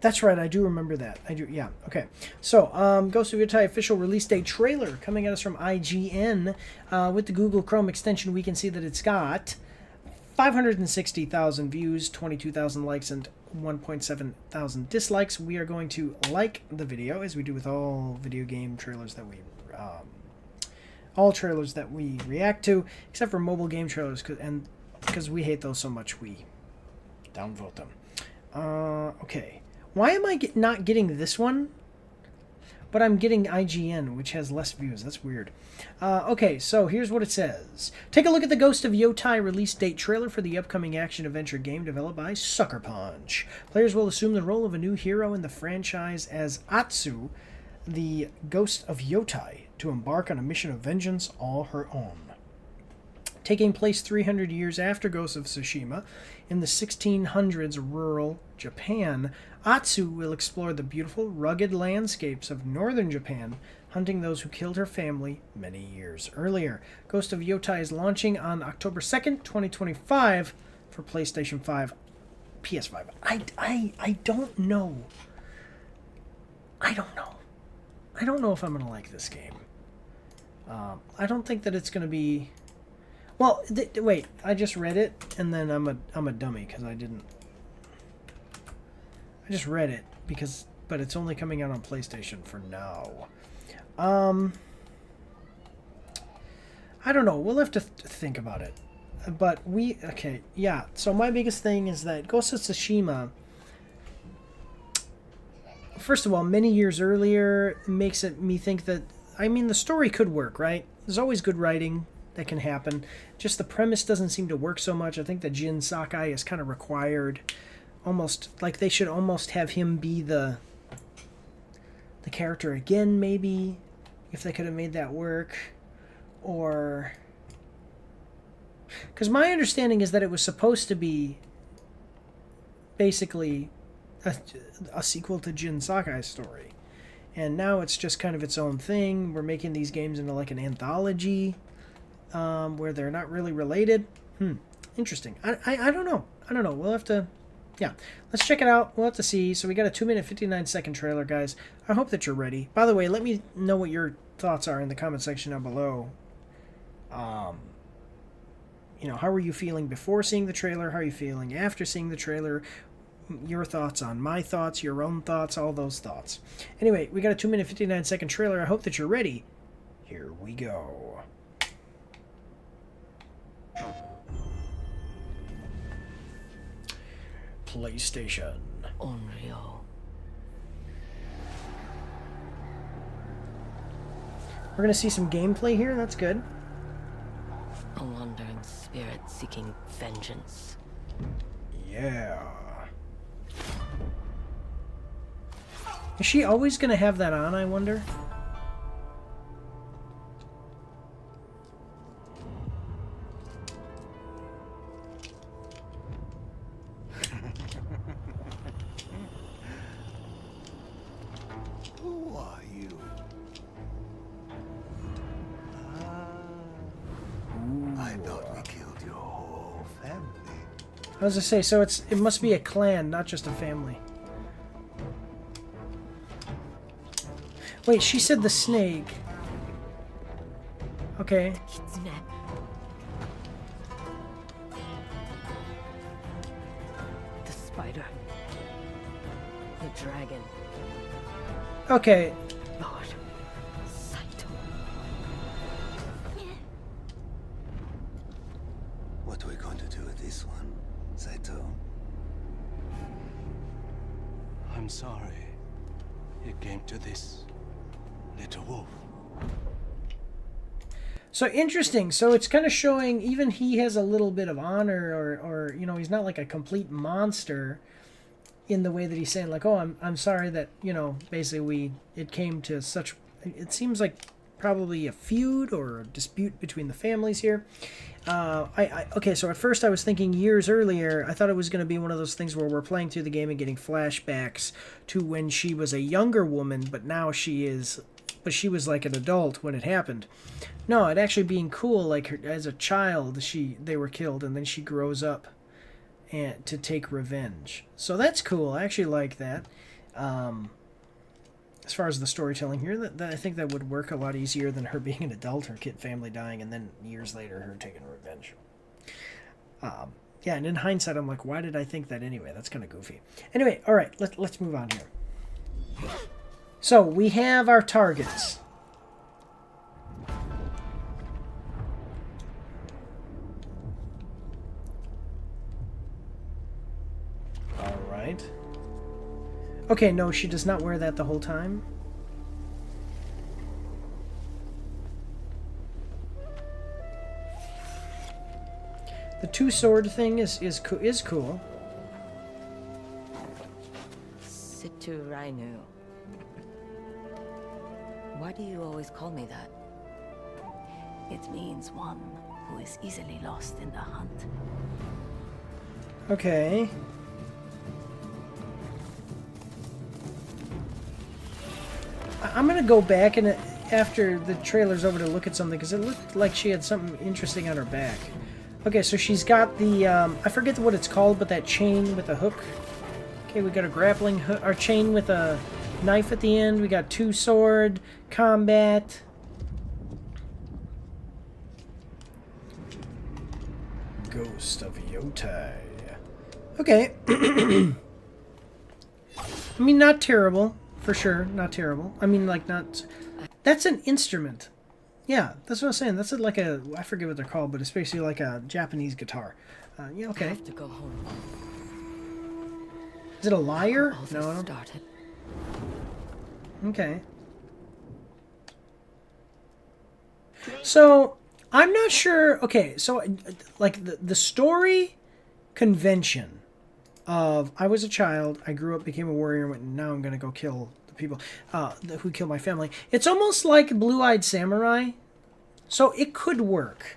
That's right, I do remember that. I do, yeah. Okay. So, Ghost of Yotai official release date trailer coming at us from IGN. With the Google Chrome extension, we can see that it's got 560,000 views, 22,000 likes, and 1.7 thousand dislikes. We are going to like the video, as we do with all video game trailers that we react to, except for mobile game trailers, because we hate those so much, we downvote them. Okay. Why am I not getting this one? But I'm getting IGN, which has less views. That's weird. Okay, so here's what it says. Take a look at the Ghost of Yotai release date trailer for the upcoming action-adventure game developed by Sucker Punch. Players will assume the role of a new hero in the franchise as Atsu, the Ghost of Yotai, to embark on a mission of vengeance all her own. Taking place 300 years after Ghost of Tsushima, in the 1600s rural Japan, Atsu will explore the beautiful, rugged landscapes of northern Japan, hunting those who killed her family many years earlier. Ghost of Yotai is launching on October 2nd, 2025 for PlayStation 5, PS5. I don't know. I don't know. I don't know if I'm going to like this game. I don't think that it's going to be... Well, wait, I just read it, and then I'm a dummy, because I didn't... I just read it, but it's only coming out on PlayStation for now. I don't know, we'll have to think about it. But okay, yeah, so my biggest thing is that Ghost of Tsushima, first of all, many years earlier, makes me think that, I mean, the story could work, right? There's always good writing that can happen. Just the premise doesn't seem to work so much. I think that Jin Sakai is kind of required. Almost, like, they should almost have him be the character again, maybe, if they could have made that work. Or... Because my understanding is that it was supposed to be basically a sequel to Jin Sakai's story. And now it's just kind of its own thing. We're making these games into like an anthology where they're not really related. Interesting. I don't know. I don't know. We'll have to... Yeah, let's check it out. We'll have to see. So we got a 2-minute, 59-second trailer, guys. I hope that you're ready. By the way, let me know what your thoughts are in the comment section down below. You know, how were you feeling before seeing the trailer? How are you feeling after seeing the trailer? Your thoughts on my thoughts, your own thoughts, all those thoughts. Anyway, we got a 2-minute, 59-second trailer. I hope that you're ready. Here we go. PlayStation. Unreal. We're going to see some gameplay here. That's good. A wandering spirit seeking vengeance. Yeah. Is she always going to have that on, I wonder? Who are you? I thought we killed your whole family. I was going to say, so it must be a clan, not just a family. Wait, she said the snake. Okay. The spider. The dragon. Okay. Lord. Saito. What are we going to do with this one, Saito? I'm sorry. It came to this. Little wolf. So interesting. So it's kind of showing even he has a little bit of honor, or you know, he's not like a complete monster. in the way that he's saying, like, oh, I'm sorry that, you know, basically it came to such, it seems like probably a feud or a dispute between the families here. Okay, so at first I was thinking years earlier, I thought it was going to be one of those things where we're playing through the game and getting flashbacks to when she was a younger woman, but now she is, but she was like an adult when it happened. No, it actually being cool, like her, as a child, they were killed, and then she grows up and to take revenge. So that's cool. I actually like that. As far as the storytelling here, that I think that would work a lot easier than her being an adult, her kid family dying, and then years later her taking revenge. Yeah, and in hindsight, I'm like, why did I think that anyway? That's kind of goofy. Anyway, all right, let's move on here. So we have our targets. All right. Okay, no, she does not wear that the whole time. The two-sword thing is cool. Situ Rainu. Why do you always call me that? It means one who is easily lost in the hunt. Okay. I'm gonna go back and after the trailer's over to look at something because it looked like she had something interesting on her back. Okay, so she's got the I forget what it's called, but that chain with a hook. Okay, we got a grappling hook, our chain with a knife at the end. We got two-sword combat. Ghost of Yotai. Okay. I mean, not terrible. For sure, not terrible. I mean, like, not... That's an instrument. Yeah, that's what I was saying. That's like a... I forget what they're called, but it's basically like a Japanese guitar. Yeah, okay. I have to go home. Is it a lyre? No, I don't... Started. Okay. So, I'm not sure... Okay, so, like, the story convention of I was a child, I grew up, became a warrior, and now I'm going to go kill the people who kill my family. It's almost like Blue-Eyed Samurai, so it could work.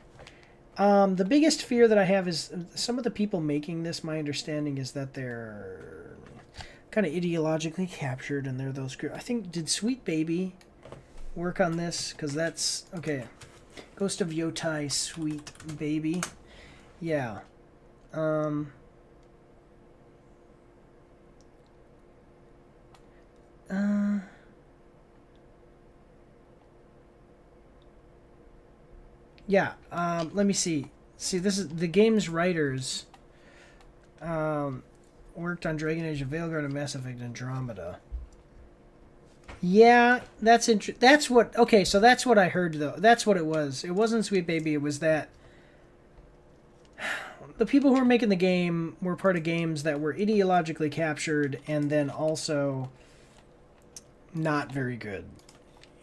The biggest fear that I have is some of the people making this, my understanding is that they're kind of ideologically captured, and they're those group. I think, did Sweet Baby work on this? Because that's, okay. Ghost of Yotai, Sweet Baby. Yeah. Yeah, let me see. See, this is the game's writers worked on Dragon Age of Veilguard and Mass Effect Andromeda. Yeah, that's that's what. Okay, so that's what I heard though. That's what it was. It wasn't Sweet Baby. It was that the people who were making the game were part of games that were ideologically captured and then also not very good.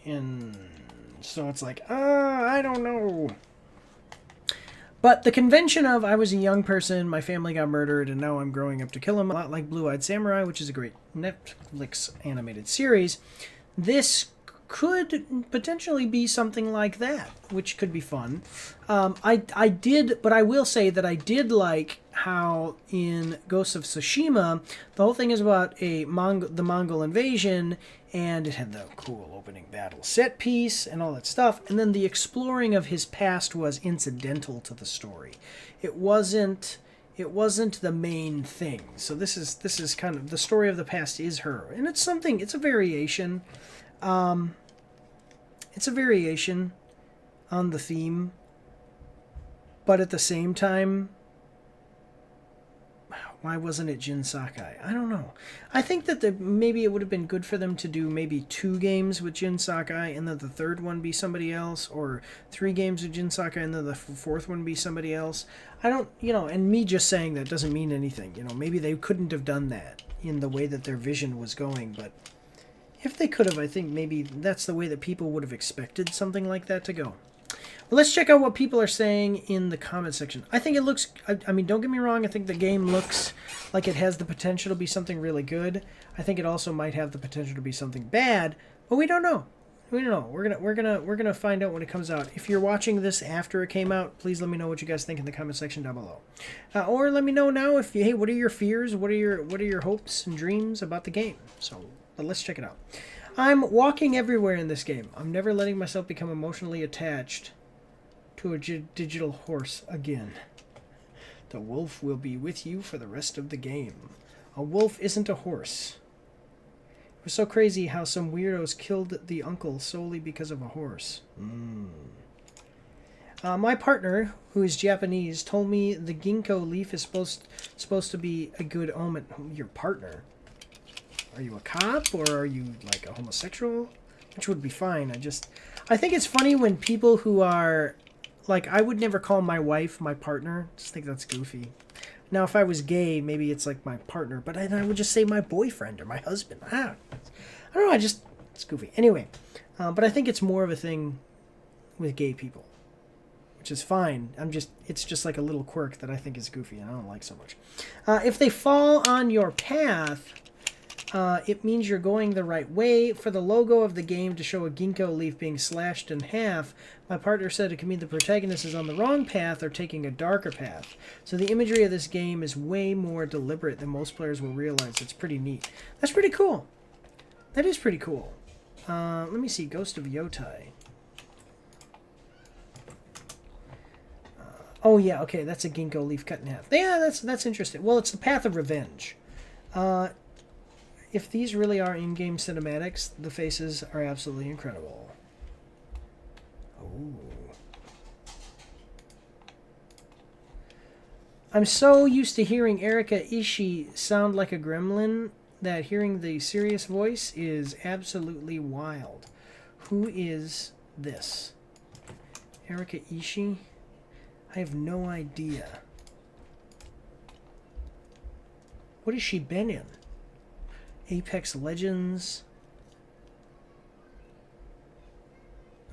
And so it's like, I don't know. But the convention of I was a young person, my family got murdered, and now I'm growing up to kill him, a lot like Blue-Eyed Samurai, which is a great Netflix animated series. This could potentially be something like that, which could be fun. I did, but I will say that I did like how in Ghost of Tsushima, the whole thing is about the Mongol invasion, and it had the cool opening battle set piece and all that stuff, and then the exploring of his past was incidental to the story. It wasn't the main thing. So this is kind of the story of the past is her, and it's a variation. It's a variation on the theme, but at the same time, why wasn't it Jin Sakai? I don't know. I think that maybe it would have been good for them to do maybe 2 games with Jin Sakai and then the third one be somebody else, or 3 games with Jin Sakai and then the 4th one be somebody else. I don't, and me just saying that doesn't mean anything. Maybe they couldn't have done that in the way that their vision was going, but if they could have, I think maybe that's the way that people would have expected something like that to go. But let's check out what people are saying in the comment section. I think it looks, I mean, don't get me wrong, I think the game looks like it has the potential to be something really good. I think it also might have the potential to be something bad, but we don't know. We don't know. We're gonna find out when it comes out. If you're watching this after it came out, please let me know what you guys think in the comment section down below. Or let me know now if you, hey, what are your fears? What are your hopes and dreams about the game? So, but let's check it out. I'm walking everywhere in this game. I'm never letting myself become emotionally attached to a digital horse again. The wolf will be with you for the rest of the game. A wolf isn't a horse. It was so crazy how some weirdos killed the uncle solely because of a horse. My partner, who is Japanese, told me the ginkgo leaf is supposed to be a good omen. Your partner? Are you a cop or are you like a homosexual? Which would be fine. I think it's funny when people who are like, I would never call my wife my partner. Just think that's goofy. Now, if I was gay, maybe it's like my partner, but I would just say my boyfriend or my husband. I don't know, it's goofy. Anyway, but I think it's more of a thing with gay people, which is fine. It's just like a little quirk that I think is goofy and I don't like so much. If they fall on your path, it means you're going the right way. For the logo of the game to show a ginkgo leaf being slashed in half, my partner said it could mean the protagonist is on the wrong path or taking a darker path. So the imagery of this game is way more deliberate than most players will realize. It's pretty neat. That's pretty cool. That is pretty cool. Let me see. Ghost of Yotai. Oh yeah, okay. That's a ginkgo leaf cut in half. Yeah, that's interesting. Well, it's the Path of Revenge. If these really are in-game cinematics, the faces are absolutely incredible. Ooh. I'm so used to hearing Erika Ishii sound like a gremlin that hearing the serious voice is absolutely wild. Who is this? Erika Ishii? I have no idea. What has she been in? Apex Legends.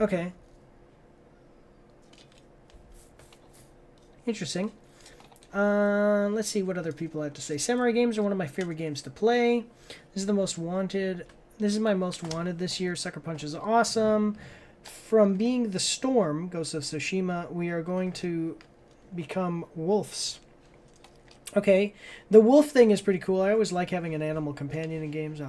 Okay. Interesting. Let's see what other people have to say. Samurai games are one of my favorite games to play. This is the most wanted. This is my most wanted this year. Sucker Punch is awesome. From being the Storm, Ghost of Tsushima, we are going to become wolves. Okay, the wolf thing is pretty cool. I always like having an animal companion in games.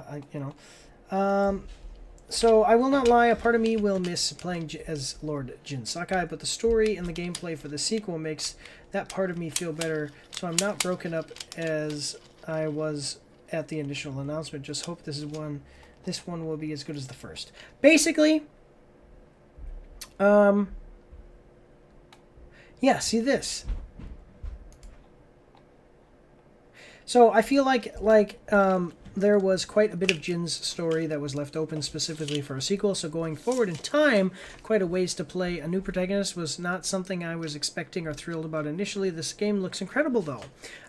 So I will not lie, a part of me will miss playing as Lord Jin Sakai, but the story and the gameplay for the sequel makes that part of me feel better, so I'm not broken up as I was at the initial announcement. Just hope this one will be as good as the first. Basically, yeah, see this. So I feel like there was quite a bit of Jin's story that was left open specifically for a sequel, so going forward in time, quite a ways to play a new protagonist was not something I was expecting or thrilled about initially. This game looks incredible, though.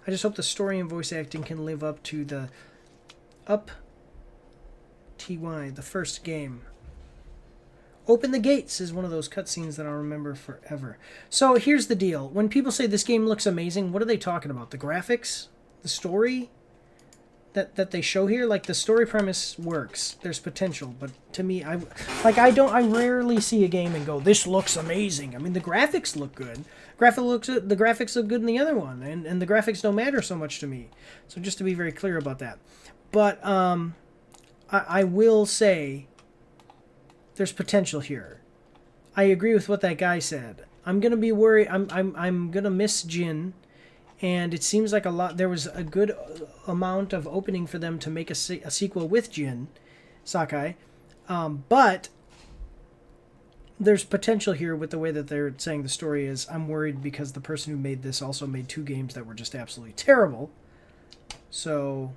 I just hope the story and voice acting can live up to the the first game. Open the Gates is one of those cutscenes that I'll remember forever. So here's the deal. When people say this game looks amazing, what are they talking about? The graphics? The story that they show here? Like, the story premise works. There's potential, but to me, I rarely see a game and go, this looks amazing. I mean, the graphics look good. The graphics look good in the other one, and the graphics don't matter so much to me. So just to be very clear about that. But I will say there's potential here. I agree with what that guy said. I'm gonna be worried. I'm gonna miss Jin. And it seems like there was a good amount of opening for them to make a sequel with Jin Sakai. But there's potential here with the way that they're saying the story is. I'm worried because the person who made this also made 2 games that were just absolutely terrible. So,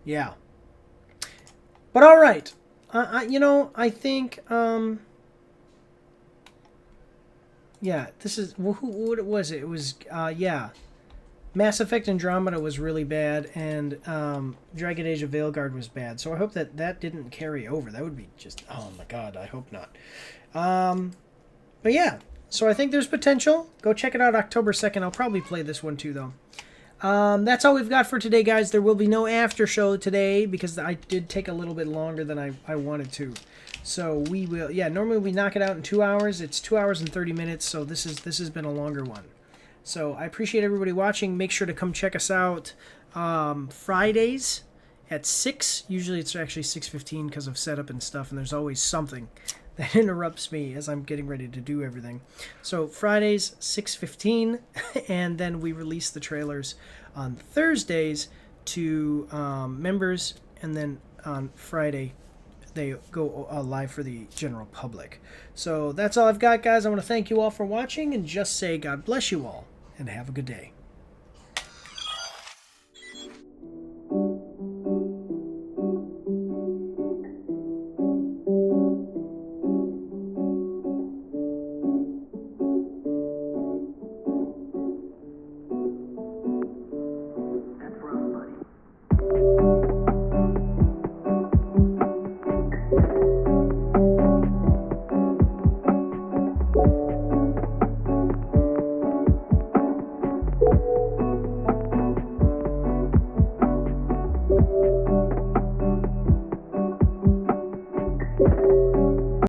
yeah. But all right. I think... yeah, this is... What was it? It was... yeah. Mass Effect Andromeda was really bad, and Dragon Age of Veilguard was bad. So I hope that didn't carry over. That would be just... Oh my god, I hope not. But yeah, so I think there's potential. Go check it out October 2nd. I'll probably play this one too, though. That's all we've got for today, guys. There will be no after show today because I did take a little bit longer than I wanted to. So we will, yeah, normally we knock it out in 2 hours. It's 2 hours and 30 minutes, so this has been a longer one. So I appreciate everybody watching. Make sure to come check us out Fridays at 6. Usually it's actually 6:15 because of setup and stuff, and there's always something that interrupts me as I'm getting ready to do everything. So Fridays, 6:15, and then we release the trailers on Thursdays to members, and then on Friday they go live for the general public. So that's all I've got, guys. I want to thank you all for watching and just say God bless you all and have a good day.